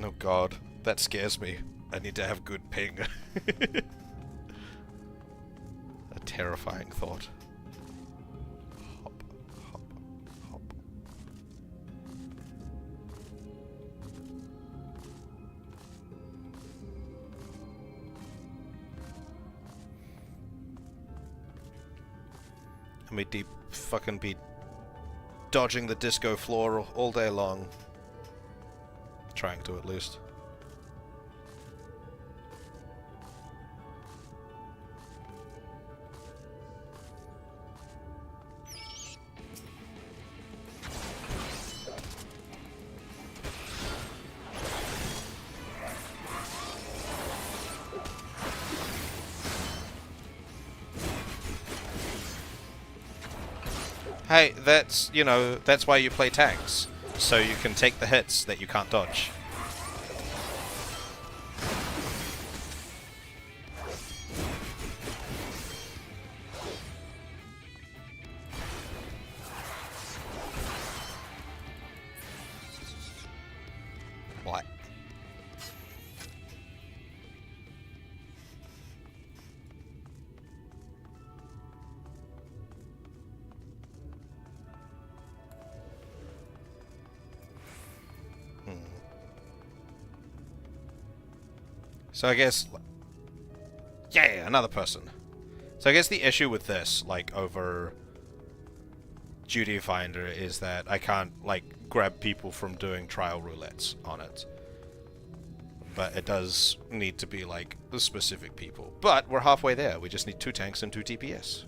Oh god, that scares me. I need to have good ping. A terrifying thought. Hop, hop, hop. I may deep fucking be dodging the disco floor all day long. Trying to, at least. Hey, that's, you know, that's why you play tanks. So you can take the hits that you can't dodge. So I guess... Yeah, another person. So I guess the issue with this, like, over Duty Finder is that I can't, like, grab people from doing trial roulettes on it. But it does need to be, like, the specific people. But we're halfway there. We just need 2 tanks and 2 TPS.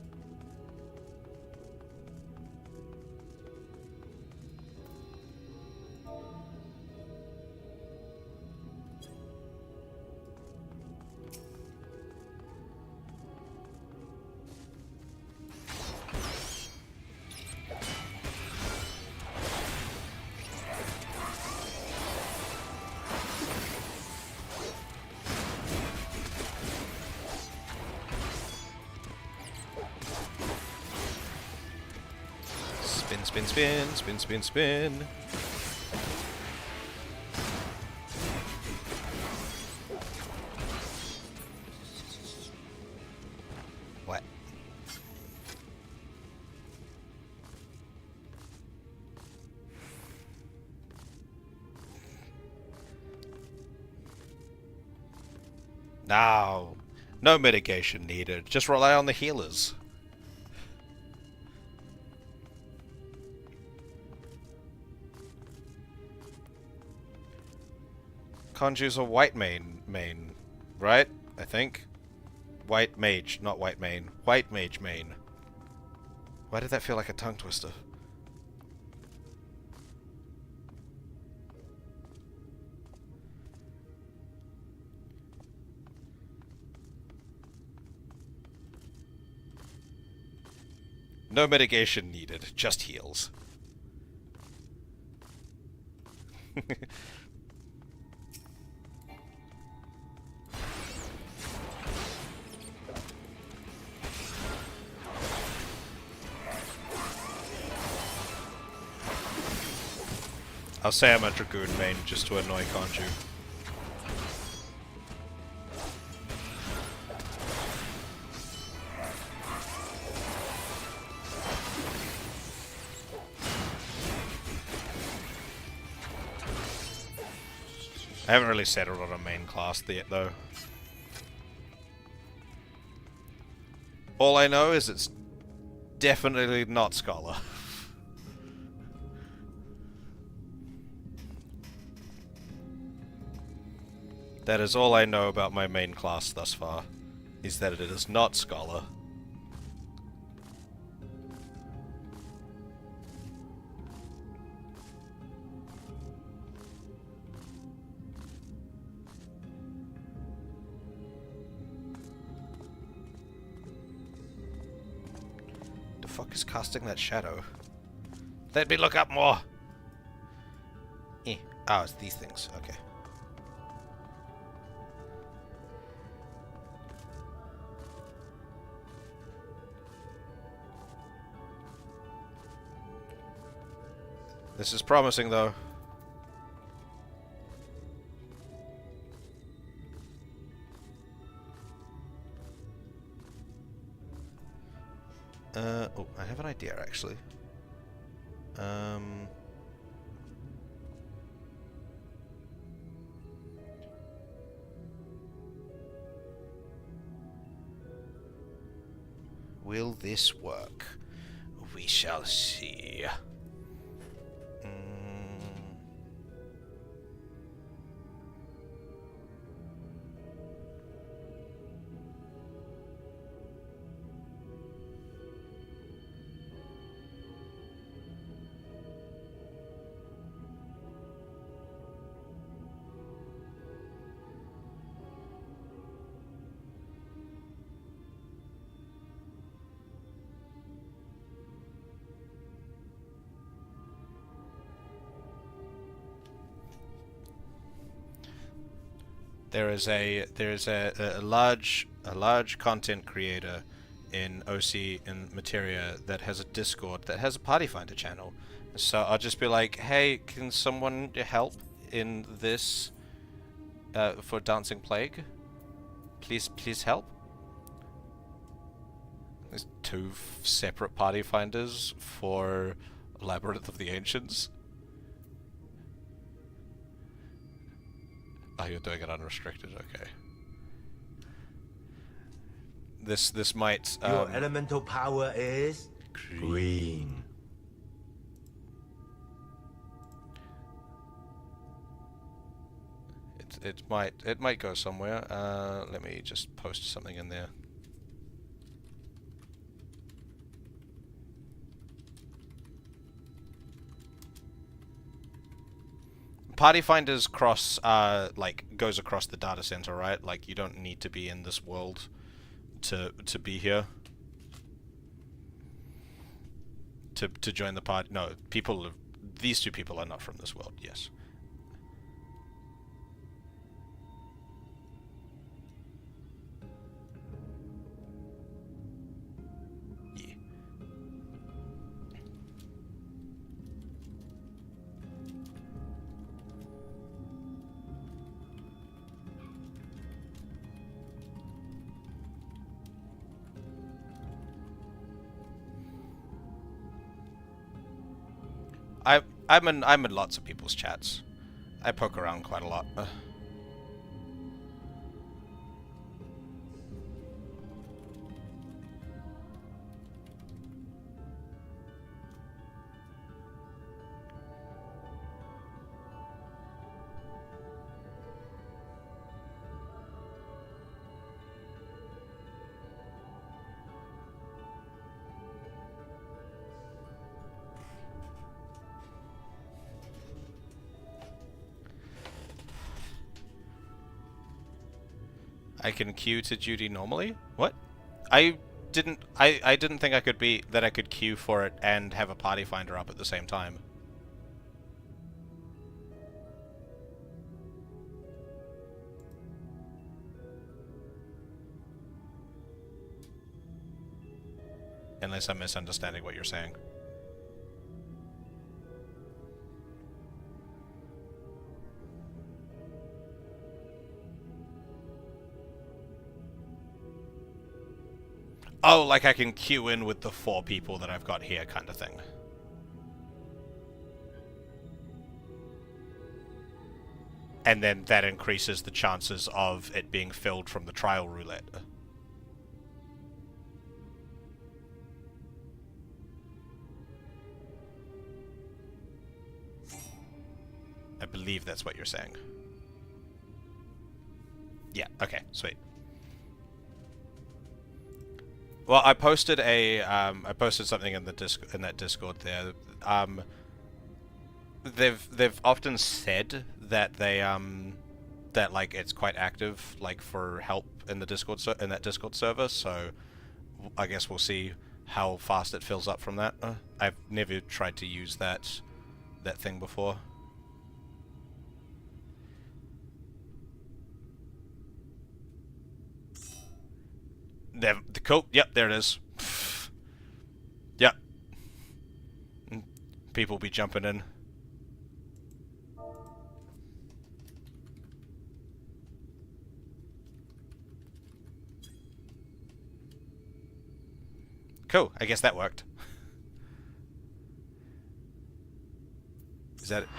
Spin, spin, spin, spin, spin. What? No. No mitigation needed. Just rely on the healers. Conjure's a white main, right? I think. White mage, not white main. White mage main. Why did that feel like a tongue twister? No mitigation needed, just heals. I'll say I'm a Dragoon main just to annoy Conju. I haven't really settled on a main class yet, though. All I know is it's definitely not Scholar. That is all I know about my main class thus far, is that it is not Scholar. The fuck is casting that shadow? Let me look up more! Oh, it's these things, okay. This is promising, though. Oh, I have an idea, actually. Will this work? We shall see. There's a large content creator in OC in Materia that has a Discord that has a Party Finder channel. So I'll just be like, hey, can someone help in this for Dancing Plague? Please help. There's 2 separate Party Finders for Labyrinth of the Ancients. Oh, you're doing it unrestricted, okay. This might. Your elemental power is green. It might go somewhere. Let me just post something in there. Party finders cross, like, goes across the data center, right? Like, you don't need to be in this world to be here. To join the party. No, these two people are not from this world, yes. I'm in lots of people's chats. I poke around quite a lot. I can queue to duty normally? What? I didn't think I could queue for it and have a party finder up at the same time. Unless I'm misunderstanding what you're saying. Oh, like I can queue in with the 4 people that I've got here kind of thing. And then that increases the chances of it being filled from the trial roulette. I believe that's what you're saying. Yeah, okay, sweet. Well, I posted something in that Discord there. They've often said that that like it's quite active, like for help in the that Discord server. So I guess we'll see how fast it fills up from that. I've never tried to use that thing before. Cool. Yep, there it is. Yep. People be jumping in. Cool. I guess that worked. Is that it?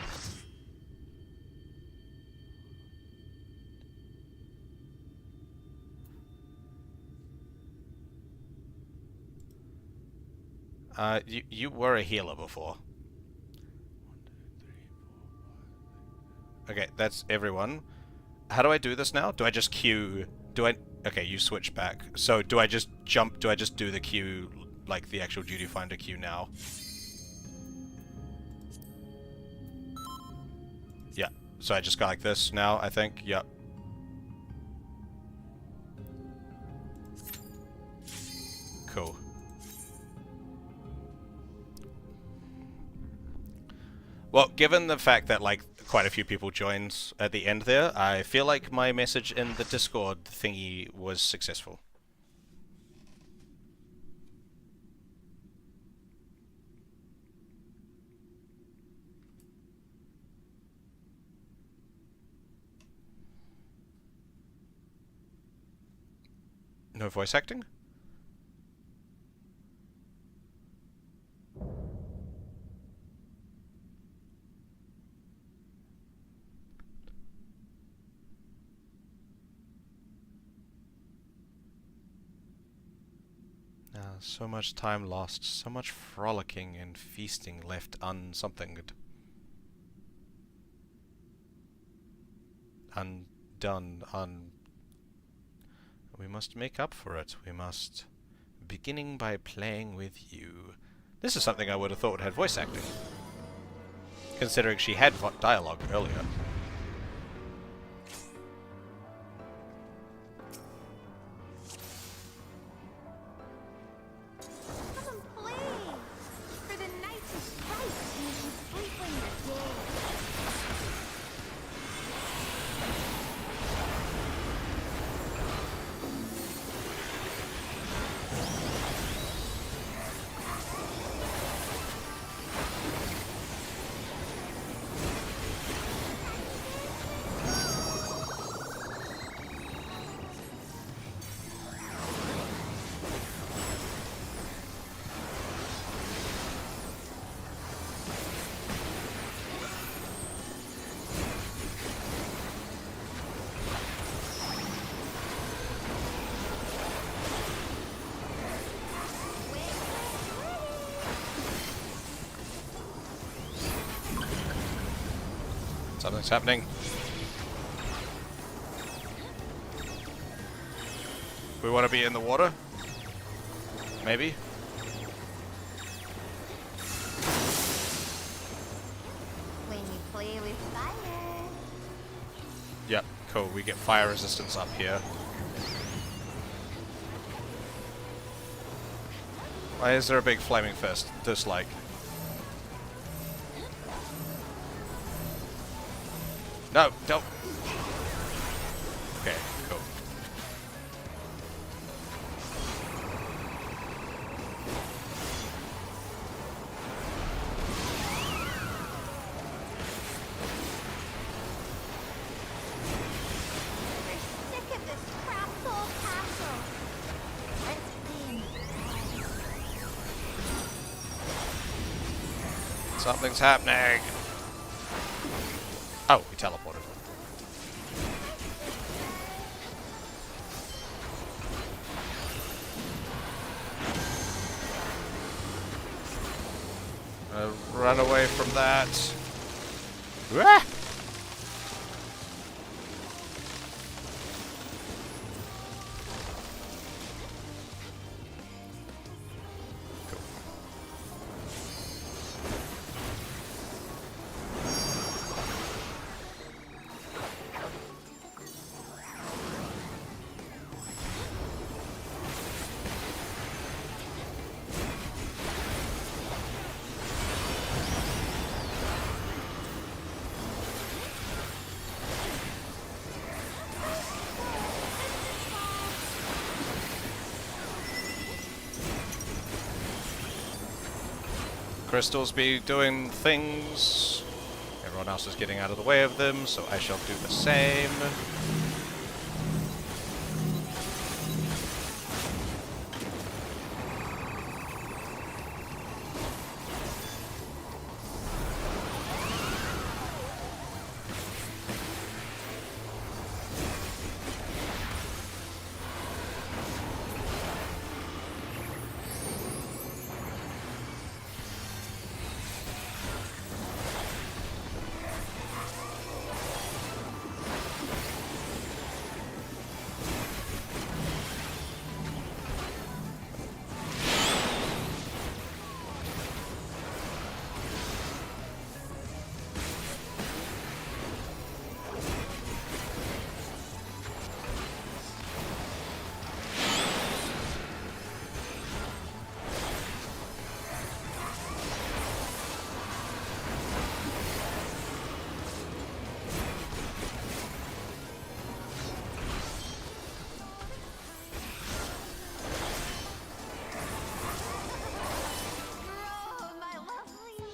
You were a healer before. Okay, that's everyone. How do I do this now? Do I just queue? Okay, you switch back. So do I just jump? Do I just do the queue, like the actual duty finder queue now? Yeah. So I just go like this now, I think. Yep. Cool. Well, given the fact that, like, quite a few people joined at the end there, I feel like my message in the Discord thingy was successful. No voice acting? So much time lost, so much frolicking and feasting left unsomethinged. Undone, We must make up for it. We must... Beginning by playing with you. This is something I would have thought had voice acting. Considering she had dialogue earlier. Come and play! For the night is bright and you can sleep when you're dead. Something's happening. We want to be in the water? Maybe? When you play with fire. Yep, cool. We get fire resistance up here. Why is there a big flaming fist? Dislike. No, don't. Okay, cool. We're sick of this crap soul castle. Let's win. Something's happening. Oh, we teleported. Run away from that. Ah! Crystals be doing things. Everyone else is getting out of the way of them, so I shall do the same. Oh, my lovely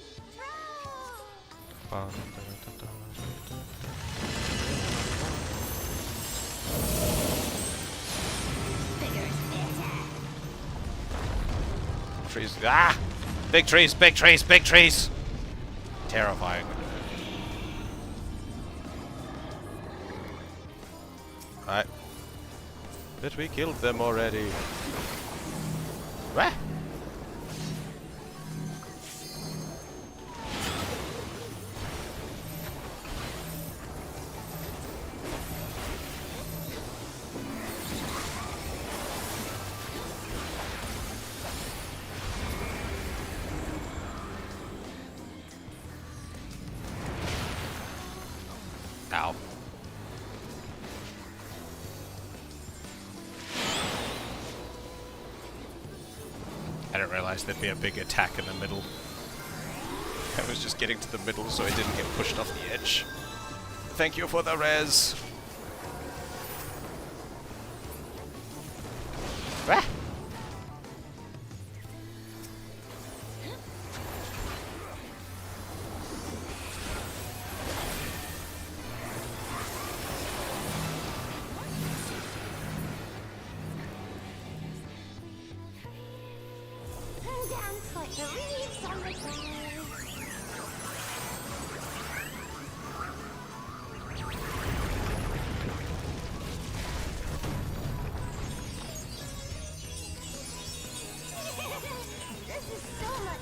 Trees. Ah! Big trees, big trees, big trees! Terrifying. Alright. But we killed them already. Rah! Ow. I didn't realize there'd be a big attack in the middle. I was just getting to the middle so I didn't get pushed off the edge. Thank you for the res. Ah! Dance like the leaves on the ground. This is so much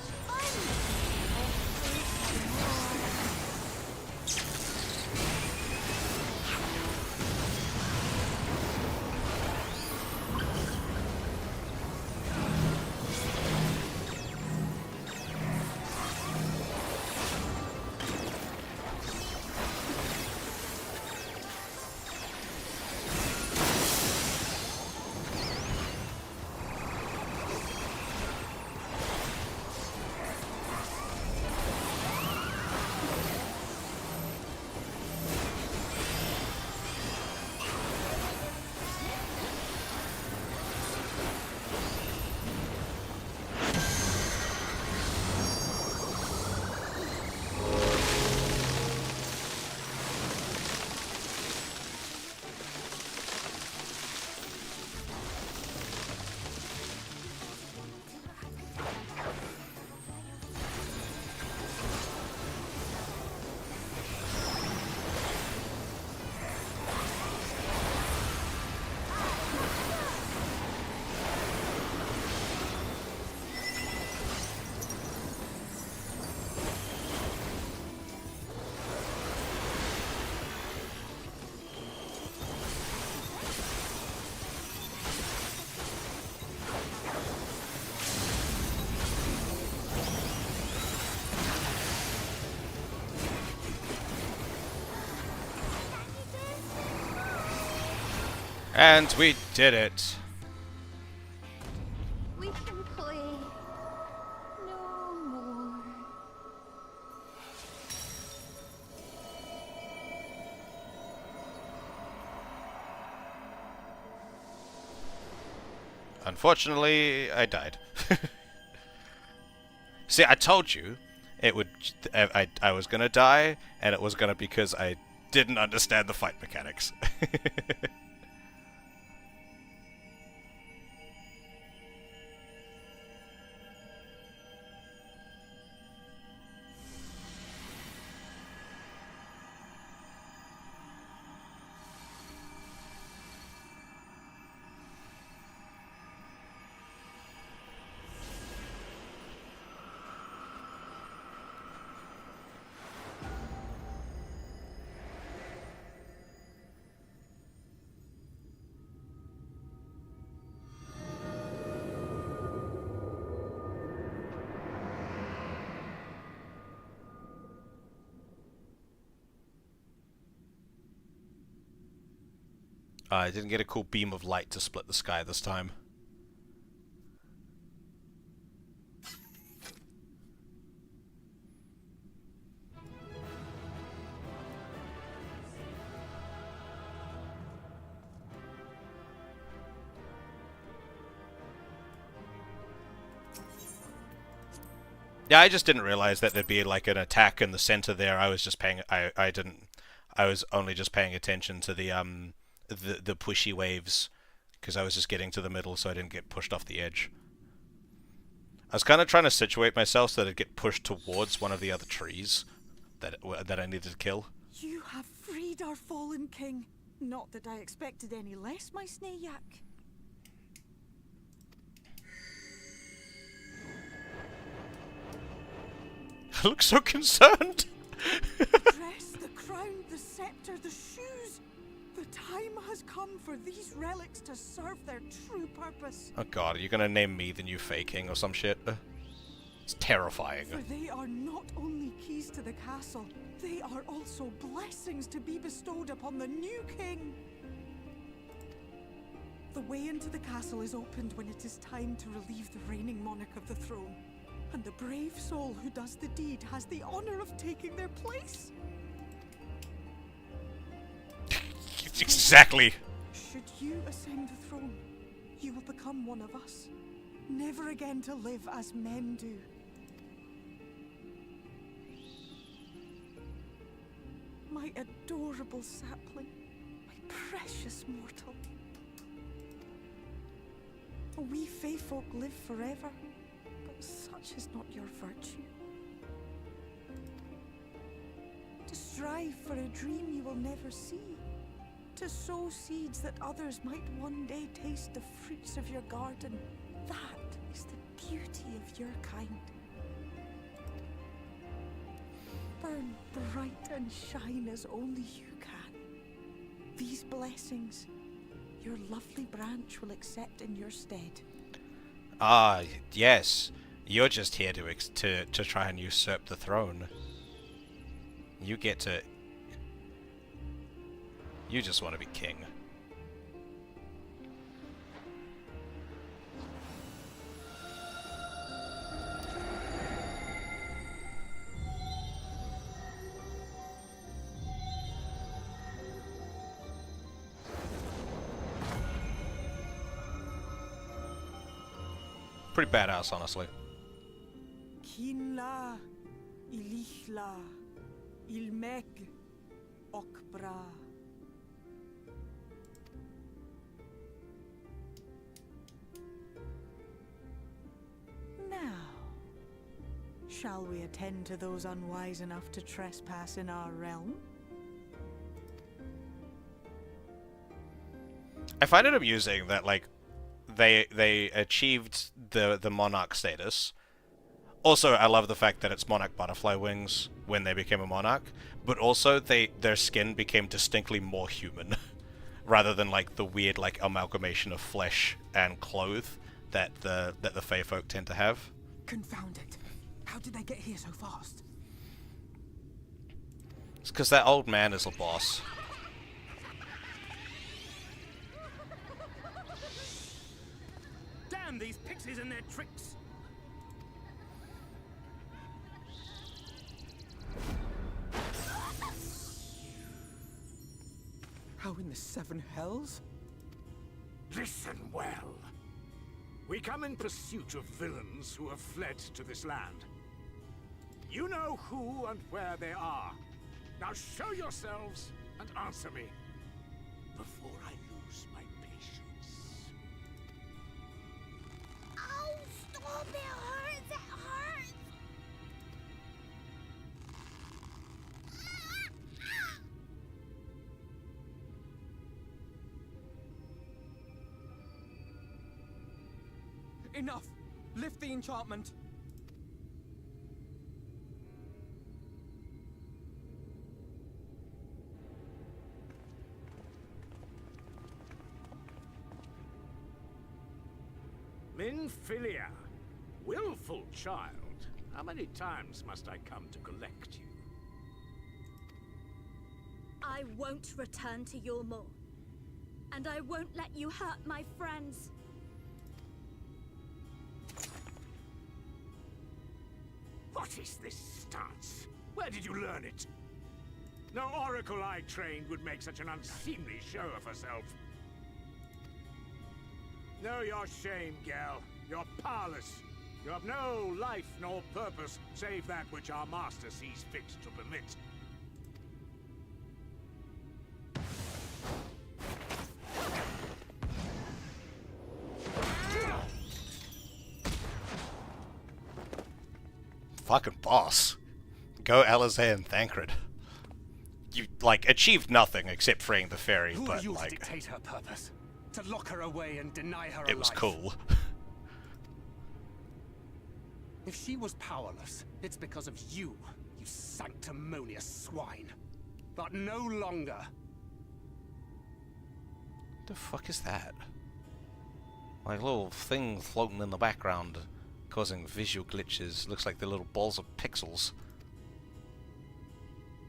And we did it. we can play no more. Unfortunately, I died. See, I told you it would. I was gonna die, and it was gonna because I didn't understand the fight mechanics. I didn't get a cool beam of light to split the sky this time. Yeah, I just didn't realize that there'd be like an attack in the center there. I was just paying. I was only just paying attention to the pushy waves because I was just getting to the middle, so I didn't get pushed off the edge. I was kind of trying to situate myself so that I'd get pushed towards one of the other trees that I needed to kill. You have freed our fallen king. Not that I expected any less, my Snayak. I look so concerned. The dress, the crown, the scepter, the shoes. The time has come for these relics to serve their true purpose. Oh god, are you gonna name me the new Fey King or some shit? It's terrifying. For they are not only keys to the castle, they are also blessings to be bestowed upon the new king. The way into the castle is opened when it is time to relieve the reigning monarch of the throne. And the brave soul who does the deed has the honor of taking their place. Exactly. Should you ascend the throne, you will become one of us, never again to live as men do. My adorable sapling, my precious mortal. We Fey folk live forever, but such is not your virtue. To strive for a dream you will never see, to sow seeds that others might one day taste the fruits of your garden, that is the beauty of your kind. Burn bright and shine as only you can. These blessings, your lovely branch will accept in your stead. Ah, yes. You're just here to try and usurp the throne. You get to... You just want to be king. Pretty badass, honestly. Kinla, ilichla, ilmeg, okbra. Now, shall we attend to those unwise enough to trespass in our realm? I find it amusing that, like, they achieved the monarch status. Also, I love the fact that it's monarch butterfly wings when they became a monarch, but also their skin became distinctly more human, rather than like the weird like amalgamation of flesh and cloth that the Fey folk tend to have. Confound it! How did they get here so fast? It's because that old man is a boss. Damn these pixies and their tricks! How in the seven hells? Listen well. We come in pursuit of villains who have fled to this land. You know who and where they are. Now show yourselves and answer me before I lose my patience. Ow! Stop! It hurts! It hurts! Enough! Lift the enchantment! Minfilia, willful child. How many times must I come to collect you? I won't return to your maw. And I won't let you hurt my friends. What is this stance? Where did you learn it? No oracle I trained would make such an unseemly show of herself. Know your shame, gal. You're powerless. You have no life nor purpose, save that which our master sees fit to permit. Fucking boss. Go Eorzea and Thancred. You, like, achieved nothing except freeing the fairy, Who but, are you like... to dictate her purpose? To lock her away and deny her It was life? cool. If she was powerless, it's because of you, you sanctimonious swine. But no longer. The fuck is that? Like a little thing floating in the background, causing visual glitches. Looks like they're little balls of pixels.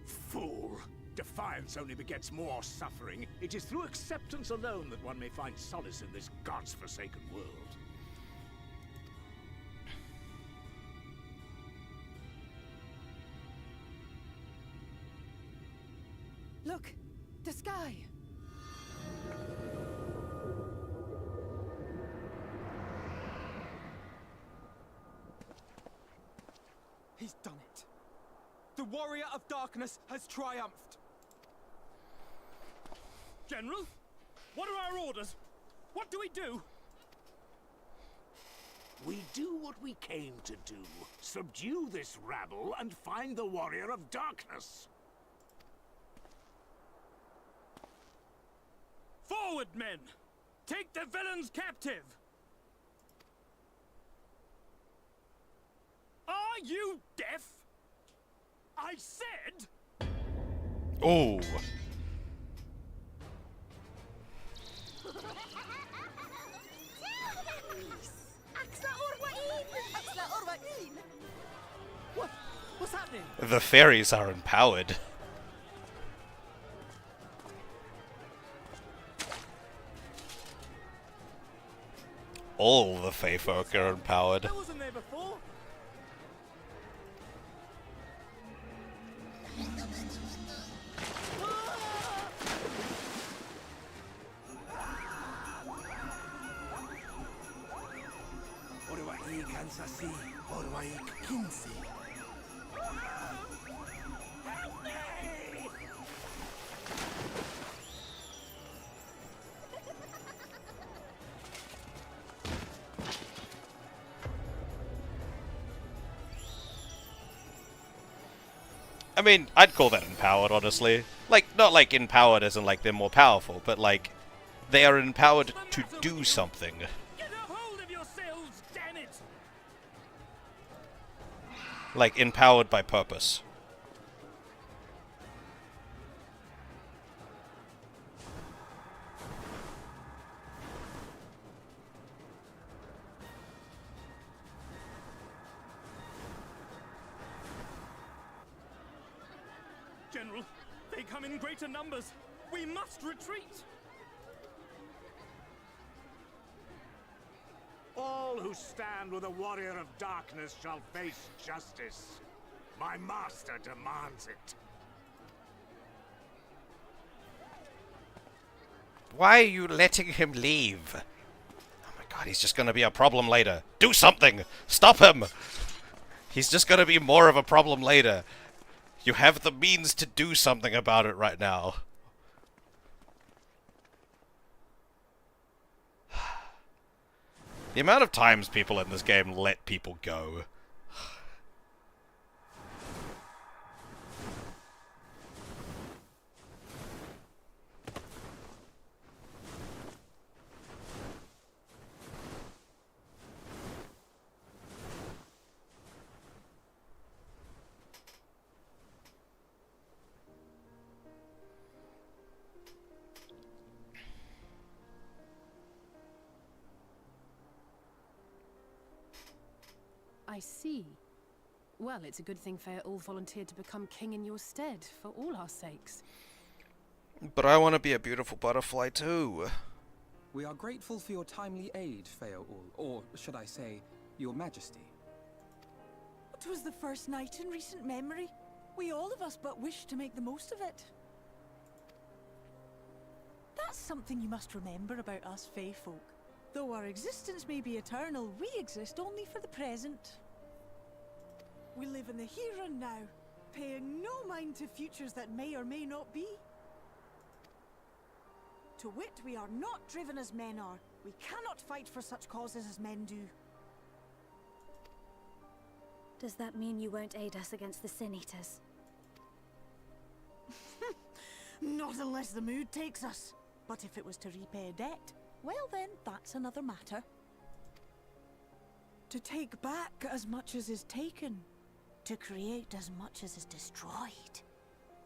Fool! Defiance only begets more suffering. It is through acceptance alone that one may find solace in this god's-forsaken world. Look! The sky! He's done it. The warrior of darkness has triumphed. General, what are our orders? What do we do? We do what we came to do. Subdue this rabble and find the warrior of darkness. Forward, men! Take the villains captive! Are you deaf? I said... Oh! What's happening? The fairies are empowered. All the Fey folk are empowered. I wasn't there before. I mean, I'd call that empowered, honestly. Like, not like empowered as in like they're more powerful, but like they are empowered to do something. Get a hold of yourselves, damn it! Like empowered by purpose. General, they come in greater numbers. We must retreat. All who stand with a warrior of darkness shall face justice. My master demands it. Why are you letting him leave? Oh my god, he's just gonna be a problem later. Do something! Stop him! He's just gonna be more of a problem later. You have the means to do something about it right now. The amount of times people in this game let people go. I see. Well, it's a good thing Fair all volunteered to become king in your stead, for all our sakes. But I want to be a beautiful butterfly too. We are grateful for your timely aid, Feoul, or should I say, your majesty. It was the first night in recent memory. We all of us but wished to make the most of it. That's something you must remember about us Fey folk. Though our existence may be eternal, we exist only for the present. We live in the here and now, paying no mind to futures that may or may not be. To wit, we are not driven as men are. We cannot fight for such causes as men do. Does that mean you won't aid us against the Sin Eaters? Not unless the mood takes us. But if it was to repay a debt, well then, that's another matter. To take back as much as is taken. To create as much as is destroyed.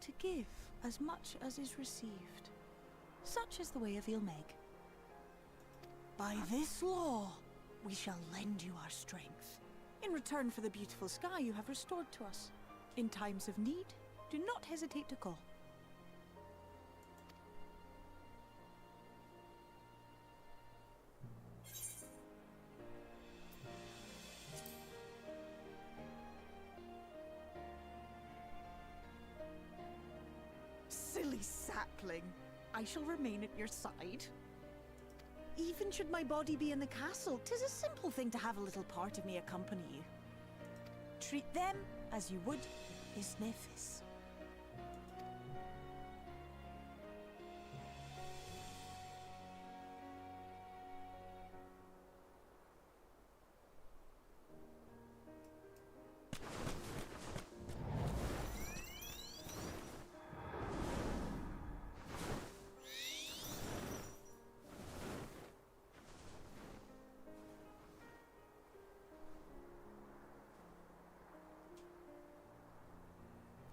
To give as much as is received. Such is the way of Ilmeg. By this law, we shall lend you our strength, in return for the beautiful sky you have restored to us. In times of need, do not hesitate to call. Silly sapling. I shall remain at your side. Even should my body be in the castle, 'tis a simple thing to have a little part of me accompany you. Treat them as you would his nephews.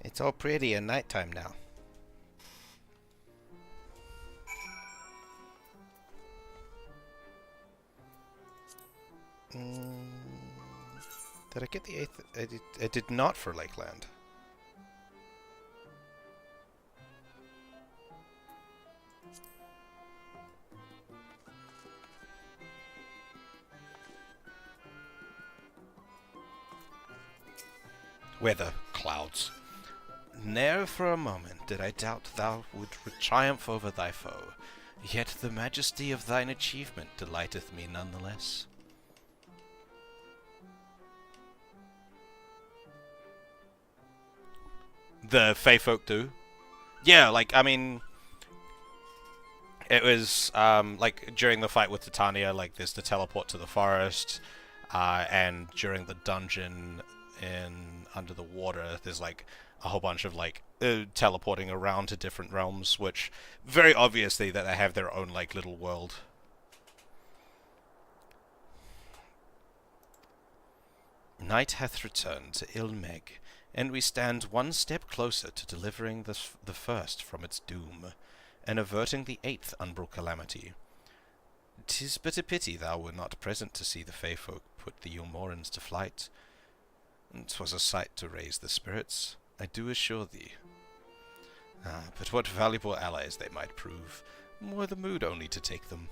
It's all pretty at nighttime now. Did I get the 8th? I did not for Lakeland. Weather clouds. Ne'er for a moment did I doubt thou would triumph over thy foe, yet the majesty of thine achievement delighteth me none the less. The Fey folk do. Yeah, like, I mean, it was, like, during the fight with Titania, like, there's the teleport to the forest, and during the dungeon in Under the Water, there's, like, a whole bunch of, like, teleporting around to different realms, which, very obviously, that they have their own, like, little world. Night hath returned to Ilmeg, and we stand one step closer to delivering the first from its doom, and averting the 8th umbral calamity. 'Tis but a pity thou were not present to see the Fey folk put the Yulmorans to flight. 'Twas a sight to raise the spirits, I do assure thee. Ah, but what valuable allies they might prove, were the mood only to take them.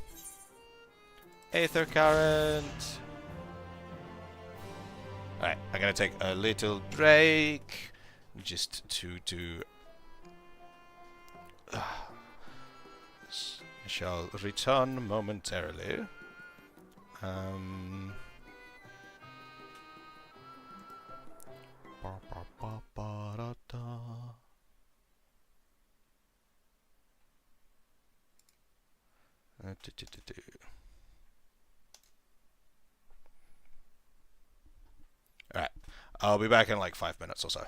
Aether current! Alright, I'm gonna take a little break, just to do... I shall return momentarily. Alright, I'll be back in like 5 minutes or so.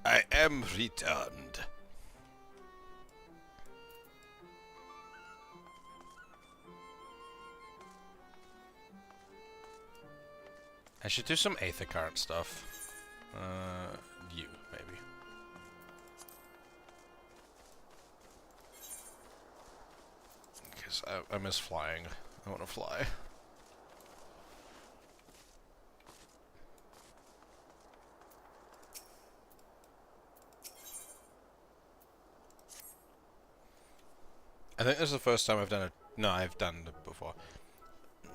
I am returned. I should do some Aether Current stuff. You, maybe. Because I miss flying. I want to fly. I think this is the first time I've done it. No, I've done it before.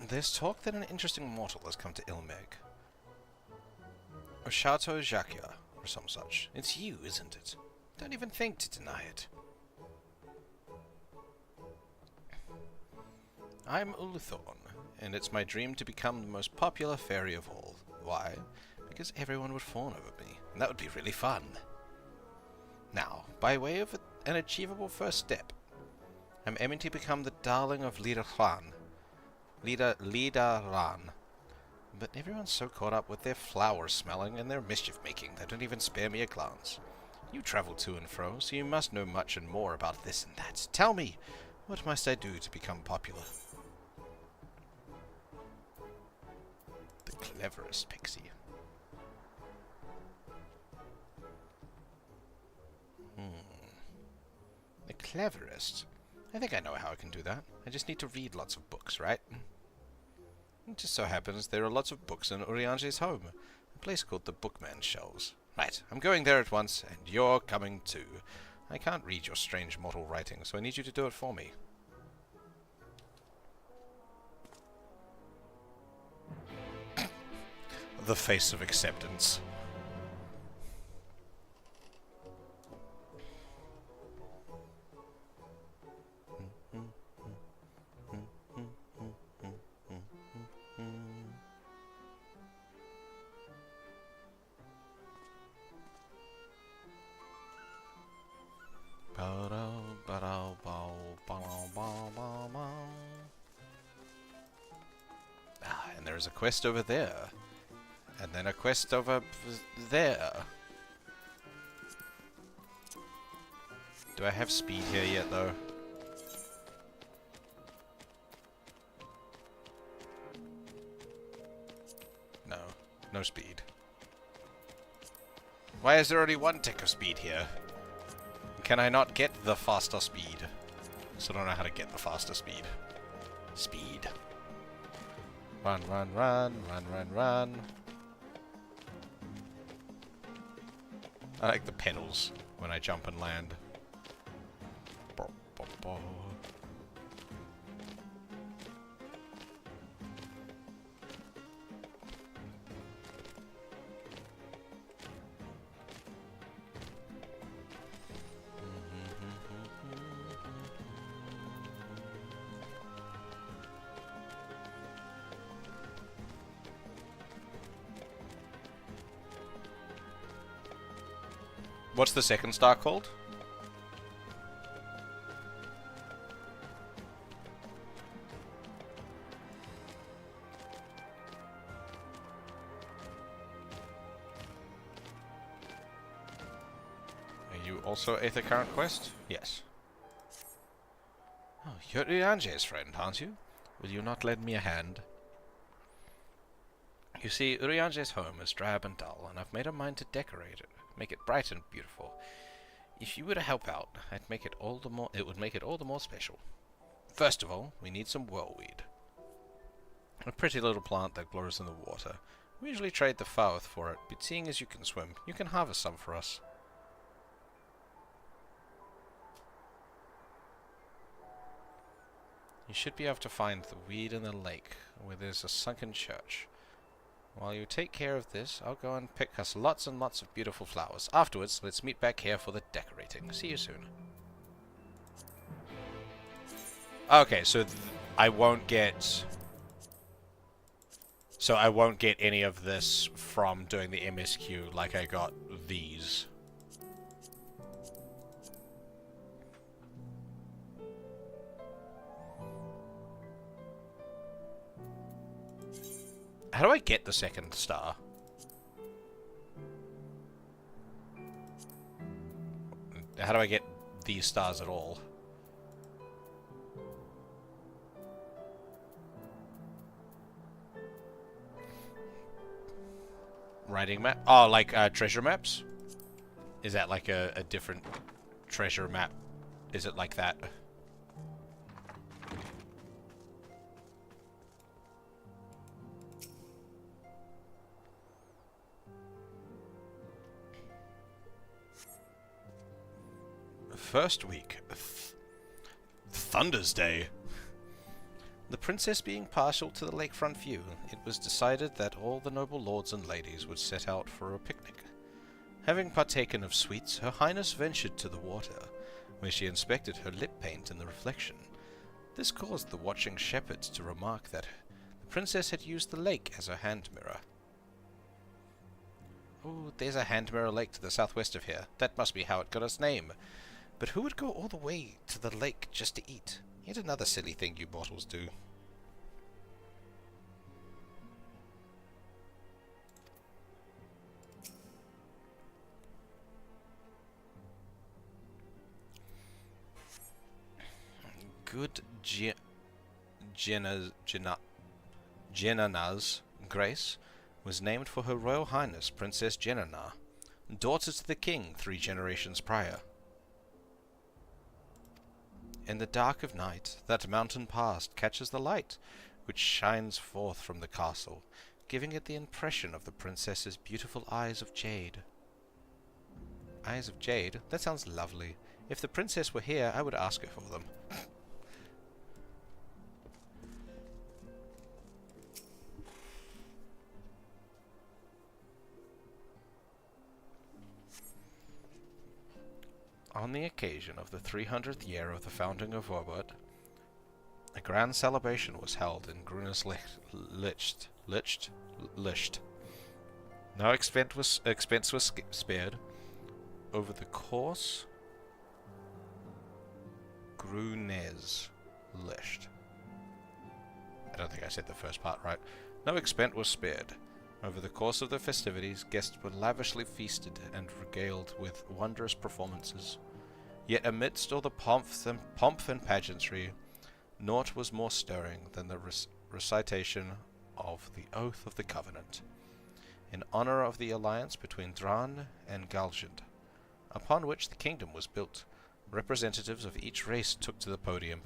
There's talk that an interesting mortal has come to Ilmeg. Or Chateau Jacques, or some such. It's you, isn't it? Don't even think to deny it. I'm Uluthorn, and it's my dream to become the most popular fairy of all. Why? Because everyone would fawn over me, and that would be really fun. Now, by way of an achievable first step, I'm aiming to become the darling of Lidaran. But everyone's so caught up with their flower smelling and their mischief making they don't even spare me a glance. You travel to and fro, so you must know much and more about this and that. Tell me, what must I do to become popular? The cleverest pixie. The cleverest? I think I know how I can do that. I just need to read lots of books, right? It just so happens there are lots of books in Uriange's home, a place called the Bookman's Shelves. Right, I'm going there at once, and you're coming too. I can't read your strange mortal writing, so I need you to do it for me. The face of acceptance. Ah, and there's a quest over there. And then a quest over there. Do I have speed here yet, though? No. No speed. Why is there only one tick of speed here? Can I not get the faster speed? So I don't know how to get the faster speed. Speed. Run, run, run, run, run, run. I like the pedals when I jump and land. Bo, bo, bo. What's the second star called? Are you also Aether Current Quest? Yes. Oh, you're Uriange's friend, aren't you? Will you not lend me a hand? You see, Uriange's home is drab and dull, and I've made a mind to decorate it. Make it bright and beautiful. If you were to help out, it would make it all the more special. First of all, we need some whirlweed. A pretty little plant that grows in the water. We usually trade the Fouth for it, but seeing as you can swim, you can harvest some for us. You should be able to find the weed in the lake, where there's a sunken church. While you take care of this, I'll go and pick us lots and lots of beautiful flowers. Afterwards, let's meet back here for the decorating. See you soon. Okay, so I won't get... So I won't get any of this from doing the MSQ like I got these. How do I get the second star? How do I get these stars at all? Writing map? Oh, like treasure maps? Is that like a different treasure map? Is it like that? First week. Thunder's Day. The princess being partial to the lakefront view, it was decided that all the noble lords and ladies would set out for a picnic. Having partaken of sweets, Her Highness ventured to the water, where she inspected her lip paint in the reflection. This caused the watching shepherds to remark that the princess had used the lake as her hand mirror. Oh, there's a hand mirror lake to the southwest of here. That must be how it got its name. But who would go all the way to the lake just to eat? Yet another silly thing you mortals do. Good Jenana's grace was named for Her Royal Highness Princess Jenana, daughter to the king 3 generations prior. In the dark of night, that mountain past catches the light, which shines forth from the castle, giving it the impression of the princess's beautiful eyes of jade. Eyes of jade? That sounds lovely. If the princess were here, I would ask her for them. On the occasion of the 300th year of the founding of Robert, a grand celebration was held in Gruner's Licht. No expense was spared over the course. Gruner's Licht. I don't think I said the first part right. No expense was spared. Over the course of the festivities, guests were lavishly feasted and regaled with wondrous performances. Yet amidst all the pomp and pageantry, naught was more stirring than the recitation of the Oath of the Covenant, in honor of the alliance between Dran and Galgant, upon which the kingdom was built. Representatives of each race took to the podium.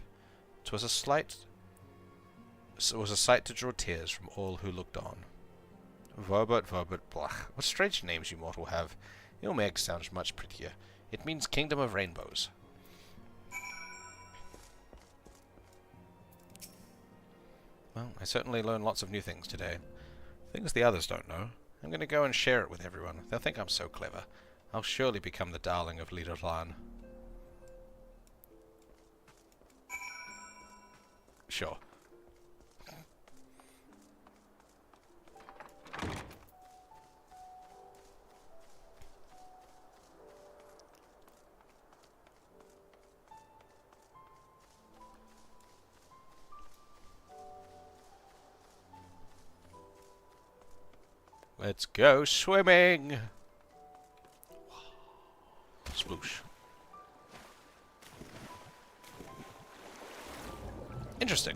'Twas a sight to draw tears from all who looked on. Verbert, blach. What strange names you mortal have. Ilmeg sounds much prettier. It means Kingdom of Rainbows. Well, I certainly learned lots of new things today. Things the others don't know. I'm going to go and share it with everyone. They'll think I'm so clever. I'll surely become the darling of Liederland. Sure. Let's go swimming! Sploosh. Interesting.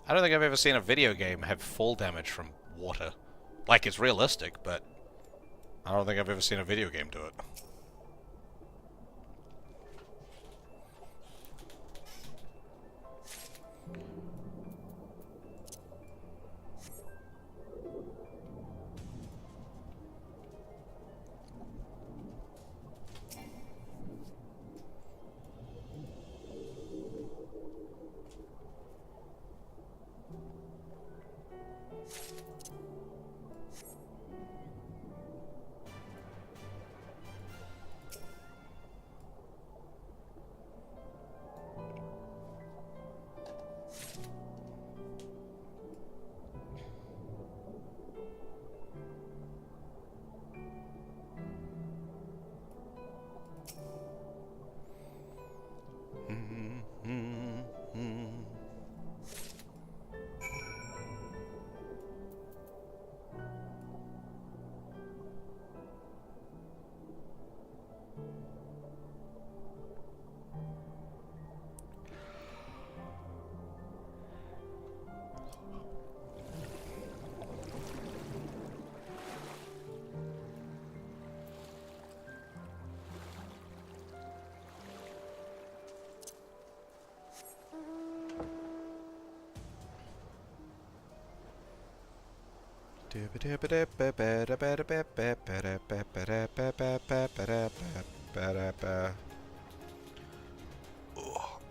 I don't think I've ever seen a video game have fall damage from water. Like, it's realistic, but I don't think I've ever seen a video game do it.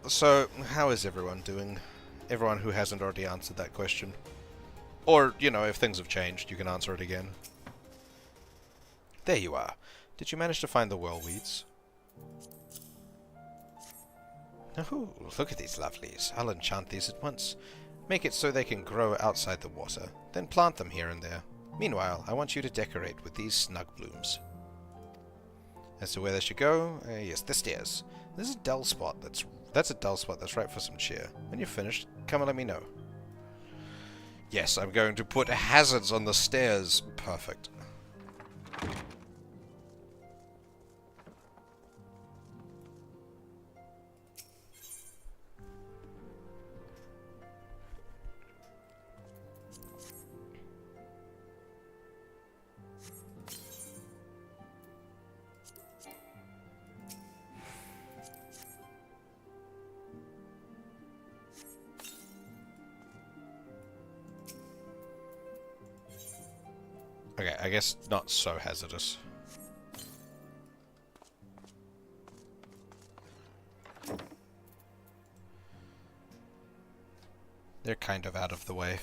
So, how is everyone doing? Everyone who hasn't already answered that question. Or, you know, if things have changed, you can answer it again. There you are. Did you manage to find the whirlweeds? Oh, look at these lovelies. I'll enchant these at once. Make it so they can grow outside the water. Then plant them here and there. Meanwhile, I want you to decorate with these snug blooms. As to where they should go, yes, the stairs. This is a dull spot. That's a dull spot that's right for some cheer. When you're finished, come and let me know. Yes, I'm going to put hazards on the stairs. Perfect. Okay, I guess not so hazardous. They're kind of out of the way.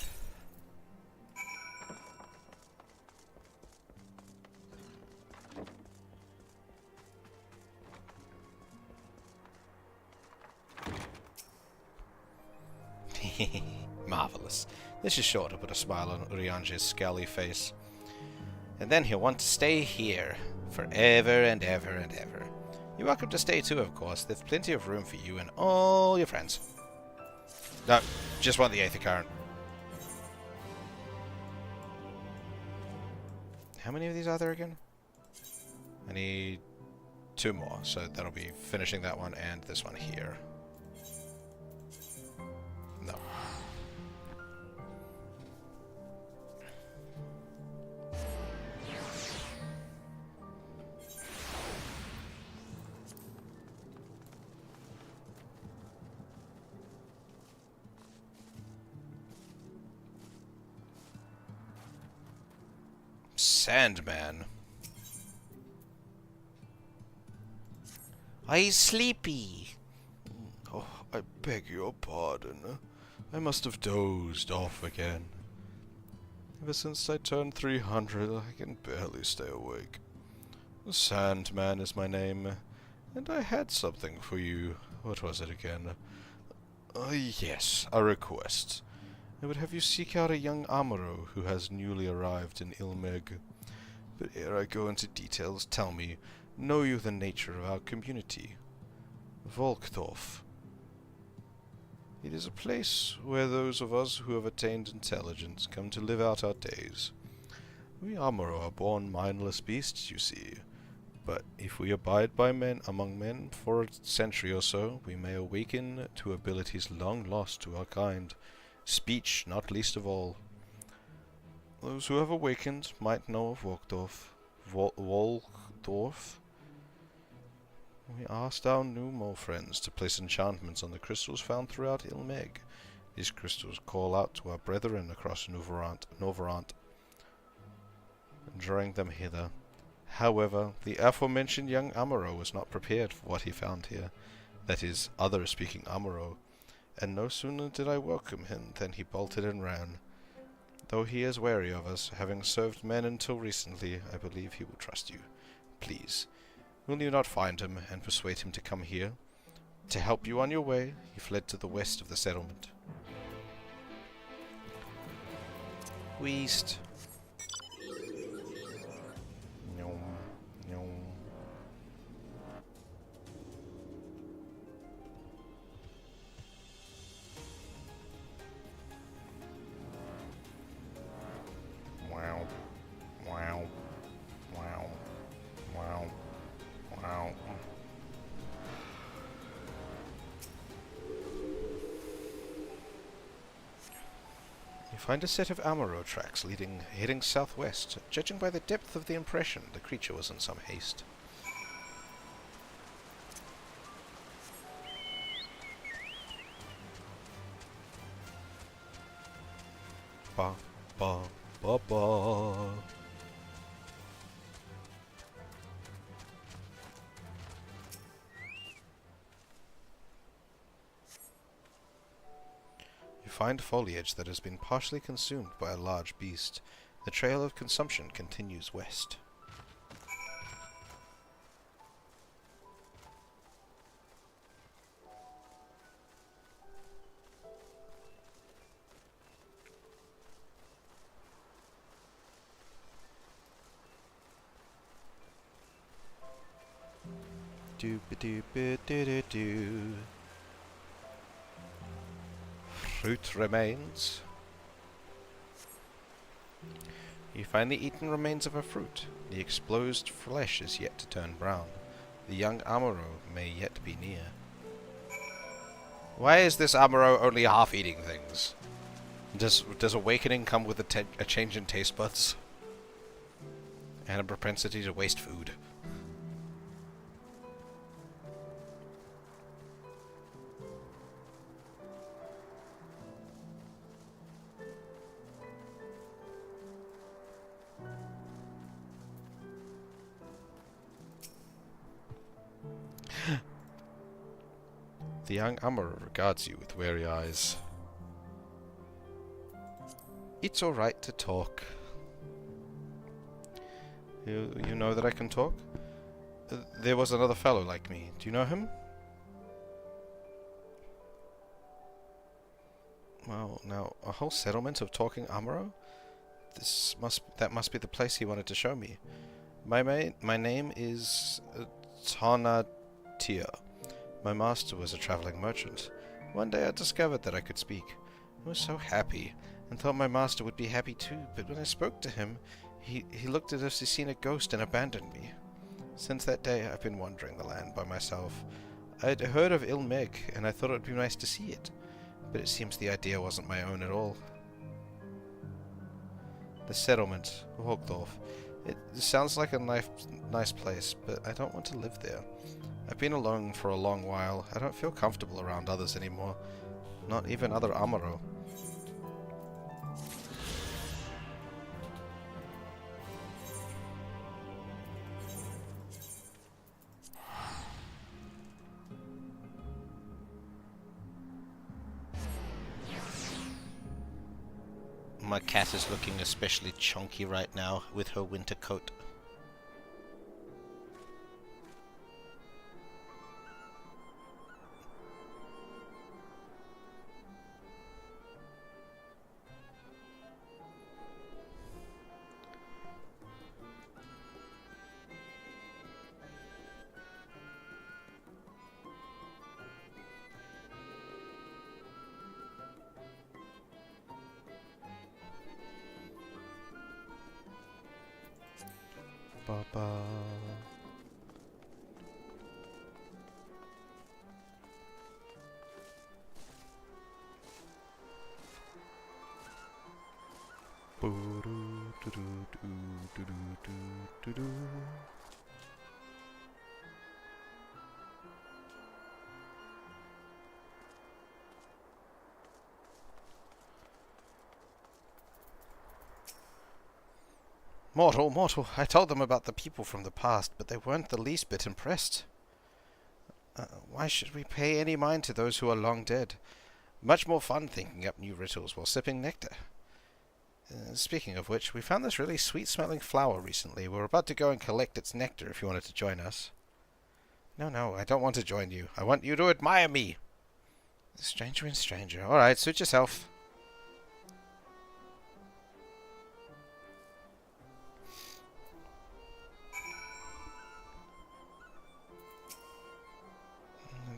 Marvelous. This is sure to put a smile on Uriange's scowly face. And then he'll want to stay here forever and ever and ever. You're welcome to stay too, of course. There's plenty of room for you and all your friends. No, just want the Aether Current. How many of these are there again? I need 2 more, so that'll be finishing that one and this one here. No. Sandman. I'm sleepy. Oh, I beg your pardon. I must have dozed off again. Ever since I turned 300, I can barely stay awake. Sandman is my name, and I had something for you. What was it again? Yes, a request. I would have you seek out a young Amuro who has newly arrived in Ilmeg. But ere I go into details, tell me, know you the nature of our community? Volkdorf. It is a place where those of us who have attained intelligence come to live out our days. We Amuro are born mindless beasts, you see. But if we abide by men among men for a century or so, we may awaken to abilities long lost to our kind. Speech, not least of all. Those who have awakened might know of Volkdorf. Volkdorf? We asked our new mole friends to place enchantments on the crystals found throughout Ilmeg. These crystals call out to our brethren across Novarant, drawing them hither. However, the aforementioned young Amuro was not prepared for what he found here. That is, other-speaking Amuro. And no sooner did I welcome him than he bolted and ran. Though he is wary of us, having served men until recently, I believe he will trust you. Please, will you not find him and persuade him to come here? To help you on your way, he fled to the west of the settlement. West. Nom, nom. Wow. Wow. Wow. Wow. Wow. You find a set of Amuro tracks heading southwest. Judging by the depth of the impression, the creature was in some haste. Ba, ba, Ba-ba. You find foliage that has been partially consumed by a large beast. The trail of consumption continues west. Do-ba-do-ba-do-do-do. Fruit remains. You find the eaten remains of a fruit. The exposed flesh is yet to turn brown. The young Amuro may yet be near. Why is this Amuro only half eating things? Does awakening come with a change in taste buds? And a propensity to waste food? The young Amuro regards you with wary eyes. It's alright to talk. You know that I can talk? There was another fellow like me. Do you know him? Well, now, a whole settlement of talking Amuro? That must be the place he wanted to show me. My name is Tarnatia. My master was a traveling merchant. One day I discovered that I could speak. I was so happy, and thought my master would be happy too, but when I spoke to him, he looked as if he'd seen a ghost and abandoned me. Since that day, I've been wandering the land by myself. I'd heard of Ilmeg, and I thought it would be nice to see it, but it seems the idea wasn't my own at all. The settlement, Hogdorf. It sounds like a nice place, but I don't want to live there. I've been alone for a long while. I don't feel comfortable around others anymore. Not even other Amuro. My cat is looking especially chunky right now with her winter coat. Ba-ba. Boo-doo-doo-doo-doo-doo-doo-doo. Mortal, I told them about the people from the past, but they weren't the least bit impressed. Why should we pay any mind to those who are long dead? Much more fun thinking up new rituals while sipping nectar. Speaking of which, we found this really sweet-smelling flower recently. We're about to go and collect its nectar if you wanted to join us. No, I don't want to join you. I want you to admire me. Stranger and stranger. Alright, suit yourself.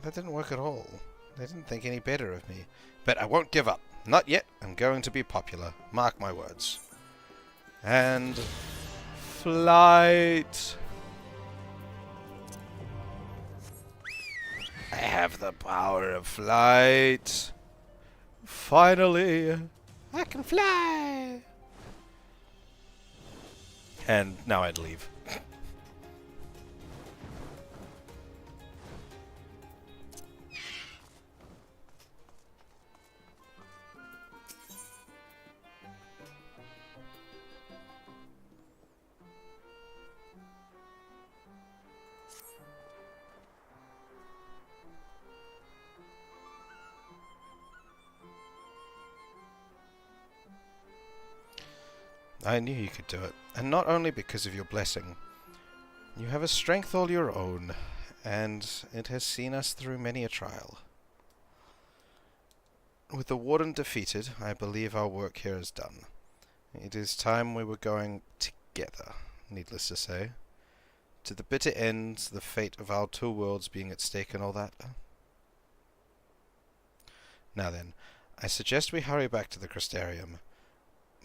That didn't work at all. They didn't think any better of me. But I won't give up. Not yet. I'm going to be popular. Mark my words. And... flight! I have the power of flight. Finally, I can fly! And now I'd leave. I knew you could do it, and not only because of your blessing. You have a strength all your own, and it has seen us through many a trial. With the Warden defeated, I believe our work here is done. It is time we were going together, needless to say. To the bitter end, the fate of our two worlds being at stake and all that. Now then, I suggest we hurry back to the Crystarium.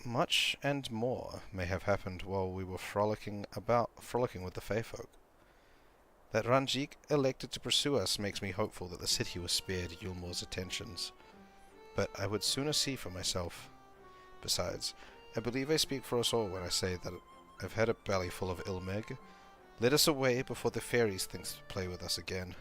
Much and more may have happened while we were frolicking with the Fey folk. That Ranjik elected to pursue us makes me hopeful that the city was spared Yulmor's attentions. But I would sooner see for myself. Besides, I believe I speak for us all when I say that I've had a belly full of Ilmeg. Let us away before the fairies think to play with us again.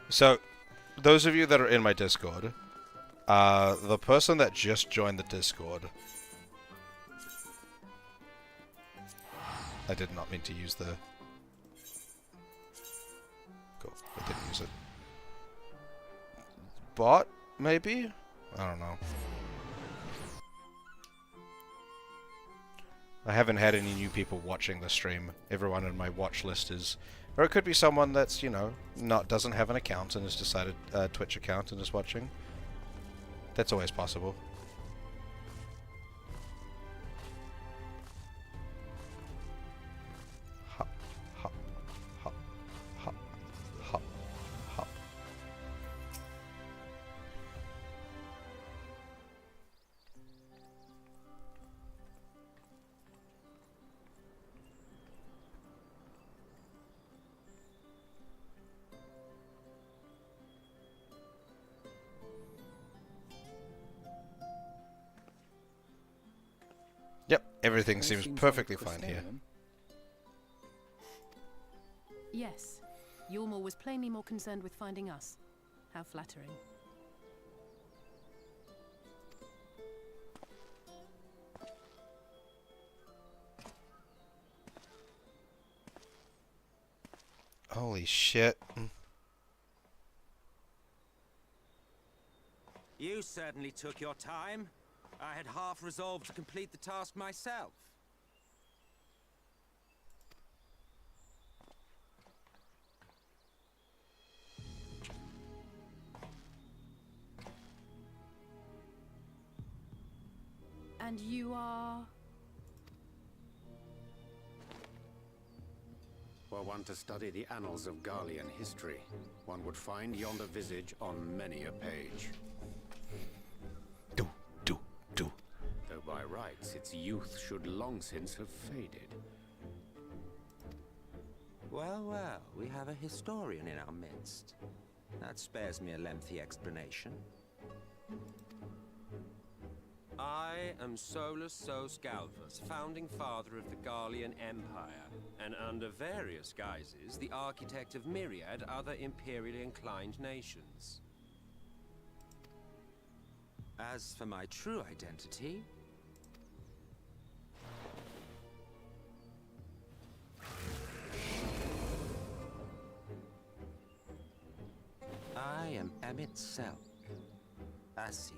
So, those of you that are in my Discord, the person that just joined the Discord... I did not mean to use the... Cool, I didn't use it. Bot, maybe? I don't know. I haven't had any new people watching the stream. Everyone in my watch list is... Or it could be someone that's, you know, doesn't have an account and has decided a Twitch account and is watching. That's always possible. Hop, hop, hop, hop, hop, hop. Yep, everything seems perfectly fine here. Yes. Yulmor was plainly more concerned with finding us. How flattering. Holy shit. You certainly took your time. I had half resolved to complete the task myself. And you are... Were one to study the annals of Garlean history, one would find yonder visage on many a page. Though by rights its youth should long since have faded. Well, well, we have a historian in our midst. That spares me a lengthy explanation. I am Solus Sos Galvus, founding father of the Garlean Empire, and under various guises, the architect of myriad other imperially inclined nations. As for my true identity... I am Emmett Selk, Asian.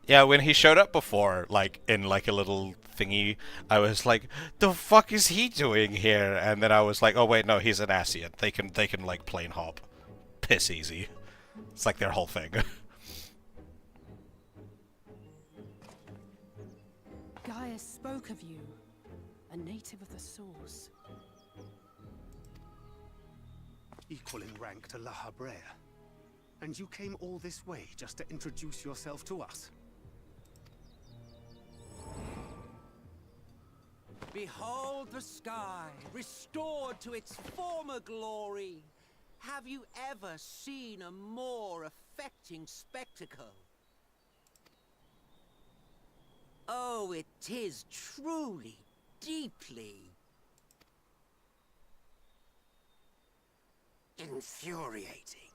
Yeah, when he showed up before, like, in, like, a little thingy, I was like, the fuck is he doing here? And then I was like, oh wait, no, he's an Asian. They can, like, plane hop. Piss easy. It's like their whole thing. Gaia spoke of you, a native of the Source. Equal in rank to La Habrea. And you came all this way just to introduce yourself to us? Behold the sky, restored to its former glory. Have you ever seen a more affecting spectacle? Oh, it is truly, deeply infuriating.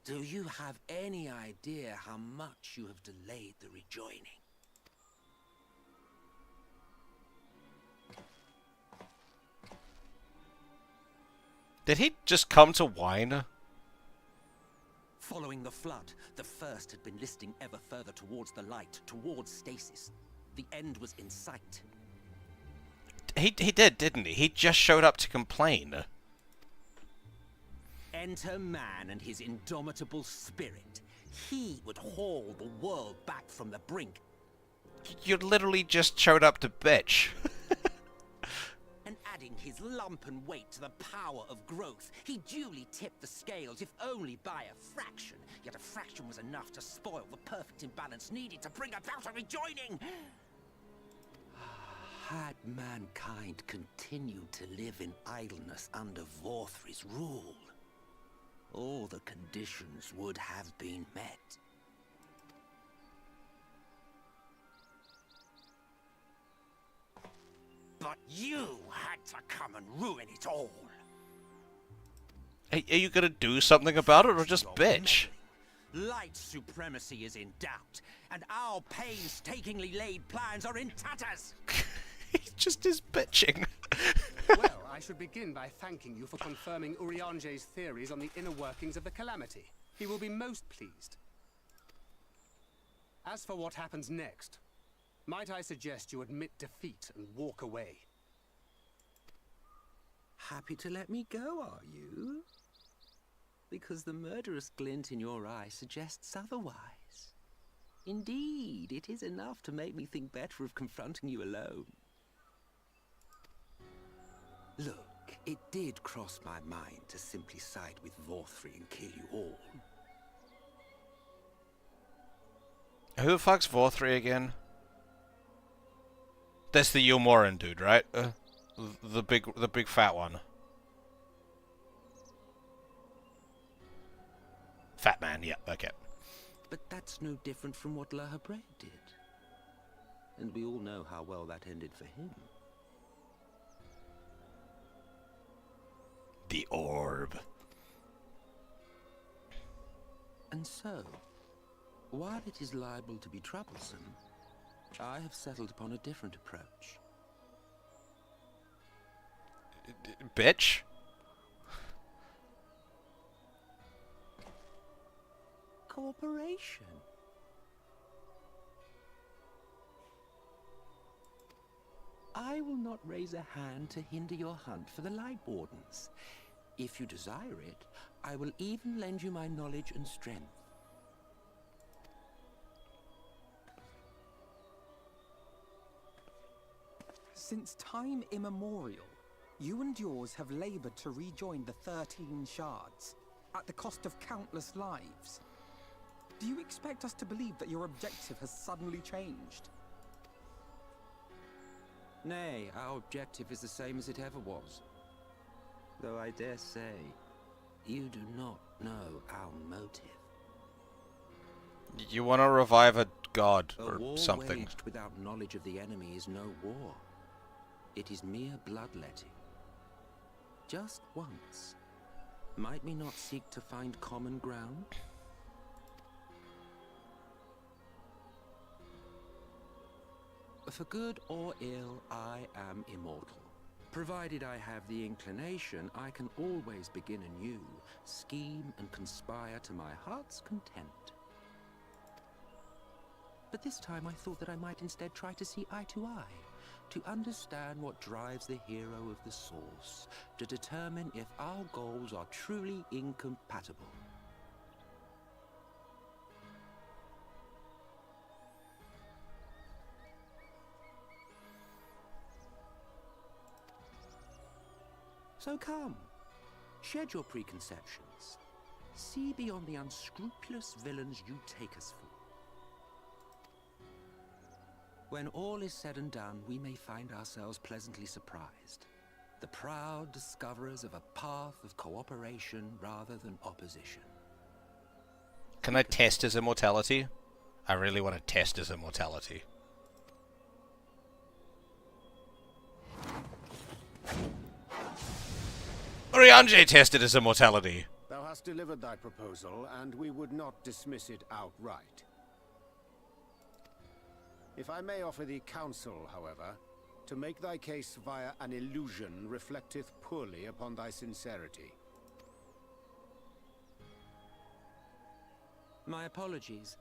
Do you have any idea how much you have delayed the rejoining? Did he just come to whine? Following the flood, the first had been listing ever further towards the light, towards stasis. The end was in sight. He did, didn't he? He just showed up to complain. Enter man and his indomitable spirit. He would haul the world back from the brink. You literally just showed up to bitch. And adding his lumpen weight to the power of growth, he duly tipped the scales, if only by a fraction. Yet a fraction was enough to spoil the perfect imbalance needed to bring about a rejoining. Had mankind continued to live in idleness under Vorthri's rule, all the conditions would have been met. But you had to come and ruin it all. Are you gonna do something about it or just bitch? Light supremacy is in doubt, and our painstakingly laid plans are in tatters. He just is bitching. Well, I should begin by thanking you for confirming Urianger's theories on the inner workings of the Calamity. He will be most pleased. As for what happens next, might I suggest you admit defeat and walk away? Happy to let me go, are you? Because the murderous glint in your eye suggests otherwise. Indeed, it is enough to make me think better of confronting you alone. Look, it did cross my mind to simply side with Vorthri and kill you all. Who the fuck's Vorthri again? That's the Eomoran dude, right? The big fat one. Fat man, yeah, okay. But that's no different from what Lahabret did. And we all know how well that ended for him. The orb. And so, while it is liable to be troublesome, I have settled upon a different approach. Bitch? Cooperation. I will not raise a hand to hinder your hunt for the Light Wardens. If you desire it, I will even lend you my knowledge and strength. Since time immemorial, you and yours have labored to rejoin the 13 shards, at the cost of countless lives. Do you expect us to believe that your objective has suddenly changed? Nay, our objective is the same as it ever was. Though I dare say, you do not know our motive. You want to revive a god or A war something. waged without knowledge of the enemy is no war. It is mere bloodletting. Just once. Might we not seek to find common ground? For good or ill, I am immortal. Provided I have the inclination, I can always begin anew, scheme and conspire to my heart's content. But this time I thought that I might instead try to see eye to eye, to understand what drives the hero of the Source, to determine if our goals are truly incompatible. So come, shed your preconceptions. See beyond the unscrupulous villains you take us for. When all is said and done, we may find ourselves pleasantly surprised. The proud discoverers of a path of cooperation rather than opposition. Can I test his immortality? I really want to test his immortality. Urianger tested his immortality. Thou hast delivered thy proposal, and we would not dismiss it outright. If I may offer thee counsel, however, to make thy case via an illusion reflecteth poorly upon thy sincerity. My apologies.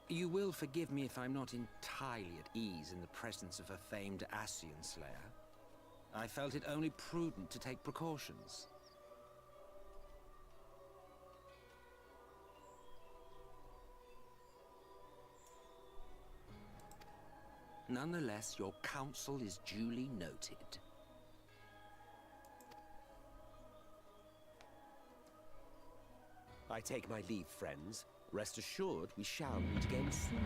You will forgive me if I'm not entirely at ease in the presence of a famed Ascian Slayer. I felt it only prudent to take precautions. Nonetheless, your counsel is duly noted. I take my leave, friends. Rest assured, we shall meet again soon.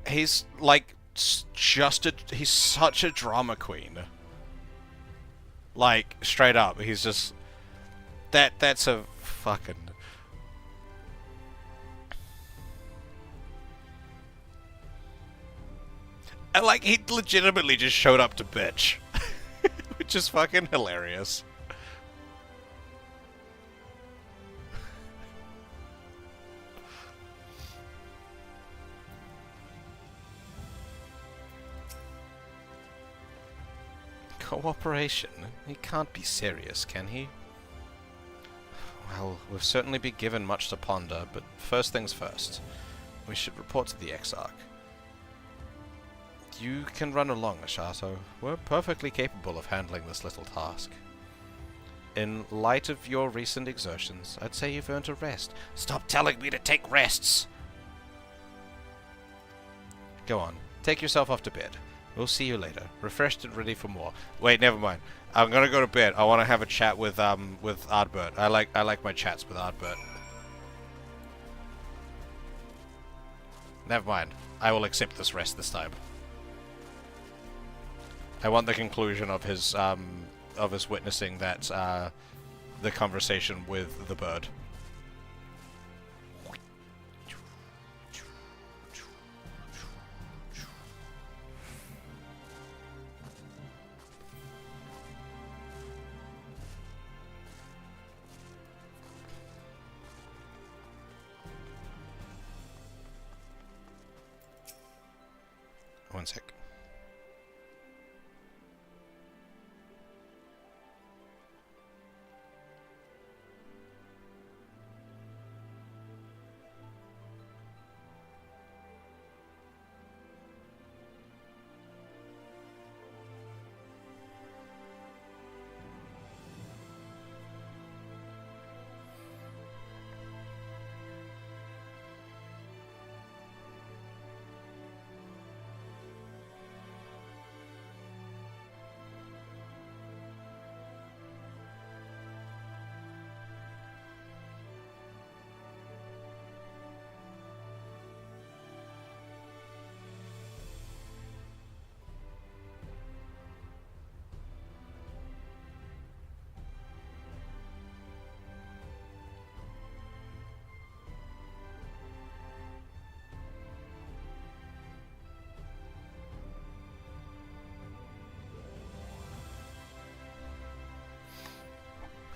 He's like he's such a drama queen. Like straight up, he's just that's a fucking. And like he legitimately just showed up to bitch, which is fucking hilarious. Cooperation? He can't be serious, can he? Well, we've certainly been given much to ponder, but first things first. We should report to the Exarch. You can run along, Ashato. We're perfectly capable of handling this little task. In light of your recent exertions, I'd say you've earned a rest. Stop telling me to take rests! Go on, take yourself off to bed. We'll see you later, refreshed and ready for more. Wait, never mind. I'm gonna go to bed. I want to have a chat with Ardbert. I like my chats with Ardbert. Never mind. I will accept this rest this time. I want the conclusion of his witnessing that the conversation with the bird. One sec.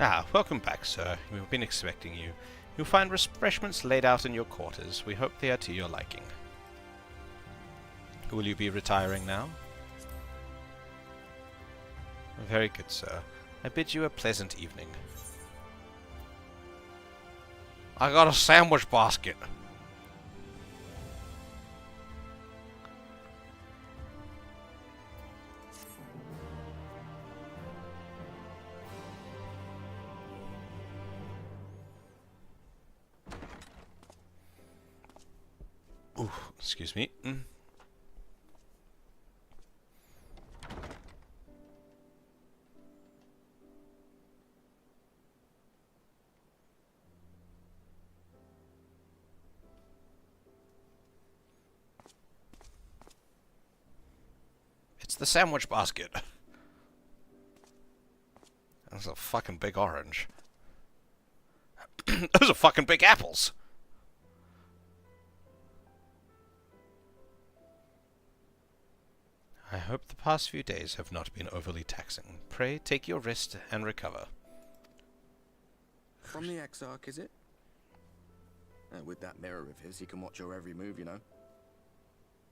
Ah, welcome back, sir. We've been expecting you. You'll find refreshments laid out in your quarters. We hope they are to your liking. Will you be retiring now? Very good, sir. I bid you a pleasant evening. I got a sandwich basket. Ooh, excuse me. It's the sandwich basket. That's a fucking big orange. Those are fucking big apples. I hope the past few days have not been overly taxing. Pray take your rest and recover. From the Exarch, is it? With that mirror of his, he can watch your every move, you know.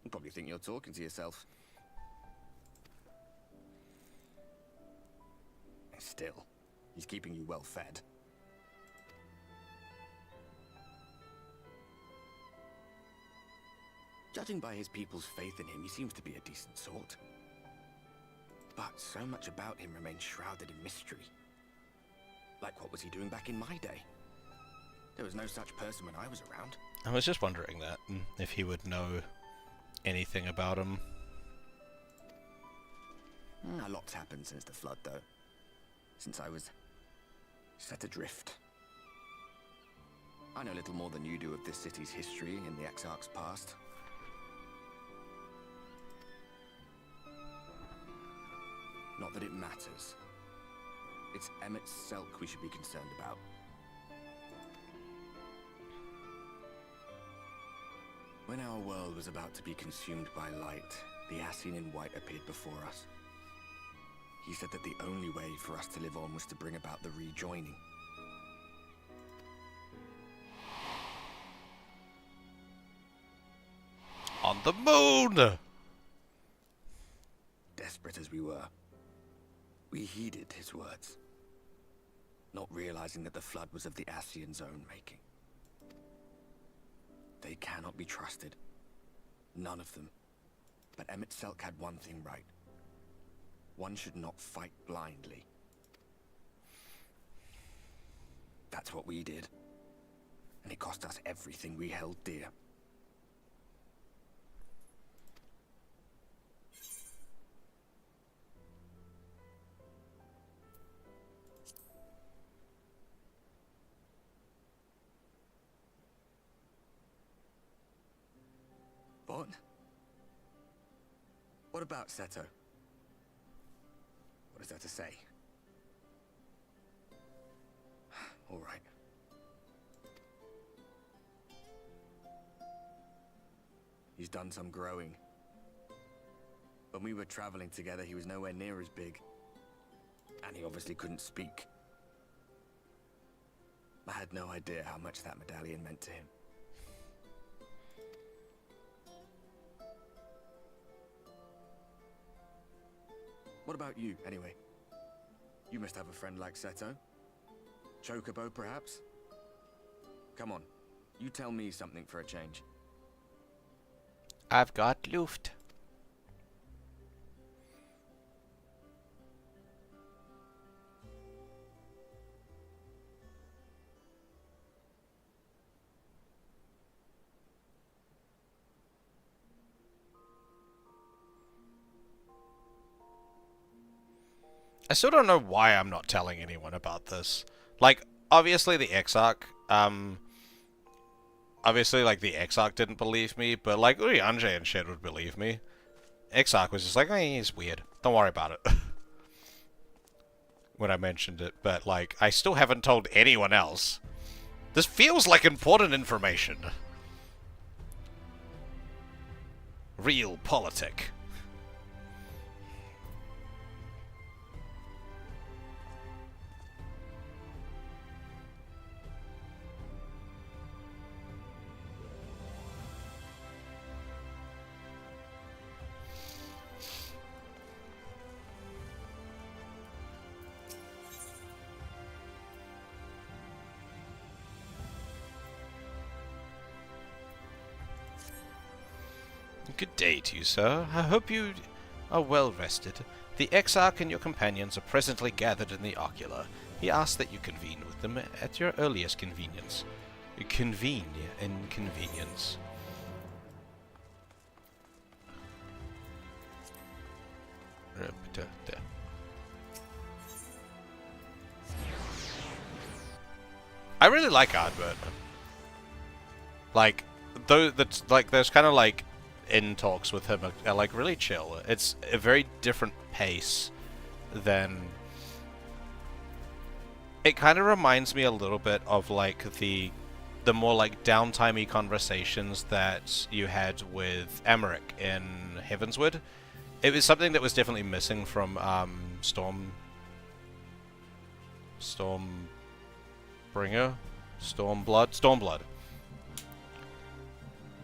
You probably think you're talking to yourself. Still, he's keeping you well fed. Judging by his people's faith in him, he seems to be a decent sort. But so much about him remains shrouded in mystery. Like, what was he doing back in my day? There was no such person when I was around. I was just wondering that, if he would know anything about him. A lot's happened since the flood, though. Since I was set adrift. I know little more than you do of this city's history and the Exarch's past. Not that it matters. It's Emmett Selk we should be concerned about. When our world was about to be consumed by light, the Ascian in white appeared before us. He said that the only way for us to live on was to bring about the rejoining. On the moon! Desperate as we were, we heeded his words, not realizing that the flood was of the Ascian's own making. They cannot be trusted. None of them. But Emmett Selk had one thing right. One should not fight blindly. That's what we did. And it cost us everything we held dear. What? What about Seto? What is there to say? All right. He's done some growing. When we were traveling together, he was nowhere near as big. And he obviously couldn't speak. I had no idea how much that medallion meant to him. What about you, anyway? You must have a friend like Seto. Chocobo, perhaps? Come on, you tell me something for a change. I've got Luft. I still don't know why I'm not telling anyone about this. Like, obviously the Exarch, obviously, like, the Exarch didn't believe me, but, like, Urianger and shit would believe me. Exarch was just like, he's weird. Don't worry about it. When I mentioned it, but, like, I still haven't told anyone else. This feels like important information. Real politic. Good day to you, sir. I hope you are well rested. The Exarch and your companions are presently gathered in the Ocular. He asks that you convene with them at your earliest convenience. Convene in convenience. I really like Ardbert. Like, though that's like there's kind of like in talks with him are like really chill. It's a very different pace than. It kind of reminds me a little bit of like the more like downtimey conversations that you had with Amaric in Heavensward. It was something that was definitely missing from Stormblood.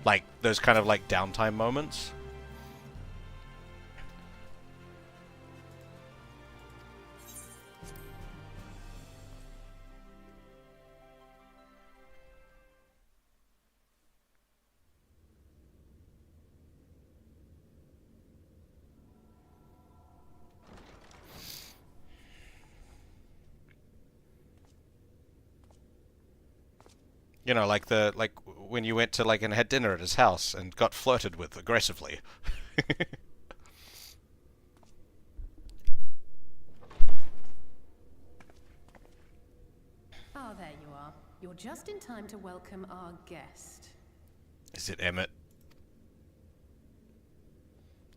Like, those kind of, like, downtime moments. You know, like when you went to like and had dinner at his house and got flirted with aggressively. Ah, there you are. You're just in time to welcome our guest. Is it Emmett?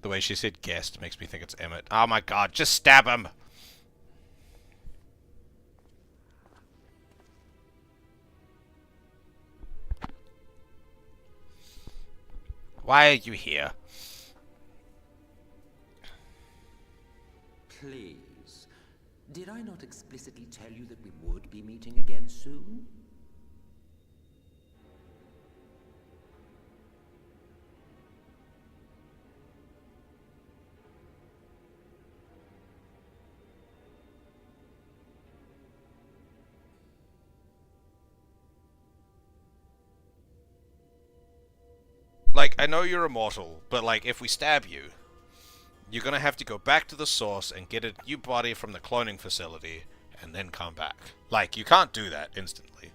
The way she said guest makes me think it's Emmett. Oh my god, just stab him! Why are you here? Please. Did I not explicitly tell you that we would be meeting again soon? Like, I know you're immortal, but like, if we stab you, you're gonna have to go back to the source and get a new body from the cloning facility, and then come back. Like, you can't do that instantly.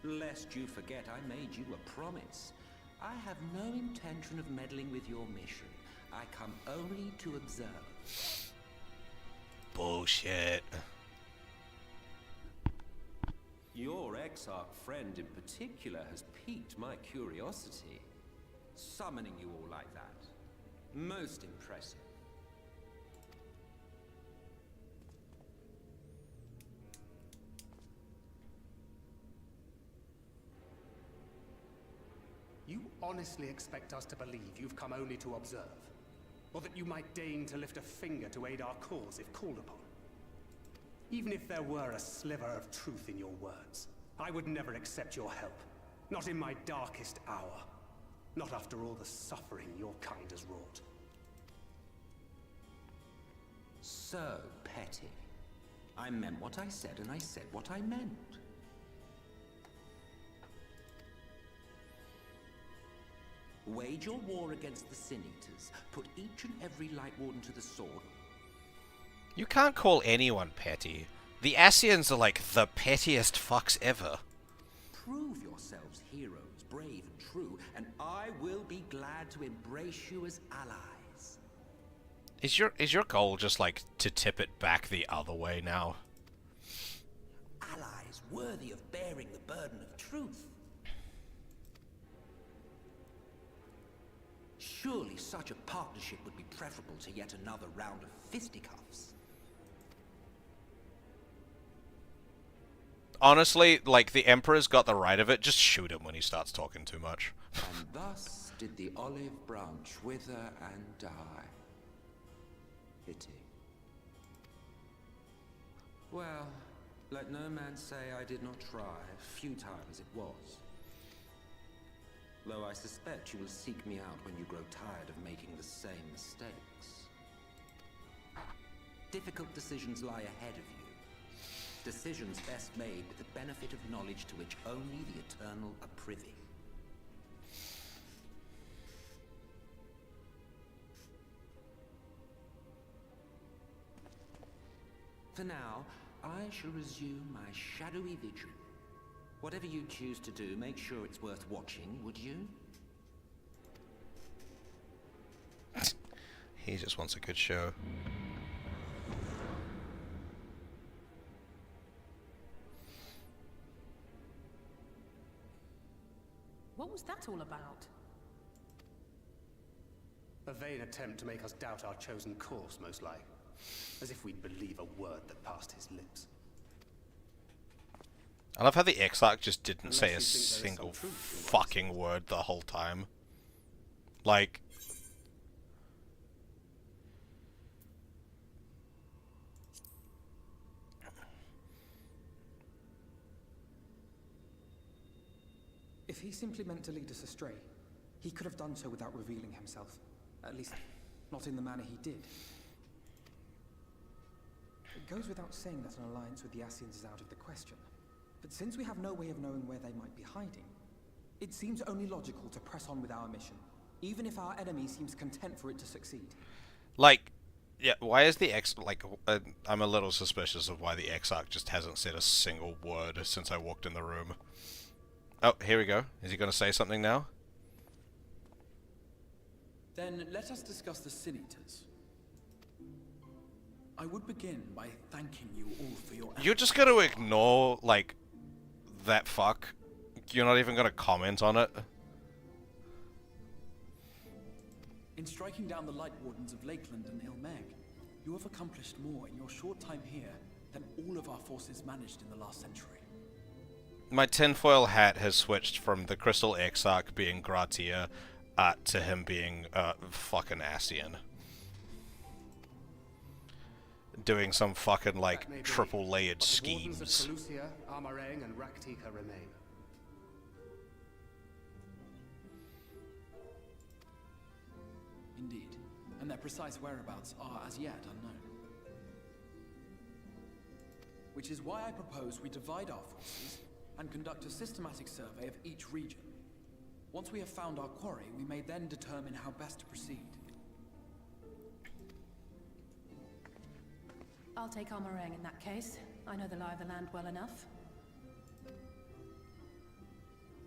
Lest you forget, I made you a promise. I have no intention of meddling with your mission. I come only to observe. Bullshit. Your Exarch friend in particular has piqued my curiosity. Summoning you all like that. Most impressive. You honestly expect us to believe you've come only to observe? Or that you might deign to lift a finger to aid our cause if called upon? Even if there were a sliver of truth in your words, I would never accept your help. Not in my darkest hour. Not after all the suffering your kind has wrought. So petty. I meant what I said, and I said what I meant. Wage your war against the Sin Eaters. Put each and every Light Warden to the sword. You can't call anyone petty. The Ascians are like the pettiest fucks ever. Prove yourselves heroes, brave and true, and I will be glad to embrace you as allies. Is your goal just like to tip it back the other way now? Allies worthy of bearing the burden of truth. Surely such a partnership would be preferable to yet another round of fisticuffs. Honestly, like, the Emperor's got the right of it. Just shoot him when he starts talking too much. And thus did the olive branch wither and die. Pity. Well, let no man say I did not try, futile as it was. Though I suspect you will seek me out when you grow tired of making the same mistakes. Difficult decisions lie ahead of you. Decisions best made with the benefit of knowledge to which only the eternal are privy. For now, I shall resume my shadowy vigil. Whatever you choose to do, make sure it's worth watching, would you? He just wants a good show. What was that all about? A vain attempt to make us doubt our chosen course, most like. As if we'd believe a word that passed his lips. I love how the Exarch just didn't say a single fucking word the whole time. Like... If he simply meant to lead us astray, he could have done so without revealing himself. At least, not in the manner he did. It goes without saying that an alliance with the Ascians is out of the question. But since we have no way of knowing where they might be hiding, it seems only logical to press on with our mission, even if our enemy seems content for it to succeed. Like, Yeah, why is the I'm a little suspicious of why the Exarch just hasn't said a single word since I walked in the room. Oh, here we go. Is he going to say something now? Then let us discuss the Sin-Eaters. I would begin by thanking you all for your efforts. You're just going to ignore, like, that fuck? You're not even going to comment on it? In striking down the Light Wardens of Lakeland and Ilmeg, you have accomplished more in your short time here than all of our forces managed in the last century. My tinfoil hat has switched from the Crystal Exarch being Gratia to him being fucking Ascian. Doing some fucking, like, triple layered schemes. The wardens of Seleucia, Amarang, and Raktika remain. Indeed, and their precise whereabouts are as yet unknown. Which is why I propose we divide our forces and conduct a systematic survey of each region. Once we have found our quarry, we may then determine how best to proceed. I'll take Amarang in that case. I know the lie of the land well enough.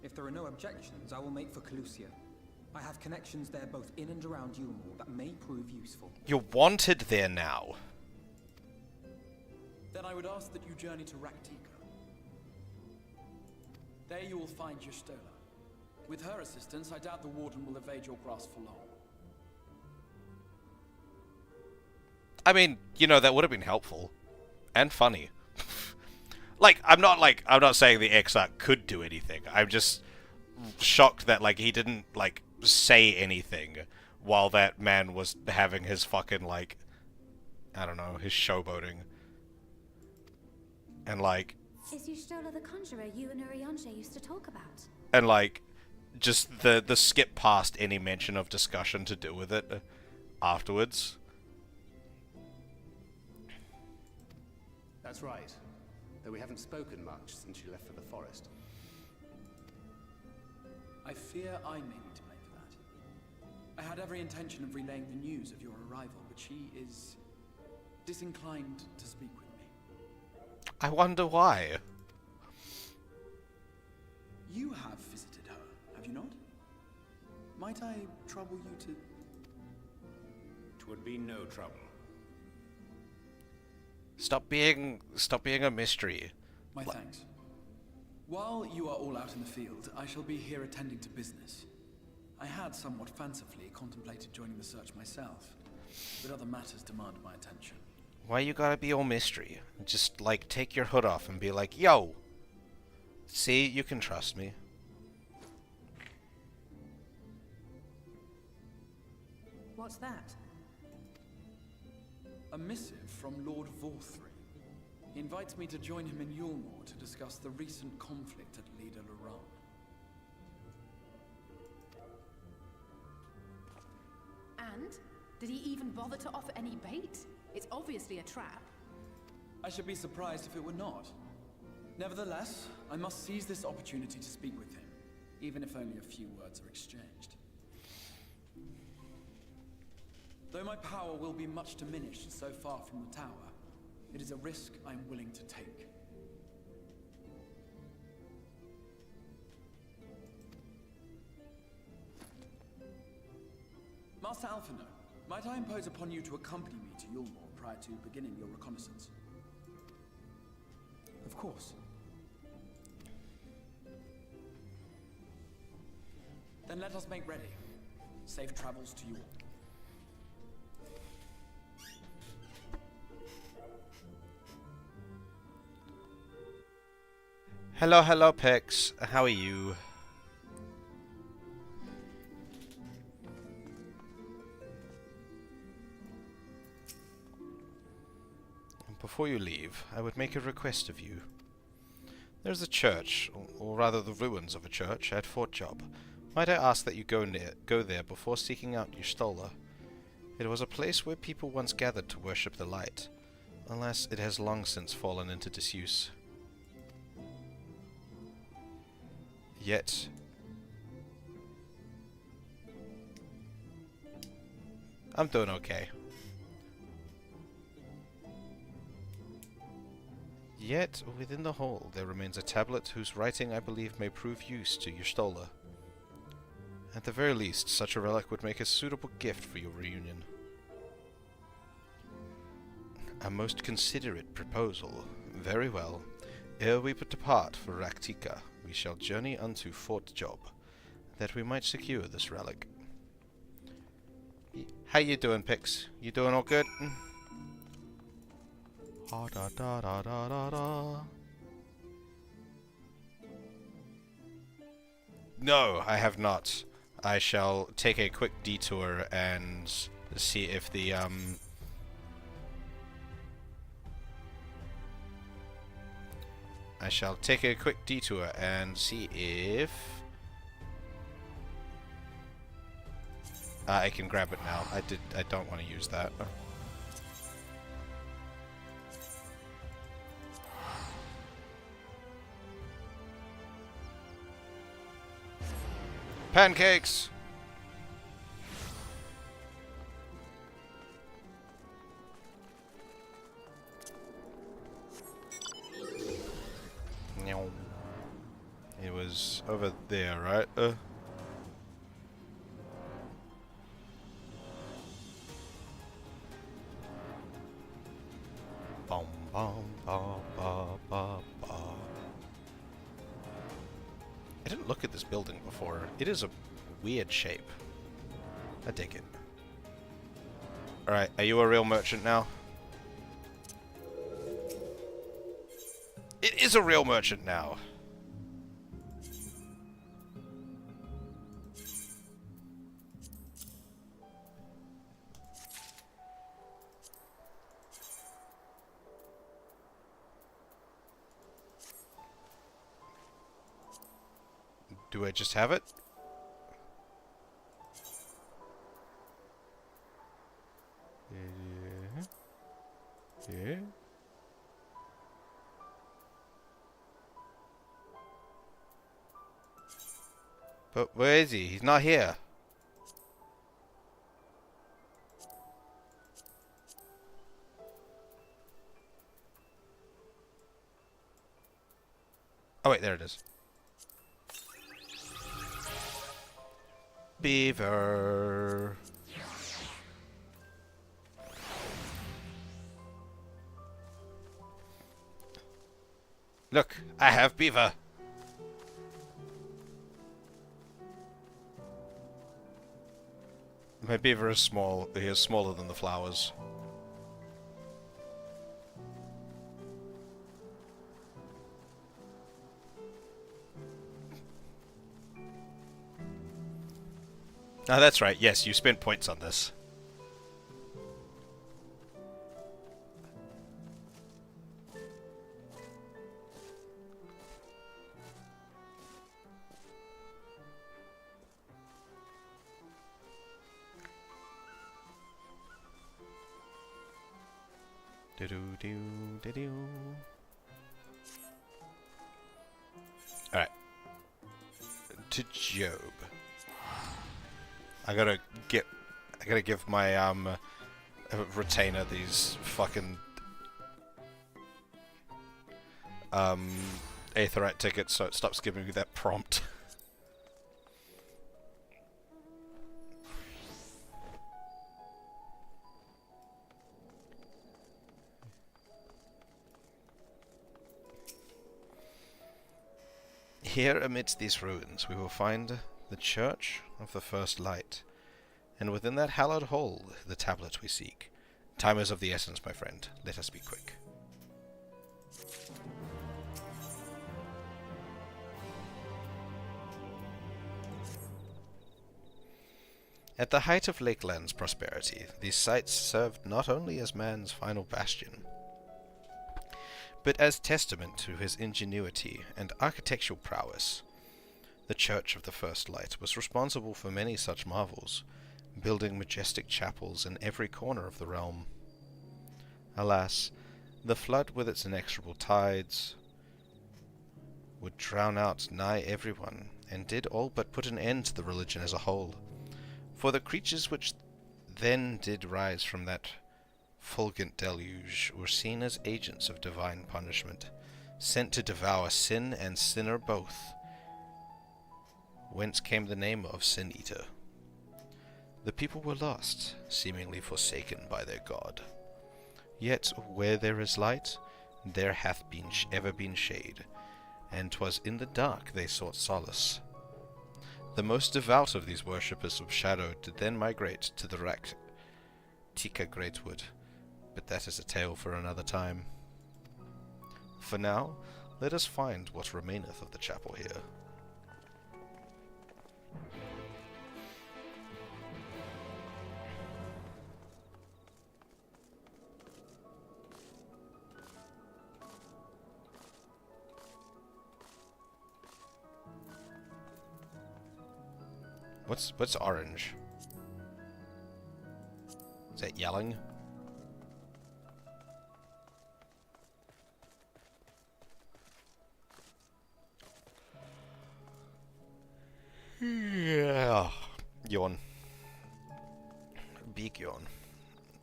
If there are no objections, I will make for Seleucia. I have connections there both in and around Yulmore that may prove useful. You're wanted there now. Then I would ask that you journey to Raktika. There you will find Y'shtola. With her assistance, I doubt the Warden will evade your grasp for long. I mean, you know, that would have been helpful. And funny. I'm not saying the Exarch could do anything. I'm just shocked that, like, he didn't, like, say anything while that man was having his fucking, like, I don't know, his showboating. And, like... Is Y'shtola the conjurer you and Eorzea used to talk about? And, like, just the skip past any mention of discussion to do with it afterwards. That's right. Though we haven't spoken much since you left for the forest. I fear I may be to blame for that. I had every intention of relaying the news of your arrival, but she is disinclined to speak with me. I wonder why. You have visited her, have you not? Might I trouble you to... 'Twould be no trouble. Stop being a mystery. My thanks. While you are all out in the field, I shall be here attending to business. I had somewhat fancifully contemplated joining the search myself, but other matters demand my attention. Why you gotta be all mystery? Just, like, take your hood off and be like, yo! See, you can trust me. What's that? A missive from Lord Vorthry. He invites me to join him in Yulmore to discuss the recent conflict at Lida Luran. And? Did he even bother to offer any bait? It's obviously a trap. I should be surprised if it were not. Nevertheless, I must seize this opportunity to speak with him, even if only a few words are exchanged. Though my power will be much diminished so far from the tower, it is a risk I am willing to take. Master Alphino, might I impose upon you to accompany me to Yulmore prior to beginning your reconnaissance? Of course. Then let us make ready. Safe travels to you all. Hello, hello, Pix. How are you? Before you leave, I would make a request of you. There's a church, or rather the ruins of a church, at Fort Job. Might I ask that you go there before seeking out Y'shtola? It was a place where people once gathered to worship the light. Alas, it has long since fallen into disuse. Yet, I'm doing okay. Yet, within the hall, there remains a tablet whose writing I believe may prove use to Y'shtola. At the very least, such a relic would make a suitable gift for your reunion. A most considerate proposal. Very well. Ere we depart for Raktika, we shall journey unto Fort Job, that we might secure this relic. How you doing, Pix? You doing all good? Da da da da da da. No, I have not. I shall take a quick detour and see if the I shall take a quick detour and see if I can grab it now. I don't want to use that. Pancakes! It was over there, right? Bum, bum, ba, ba, ba, ba. I didn't look at this building before. It is a weird shape. I dig it. Alright, are you a real merchant now? It is a real merchant now! Do I just have it? Yeah. Yeah. But where is he? He's not here. Oh wait, there it is. Beaver. Look, I have beaver. My beaver is small. He is smaller than the flowers. Ah, that's right. Yes, you spent points on this. Do-do-do-do-do. Alright. To Job. I gotta give my retainer these fucking Aetherite tickets so it stops giving me that prompt. Here amidst these ruins we will find the Church of the First Light, and within that hallowed hall the tablet we seek. Time is of the essence, my friend. Let us be quick. At the height of Lakeland's prosperity, these sites served not only as man's final bastion, but as testament to his ingenuity and architectural prowess. The Church of the First Light was responsible for many such marvels, building majestic chapels in every corner of the realm. Alas, the flood with its inexorable tides would drown out nigh everyone, and did all but put an end to the religion as a whole. For the creatures which then did rise from that fulgent deluge were seen as agents of divine punishment, sent to devour sin and sinner both, whence came the name of Sin Eater. The people were lost, seemingly forsaken by their god. Yet where there is light, there hath ever been shade, and 'twas in the dark they sought solace. The most devout of these worshippers of shadow did then migrate to the Raktika Greatwood, but that is a tale for another time. For now, let us find what remaineth of the chapel here. What's orange? Is that yelling? Yeah. Yawn. Big yawn.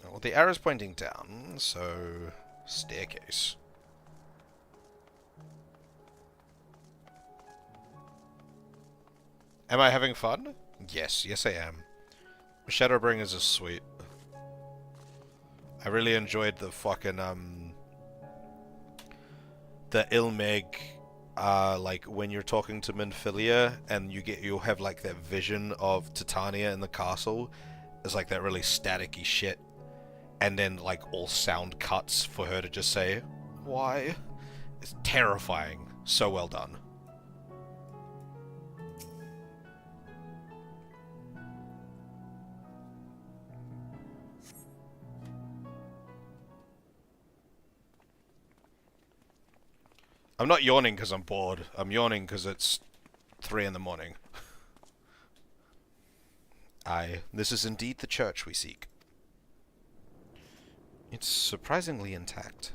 Well, the arrow's pointing down, so staircase. Am I having fun? Yes, yes I am. Shadowbringers is sweet. I really enjoyed the fucking, the Ilmeg, like, when you're talking to Minfilia, and you'll have, like, that vision of Titania in the castle. It's like that really staticky shit. And then, like, all sound cuts for her to just say, "Why?" It's terrifying. So well done. I'm not yawning because I'm bored. I'm yawning because it's 3 in the morning. Aye, this is indeed the church we seek. It's surprisingly intact.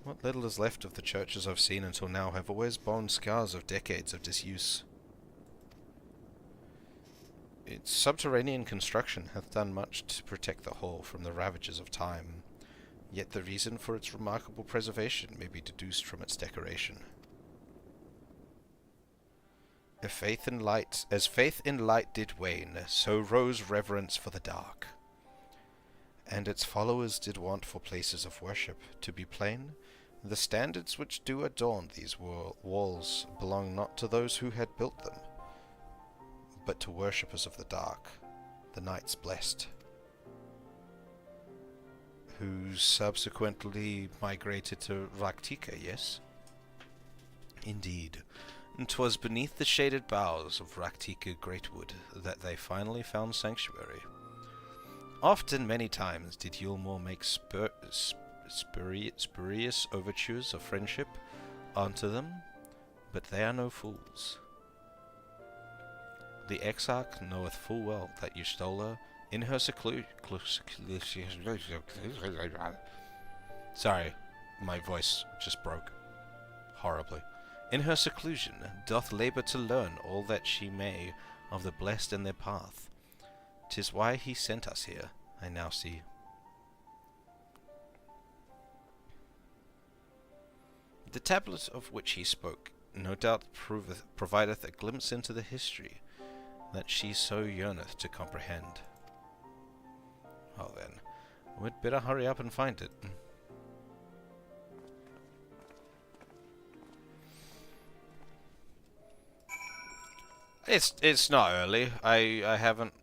What little is left of the churches I've seen until now have always borne scars of decades of disuse. Its subterranean construction hath done much to protect the whole from the ravages of time. Yet the reason for its remarkable preservation may be deduced from its decoration. As faith in light did wane, so rose reverence for the dark. And its followers did want for places of worship. To be plain, the standards which do adorn these walls belong not to those who had built them, but to worshippers of the dark, the knights blessed, who subsequently migrated to Raktika, yes? Indeed. 'Twas beneath the shaded boughs of Raktika Greatwood that they finally found sanctuary. Often, many times, did Yulmore make spurious overtures of friendship unto them, but they are no fools. The Exarch knoweth full well that Y'shtola, in her seclusion... Sorry, my voice just broke horribly. In her seclusion, doth labour to learn all that she may of the blessed and their path. 'Tis why he sent us here, I now see. The tablet of which he spoke, no doubt provideth a glimpse into the history that she so yearneth to comprehend. Well then, we'd better hurry up and find it. It's not early. I haven't...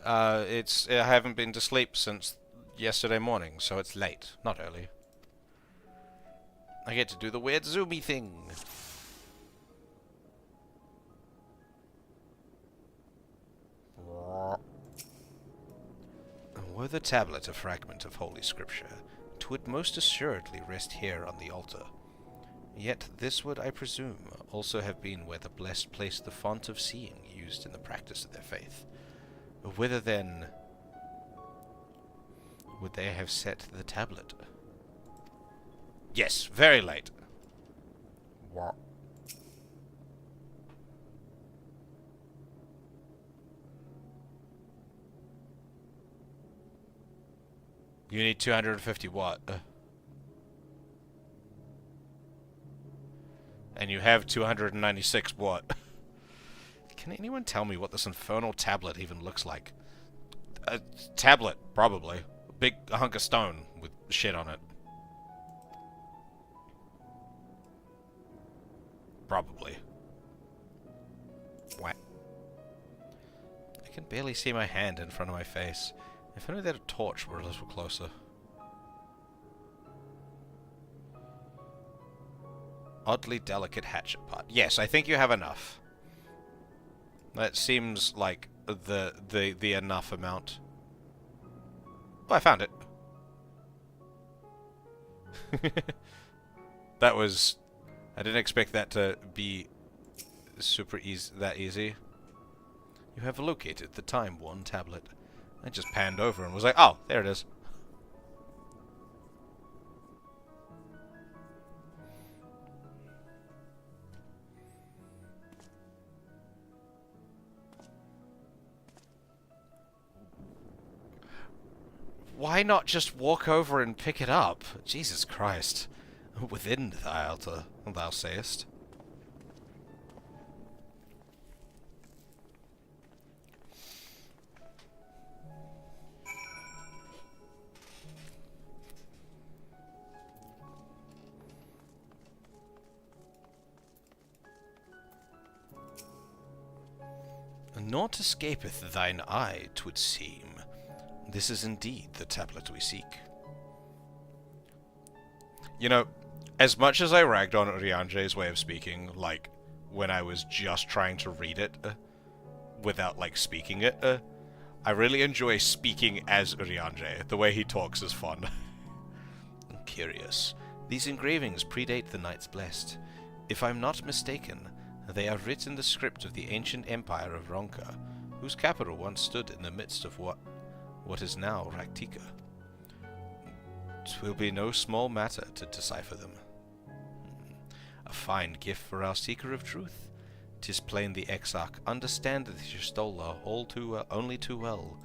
I haven't been to sleep since yesterday morning, so it's late, not early. I get to do the weird zoomy thing. Were the tablet a fragment of Holy Scripture, 'twould most assuredly rest here on the altar. Yet this would, I presume, also have been where the blessed placed the font of seeing used in the practice of their faith. Whither, then, would they have set the tablet? Yes, very late. What? You need 250 watt. And you have 296 watt. Can anyone tell me what this infernal tablet even looks like? A tablet, probably. A big hunk of stone with shit on it. Probably. What? I can barely see my hand in front of my face. If only that torch were a little closer. Oddly delicate hatchet part. Yes, I think you have enough. That seems like the enough amount. Oh, I found it. That was... I didn't expect that to be super easy. You have located the time-worn tablet. I just panned over and was like, oh, there it is. Why not just walk over and pick it up? Jesus Christ. Within thou sayest. Naught escapeth thine eye, 'twould seem. This is indeed the tablet we seek. You know, as much as I ragged on Urianger's way of speaking, like, when I was just trying to read it, without, like, speaking it, I really enjoy speaking as Urianger. The way he talks is fun. Curious. These engravings predate the Knights Blessed. If I'm not mistaken, they are written in the script of the ancient empire of Ronka, whose capital once stood in the midst of what is now Raktika. 'Twill be no small matter to decipher them. A fine gift for our seeker of truth. 'Tis plain the Exarch understandeth Y'shtola only too well.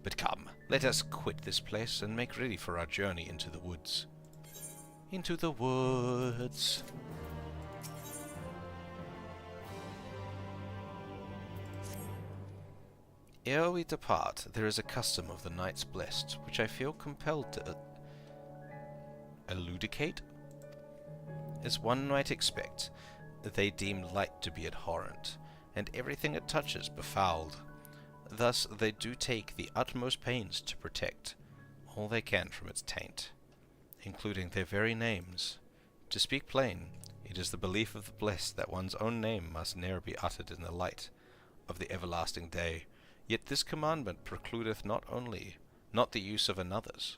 But come, let us quit this place and make ready for our journey into the woods. Into the woods. Ere we depart, there is a custom of the Knights Blessed, which I feel compelled to elucidate. As one might expect, they deem light to be abhorrent, and everything it touches befouled. Thus they do take the utmost pains to protect all they can from its taint, including their very names. To speak plain, it is the belief of the blessed that one's own name must ne'er be uttered in the light of the everlasting day. Yet this commandment precludeth not the use of another's.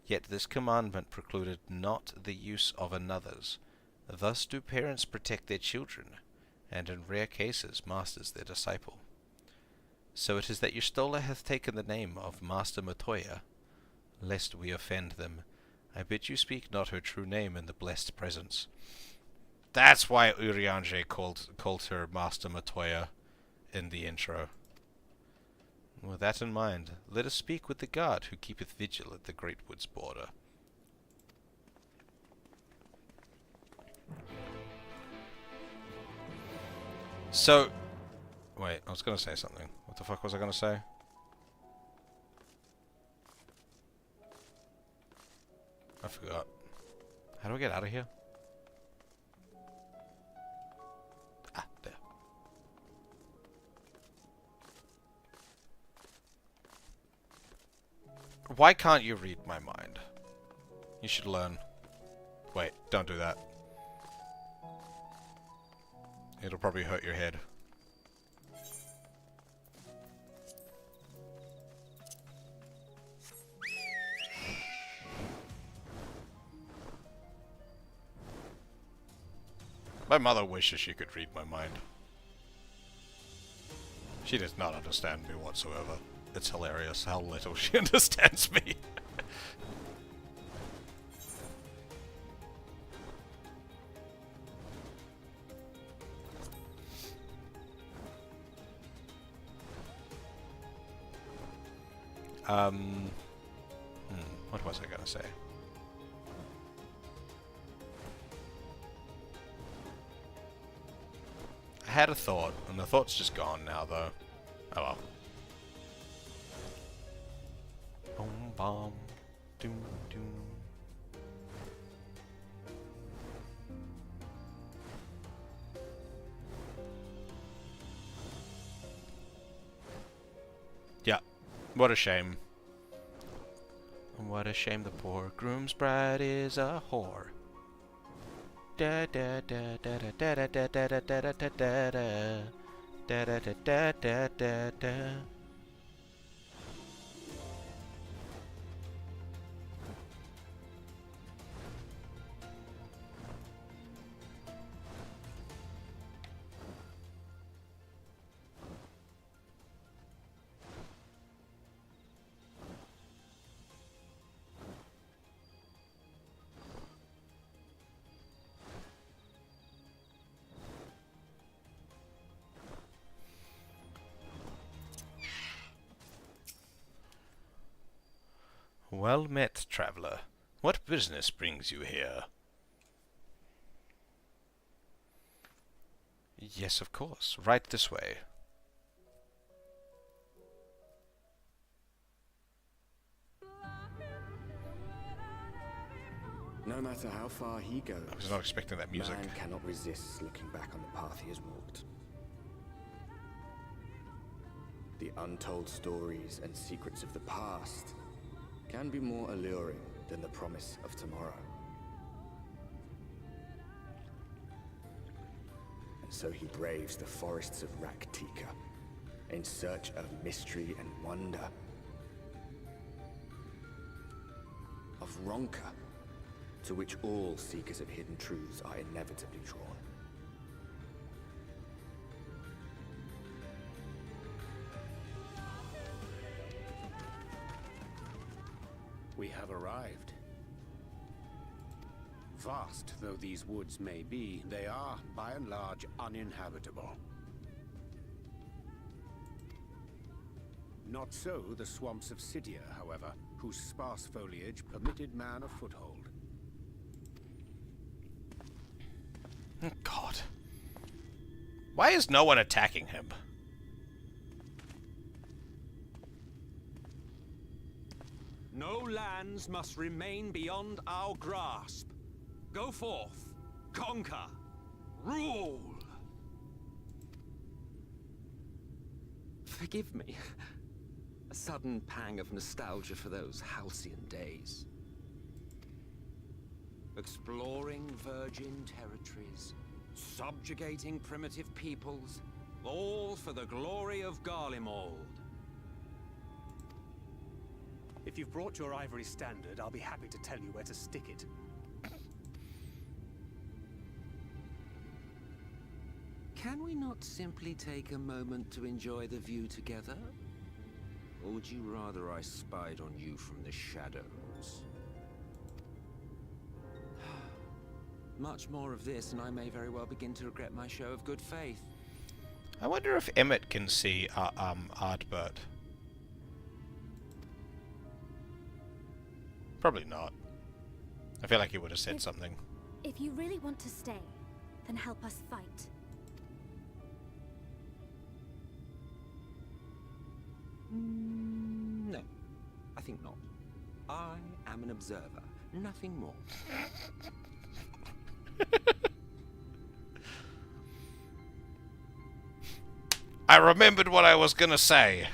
Yet this commandment precluded not the use of another's. Thus do parents protect their children, and in rare cases masters their disciple. So it is that Y'shtola hath taken the name of Master Matoya. Lest we offend them, I bid you speak not her true name in the blessed presence. That's why Urianger called her Master Matoya in the intro. With that in mind, let us speak with the guard who keepeth vigil at the great wood's border. So, wait, I was going to say something. What the fuck was I going to say? I forgot. How do I get out of here? Ah, there. Why can't you read my mind? You should learn. Wait, don't do that. It'll probably hurt your head. My mother wishes she could read my mind. She does not understand me whatsoever. It's hilarious how little she understands me. What was I gonna say? I had a thought, and the thought's just gone now, though. Oh well. Boom, bomb, doom, doom. Yeah, what a shame. What a shame the poor groom's bride is a whore. Da da da da da da da da da da da da da da da da da da. Well met, traveler. What business brings you here? Yes, of course. Right this way. No matter how far he goes, I was not expecting that music. Man cannot resist looking back on the path he has walked. The untold stories and secrets of the past can be more alluring than the promise of tomorrow. And so he braves the forests of Raktika in search of mystery and wonder. Of Ronka, to which all seekers of hidden truths are inevitably drawn. We have arrived. Vast though these woods may be, they are, by and large, uninhabitable. Not so the swamps of Cydia, however, whose sparse foliage permitted man a foothold. Oh, God. Why is no one attacking him? No lands must remain beyond our grasp. Go forth, conquer, rule! Forgive me. A sudden pang of nostalgia for those halcyon days. Exploring virgin territories, subjugating primitive peoples, all for the glory of Garlemald. If you've brought your ivory standard, I'll be happy to tell you where to stick it. Can we not simply take a moment to enjoy the view together? Or would you rather I spied on you from the shadows? Much more of this, and I may very well begin to regret my show of good faith. I wonder if Emmett can see Ardbert. Probably not. I feel like he would have said something. If you really want to stay, then help us fight. No, I think not. I am an observer, nothing more. I remembered what I was gonna say.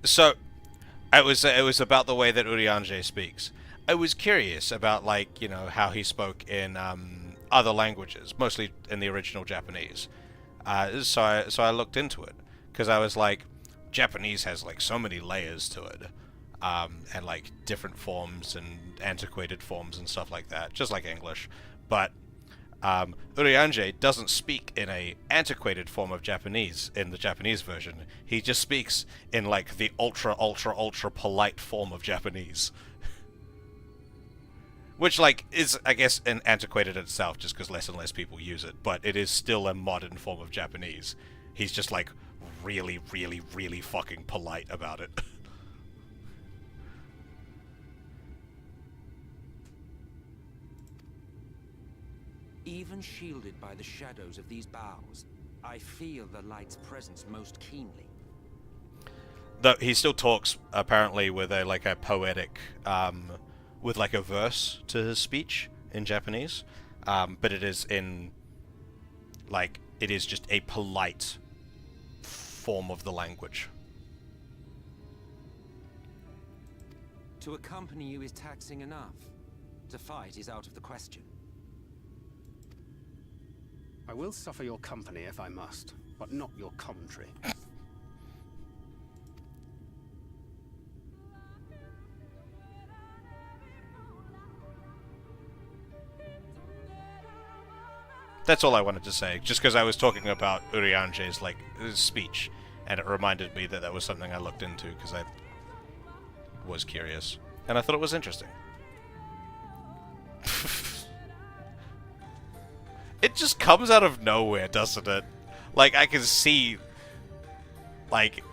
So, it was about the way that Urianger speaks. I was curious about, like, you know, how he spoke in other languages, mostly in the original Japanese. So I looked into it because I was like, Japanese has like so many layers to it, and like different forms and antiquated forms and stuff like that, just like English. But Urianger doesn't speak in a antiquated form of Japanese in the Japanese version. He just speaks in like the ultra polite form of Japanese. Which, like, is, I guess, an antiquated itself just because less and less people use it, but it is still a modern form of Japanese. He's just, like, really, really, really fucking polite about it. Even shielded by the shadows of these boughs, I feel the light's presence most keenly. Though he still talks, apparently, with a, like, a poetic, with, like, a verse to his speech in Japanese. But it is in, like, it is just a polite form of the language. To accompany you is taxing enough. To fight is out of the question. I will suffer your company if I must, but not your commentary. That's all I wanted to say, just because I was talking about Urianger's, like, speech, and it reminded me that that was something I looked into, because I was curious, and I thought it was interesting. It just comes out of nowhere, doesn't it? Like, I can see, like,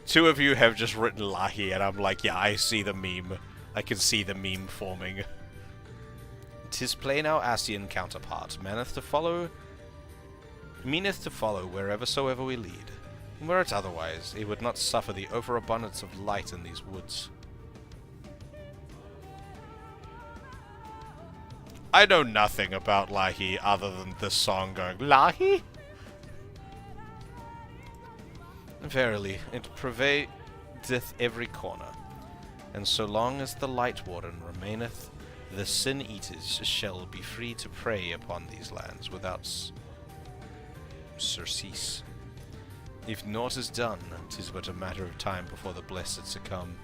two of you have just written Lahi, and I'm like, yeah, I see the meme. I can see the meme forming. 'Tis plain our Asian counterpart meaneth to follow wherever we lead. And were it otherwise, he would not suffer the overabundance of light in these woods. I know nothing about Lahi other than this song going, Lahi? Verily, it pervadeth every corner, and so long as the Light Warden remaineth, the Sin-Eaters shall be free to prey upon these lands without surcease. If naught is done, 'tis but a matter of time before the blessed succumb.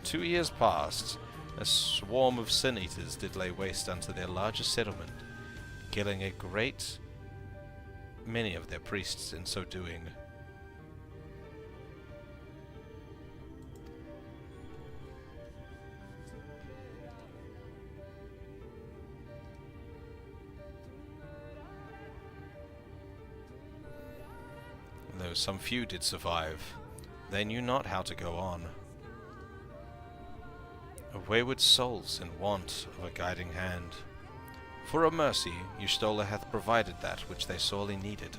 2 years past, a swarm of Sin-Eaters did lay waste unto their largest settlement, killing a great many of their priests in so doing. Though some few did survive, they knew not how to go on. Wayward souls in want of a guiding hand. For a mercy, Y'shtola hath provided that which they sorely needed.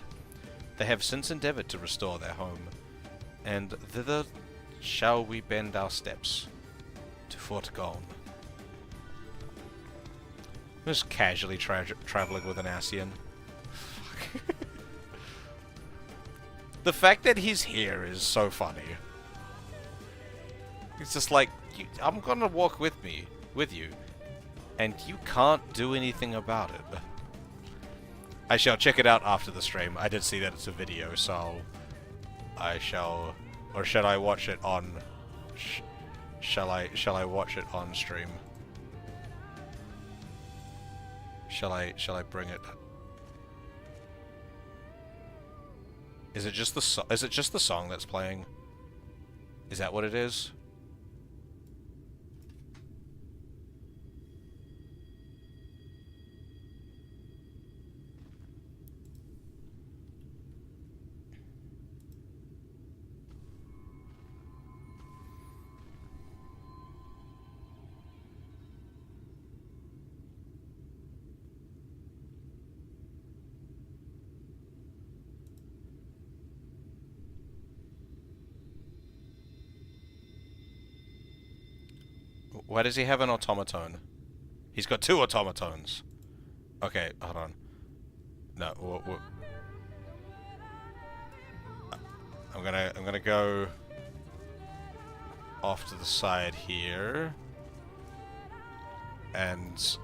They have since endeavoured to restore their home, and thither shall we bend our steps, to Fort Golm. Just casually travelling with an Asian. The fact that he's here is so funny. It's just like, I'm gonna walk with you, and you can't do anything about it. I shall check it out after the stream. I did see that it's a video, so I shall, or should I watch it on? Shall I watch it on stream? Shall I bring it? Is it just the song that's playing? Is that what it is? Why does he have an automaton? He's got 2 automatons. Okay, hold on. No, I'm gonna go off to the side here, and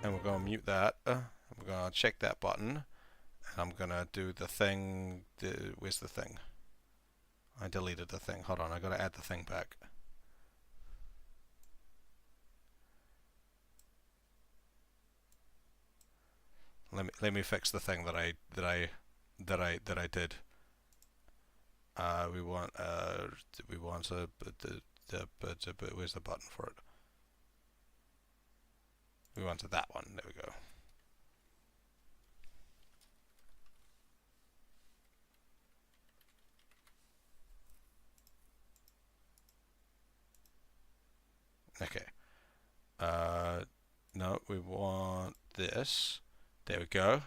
we're gonna mute that. We're gonna check that button, and I'm gonna do the thing. Where's the thing? I deleted the thing. Hold on, I gotta add the thing back. Let me fix the thing that I did. We want where's the button for it? We wanted that one. There we go. Okay. No, we want this. There we go.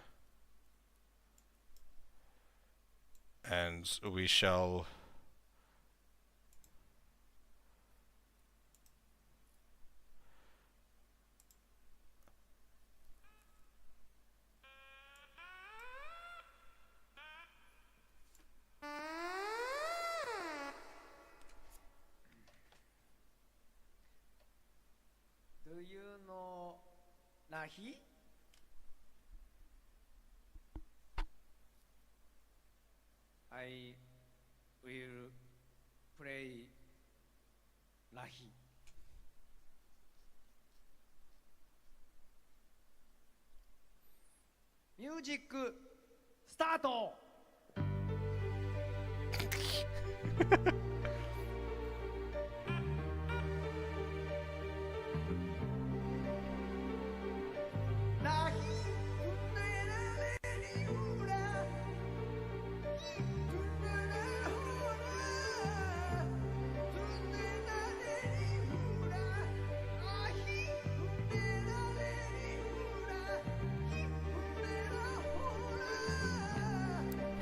And we shall... Do you know Nahi? I will play Nahi. Music start!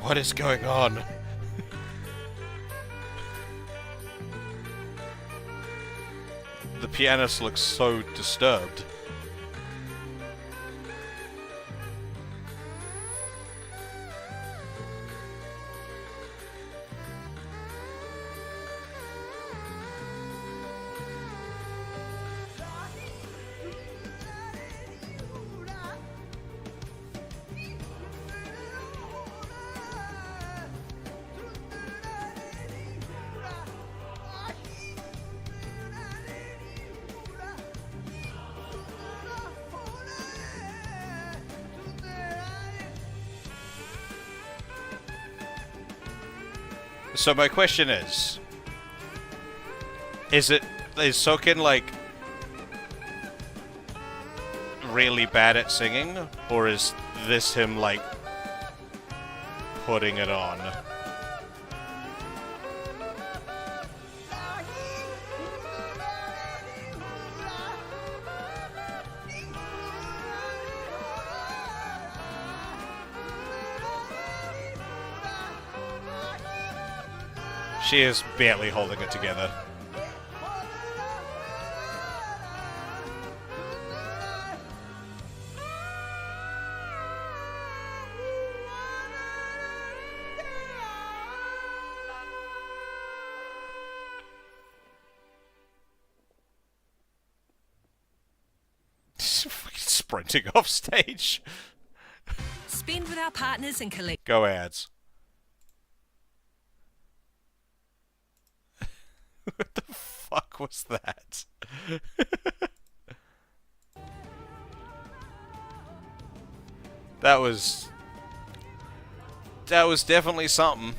What is going on? The pianist looks so disturbed. So my question is Soken like really bad at singing, or is this him like putting it on? She is barely holding it together. Sprinting off stage. Spend with our partners and collect. Go ads. What the fuck was that? That was definitely something.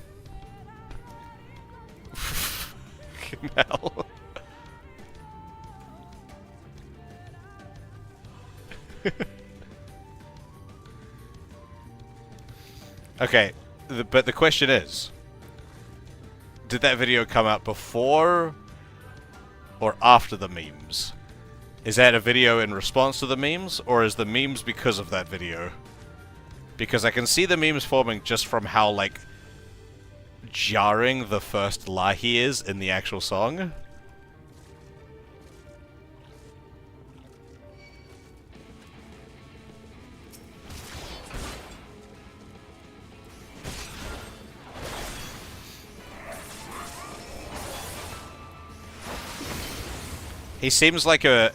Fucking hell. Okay, but the question is, did that video come out before or after the memes? Is that a video in response to the memes, or is the memes because of that video? Because I can see the memes forming just from how, like, jarring the first Lahi is in the actual song. He seems like a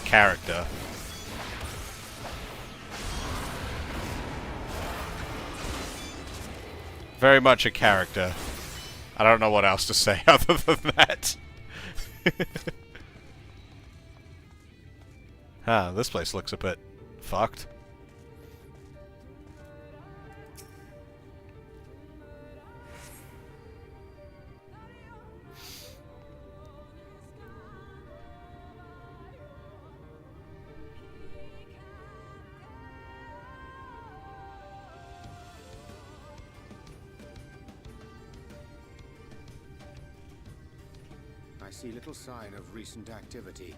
character. Very much a character. I don't know what else to say other than that. Huh, this place looks a bit fucked. I see little sign of recent activity,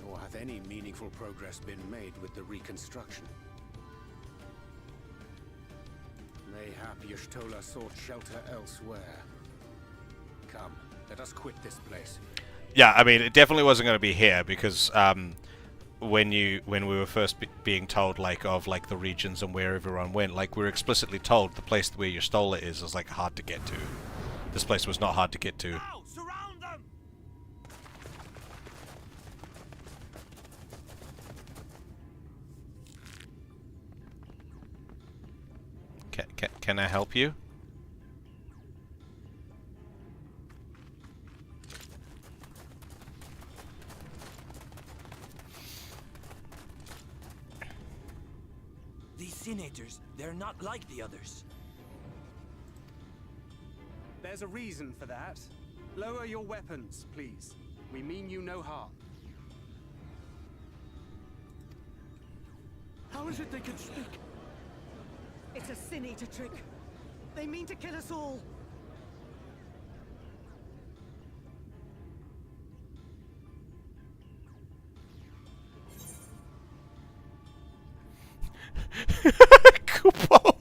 nor hath any meaningful progress been made with the reconstruction. Mayhap Y'shtola sought shelter elsewhere. Come, let us quit this place. Yeah, I mean, it definitely wasn't going to be here because when we were first being told of the regions and where everyone went, like we were explicitly told the place where Y'shtola is like hard to get to. This place was not hard to get to. Now, surround them! Can I help you? These senators, they're not like the others. There's a reason for that. Lower your weapons, please. We mean you no harm. How is it they can speak? It's a Sin Eater trick. They mean to kill us all. Kupo.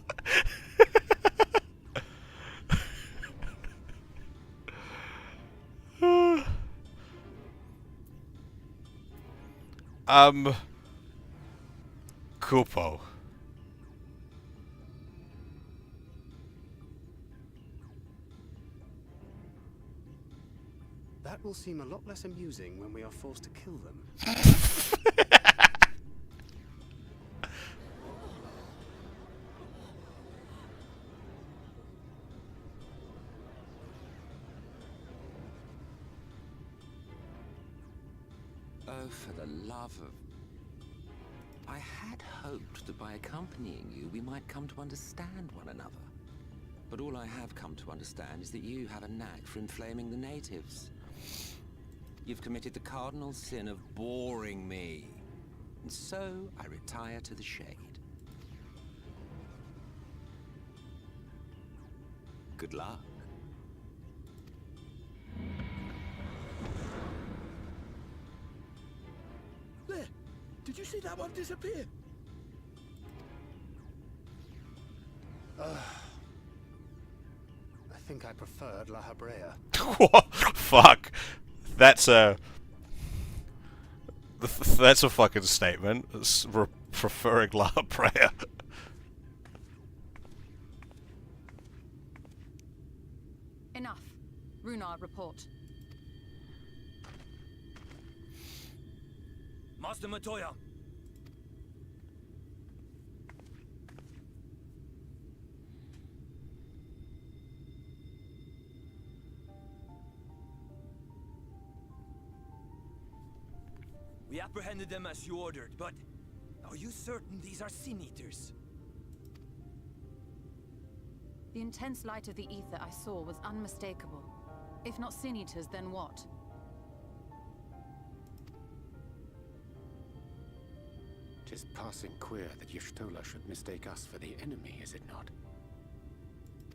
Kupo. That will seem a lot less amusing when we are forced to kill them. Oh, for the love of... I had hoped that by accompanying you, we might come to understand one another. But all I have come to understand is that you have a knack for inflaming the natives. You've committed the cardinal sin of boring me. And so I retire to the shade. Good luck. There! Did you see that one disappear? I think I preferred La Habrea. What? Fuck. That's a fucking statement. It's preferring La Habrea. Enough. Runard, report. Master Matoya! We apprehended them as you ordered, but are you certain these are Sin Eaters? The intense light of the ether I saw was unmistakable. If not Sin Eaters, then what? Tis passing queer that Y'shtola should mistake us for the enemy, is it not?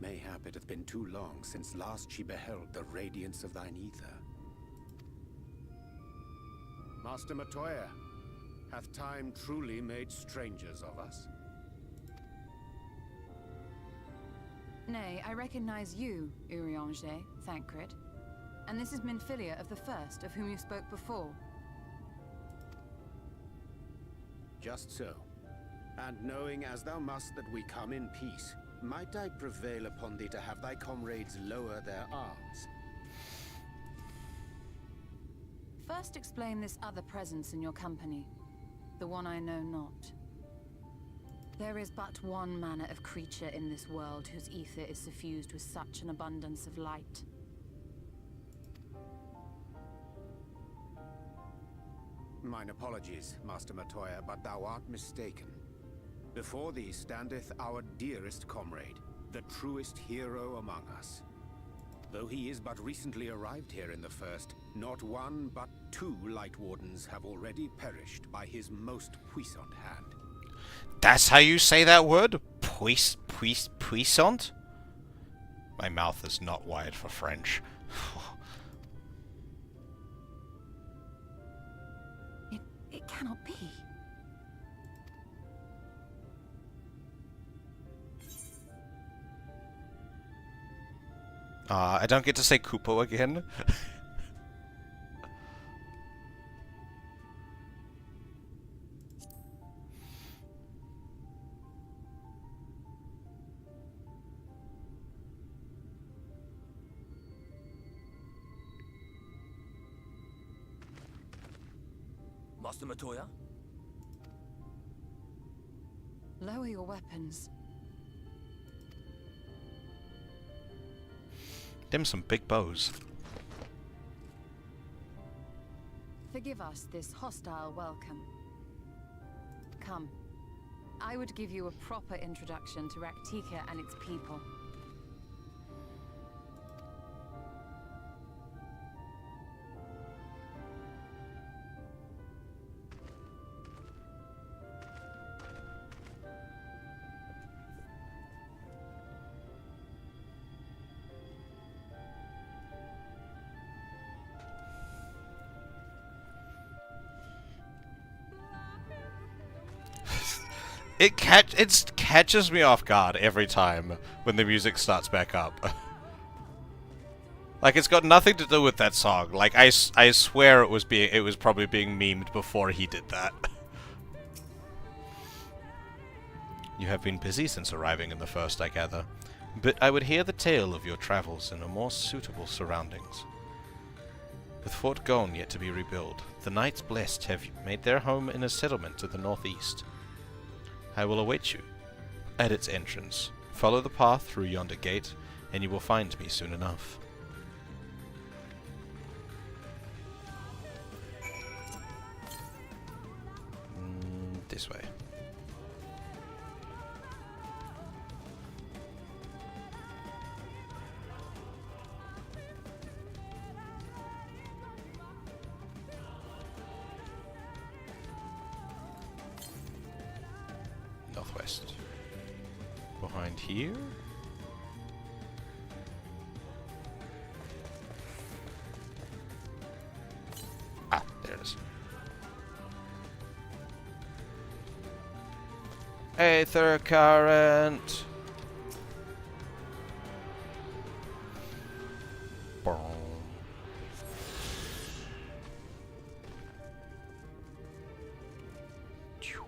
Mayhap it hath been too long since last she beheld the radiance of thine ether. Master Matoya, hath time truly made strangers of us? Nay, I recognize you, Eorzea, Thancred. And this is Minfilia of the First, of whom you spoke before. Just so. And knowing as thou must that we come in peace, might I prevail upon thee to have thy comrades lower their arms? First explain this other presence in your company. The one I know not. There is but one manner of creature in this world whose ether is suffused with such an abundance of light. Mine apologies, Master Matoya, but thou art mistaken. Before thee standeth our dearest comrade, the truest hero among us. Though he is but recently arrived here in the First, not one but two Light Wardens have already perished by his most puissant hand. That's how you say that word? Puissant? My mouth is not wired for French. cannot be. I don't get to say Kupo again. Master Matoya? Lower your weapons. Them some big bows. Forgive us this hostile welcome. Come. I would give you a proper introduction to Raktika and its people. It catches me off guard every time when the music starts back up. Like, it's got nothing to do with that song. Like, I swear it was probably being memed before he did that. You have been busy since arriving in the first, I gather. But I would hear the tale of your travels in a more suitable surroundings. With Fort Gone yet to be rebuilt, the Knights Blessed have made their home in a settlement to the northeast. I will await you at its entrance. Follow the path through yonder gate, and you will find me soon enough. This way. Northwest. Behind here? Ah, there it is. Aether current. Boom.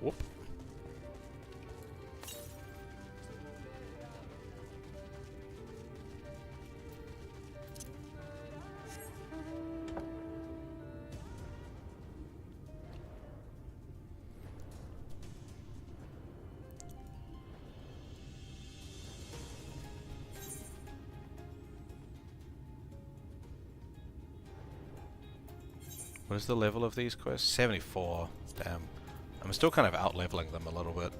Whoop. What is the level of these quests? 74. Damn. I'm still kind of out-leveling them a little bit.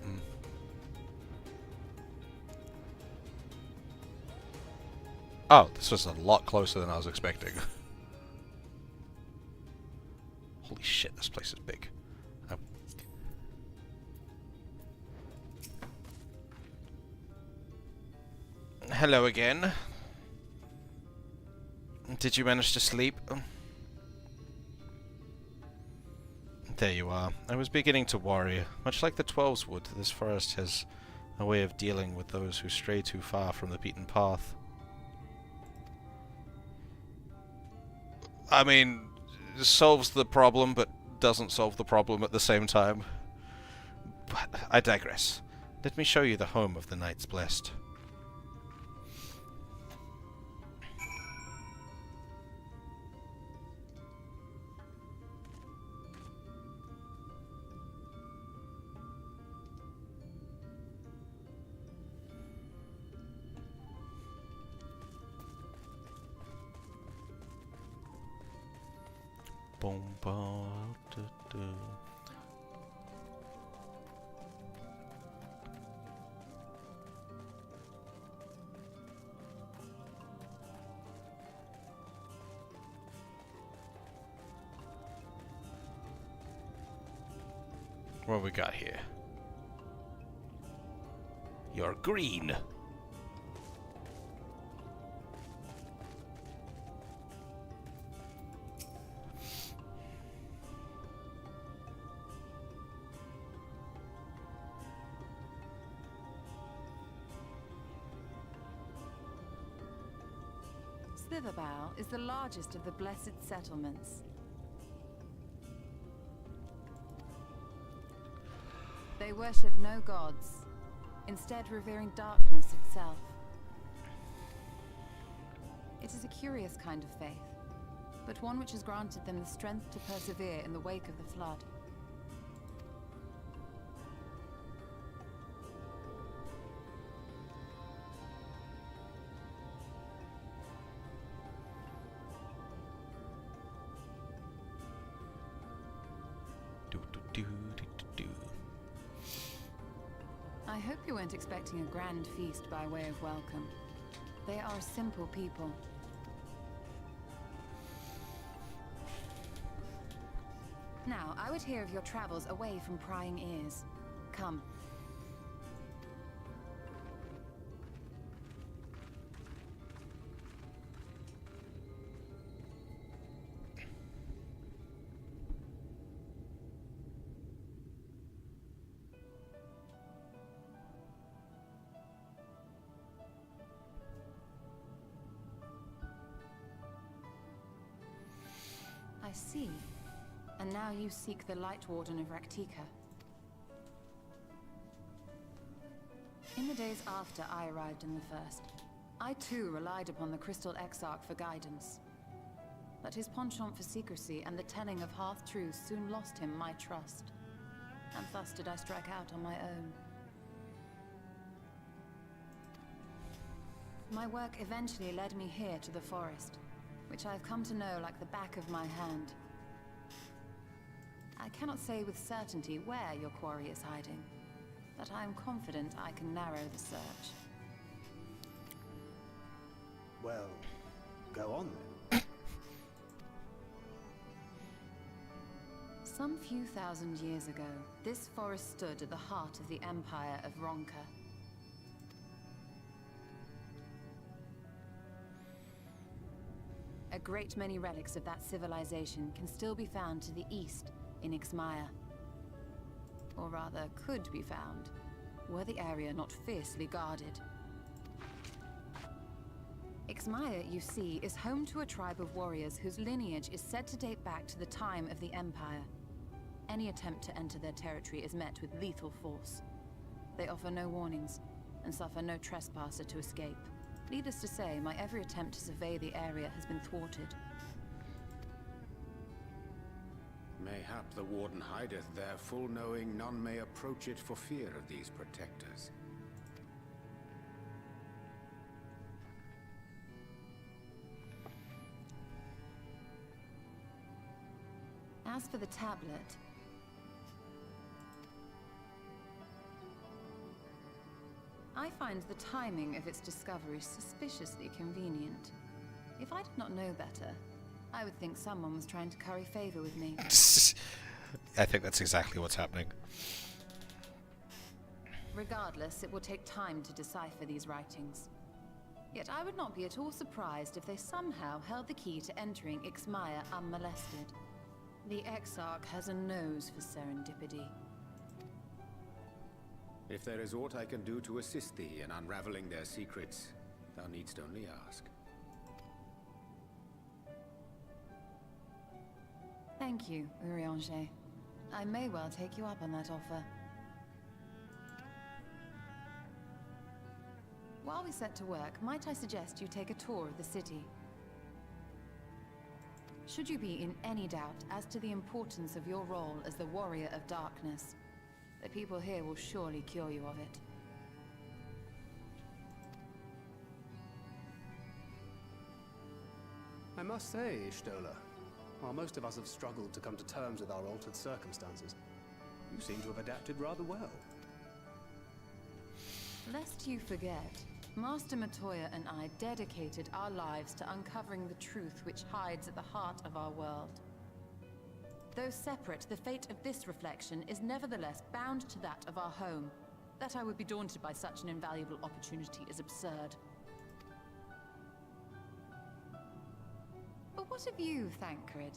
Oh, this was a lot closer than I was expecting. Holy shit, this place is big. Hello again. Did you manage to sleep? There you are. I was beginning to worry. Much like the Twelves would, this forest has a way of dealing with those who stray too far from the beaten path. I mean, it solves the problem, but doesn't solve the problem at the same time. But I digress. Let me show you the home of the Knights Blessed. What we got here? You're green. Slitherbow is the largest of the blessed settlements. They worship no gods, instead revering darkness itself. It is a curious kind of faith, but one which has granted them the strength to persevere in the wake of the flood. I hope you weren't expecting a grand feast by way of welcome. They are simple people. Now, I would hear of your travels away from prying ears. Come. I see. And now you seek the Light Warden of Raktika. In the days after I arrived in the First, I too relied upon the Crystal Exarch for guidance. But his penchant for secrecy and the telling of half-truths soon lost him my trust. And thus did I strike out on my own. My work eventually led me here to the forest, which I've come to know like the back of my hand. I cannot say with certainty where your quarry is hiding, but I am confident I can narrow the search. Well, go on then. Some few thousand years ago, this forest stood at the heart of the Empire of Ronka. A great many relics of that civilization can still be found to the east in Ixmaya. Or rather, could be found, were the area not fiercely guarded. Ixmaya, you see, is home to a tribe of warriors whose lineage is said to date back to the time of the Empire. Any attempt to enter their territory is met with lethal force. They offer no warnings, and suffer no trespasser to escape. Needless to say, my every attempt to survey the area has been thwarted. Mayhap the Warden hideth there, full knowing none may approach it for fear of these protectors. As for the tablet, I find the timing of its discovery suspiciously convenient. If I did not know better, I would think someone was trying to curry favor with me. I think that's exactly what's happening. Regardless, it will take time to decipher these writings. Yet I would not be at all surprised if they somehow held the key to entering Ixmaya unmolested. The Exarch has a nose for serendipity. If there is aught I can do to assist thee in unraveling their secrets, thou needst only ask. Thank you, Eorzea. I may well take you up on that offer. While we set to work, might I suggest you take a tour of the city? Should you be in any doubt as to the importance of your role as the Warrior of Darkness, the people here will surely cure you of it. I must say, Ishtola, while most of us have struggled to come to terms with our altered circumstances, you seem to have adapted rather well. Lest you forget, Master Matoya and I dedicated our lives to uncovering the truth which hides at the heart of our world. Though separate, the fate of this reflection is nevertheless bound to that of our home. That I would be daunted by such an invaluable opportunity is absurd. But what of you, Thancred?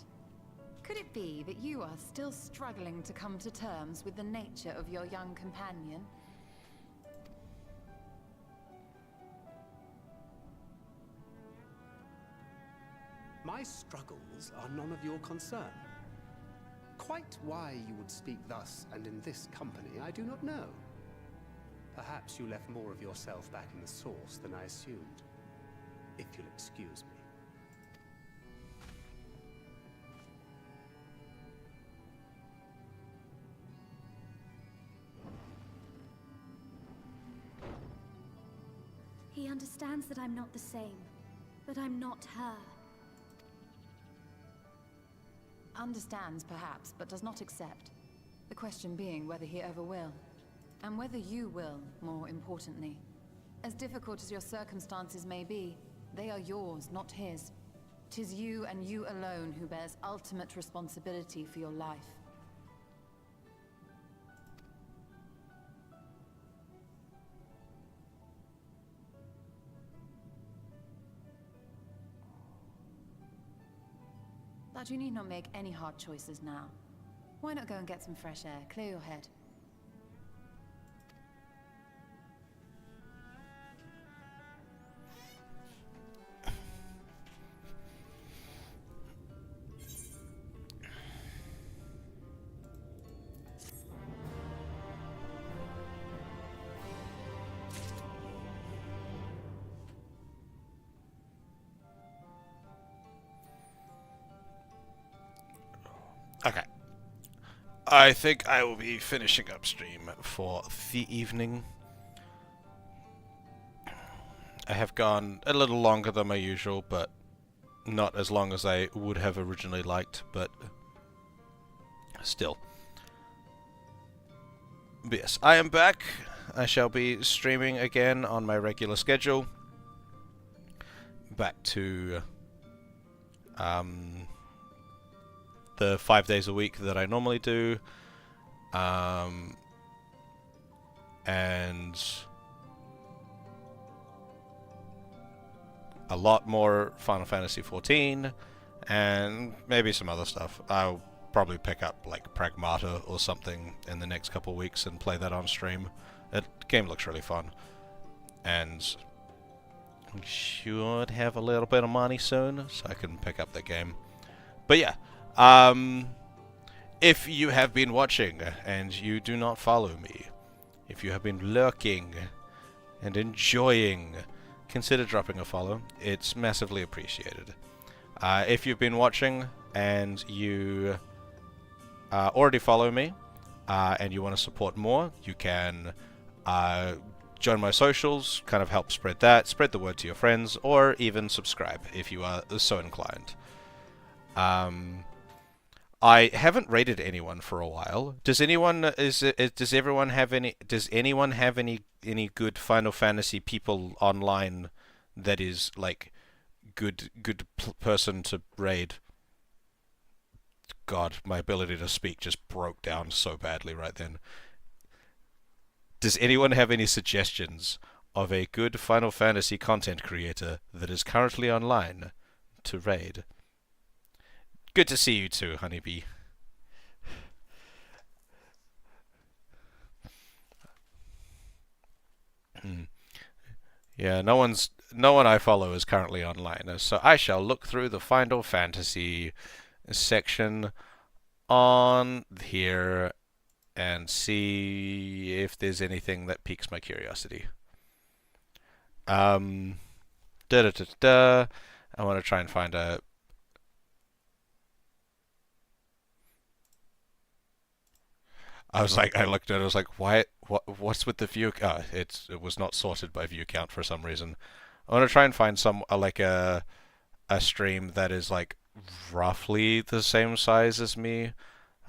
Could it be that you are still struggling to come to terms with the nature of your young companion? My struggles are none of your concern. Quite why you would speak thus and in this company, I do not know. Perhaps you left more of yourself back in the source than I assumed. If you'll excuse me. He understands that I'm not the same, but I'm not her. Understands, perhaps, but does not accept. The question being whether he ever will. And whether you will, more importantly. As difficult as your circumstances may be, they are yours, not his. 'Tis you and you alone who bears ultimate responsibility for your life. But you need not make any hard choices now. Why not go and get some fresh air, clear your head? Okay. I think I will be finishing up stream for the evening. I have gone a little longer than my usual, but not as long as I would have originally liked, but still. But yes, I am back. I shall be streaming again on my regular schedule. Back to the 5 days a week that I normally do, and a lot more Final Fantasy XIV, and maybe some other stuff. I'll probably pick up like Pragmata or something in the next couple of weeks and play that on stream. The game looks really fun, and we should have a little bit of money soon, so I can pick up the game. But yeah. If you have been watching and you do not follow me, if you have been lurking and enjoying, consider dropping a follow. It's massively appreciated. If you've been watching and you already follow me and you want to support more, you can join my socials, kind of help spread that, spread the word to your friends, or even subscribe if you are so inclined. I haven't rated anyone for a while. Does anyone does anyone have any good Final Fantasy people online that is like good person to raid? God, my ability to speak just broke down so badly right then. Does anyone have any suggestions of a good Final Fantasy content creator that is currently online to raid? Good to see you too, Honeybee. Yeah, no one I follow is currently online, so I shall look through the Final Fantasy section on here and see if there's anything that piques my curiosity. I want to try and find a. I looked at it, I was like, what's with the view? It was not sorted by view count for some reason. I want to try and find some, like a stream that is like roughly the same size as me.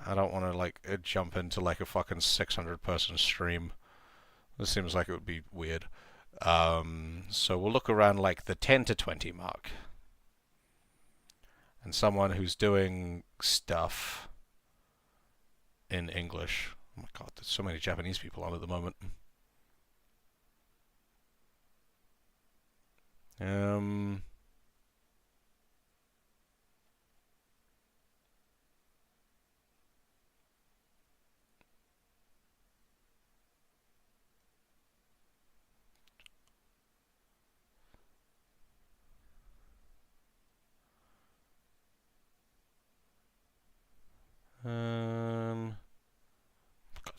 I don't want to like jump into like a fucking 600 person stream. This seems like it would be weird. So we'll look around like the 10 to 20 mark. And someone who's doing stuff in English. Oh my god, there's so many Japanese people on at the moment.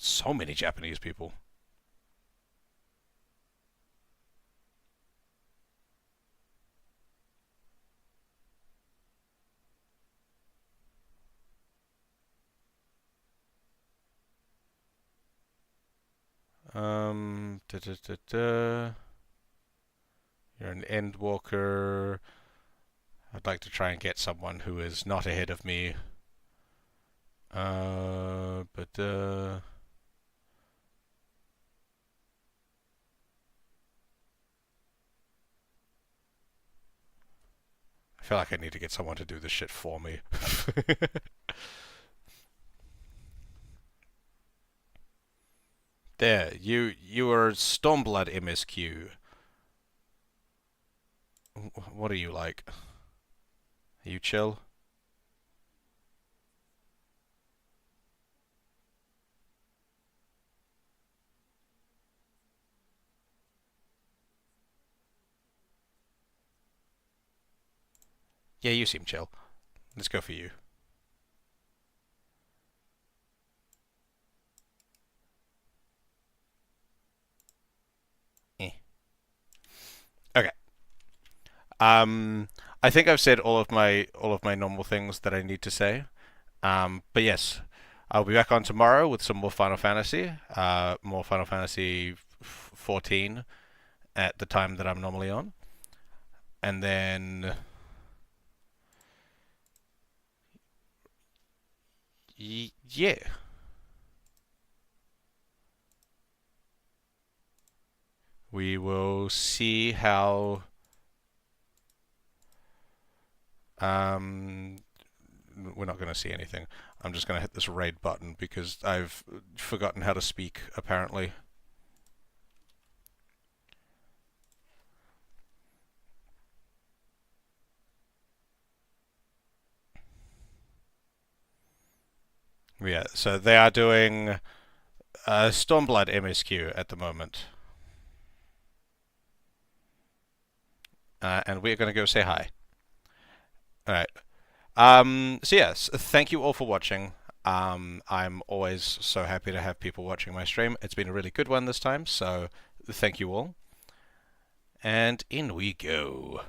So many Japanese people. You're an Endwalker. I'd like to try and get someone who is not ahead of me. I feel like I need to get someone to do this shit for me. There, you are Stormblood MSQ. What are you like? Are you chill? Yeah, you seem chill. Let's go for you. Okay. I think I've said all of my normal things that I need to say. But yes, I'll be back on tomorrow with some more Final Fantasy. More Final Fantasy 14 at the time that I'm normally on. And then yeah. We will see how we're not going to see anything. I'm just going to hit this raid button because I've forgotten how to speak, apparently. Yeah, so they are doing Stormblood MSQ at the moment. And we're going to go say hi. Alright. So yes, thank you all for watching. I'm always so happy to have people watching my stream. It's been a really good one this time, so thank you all. And in we go.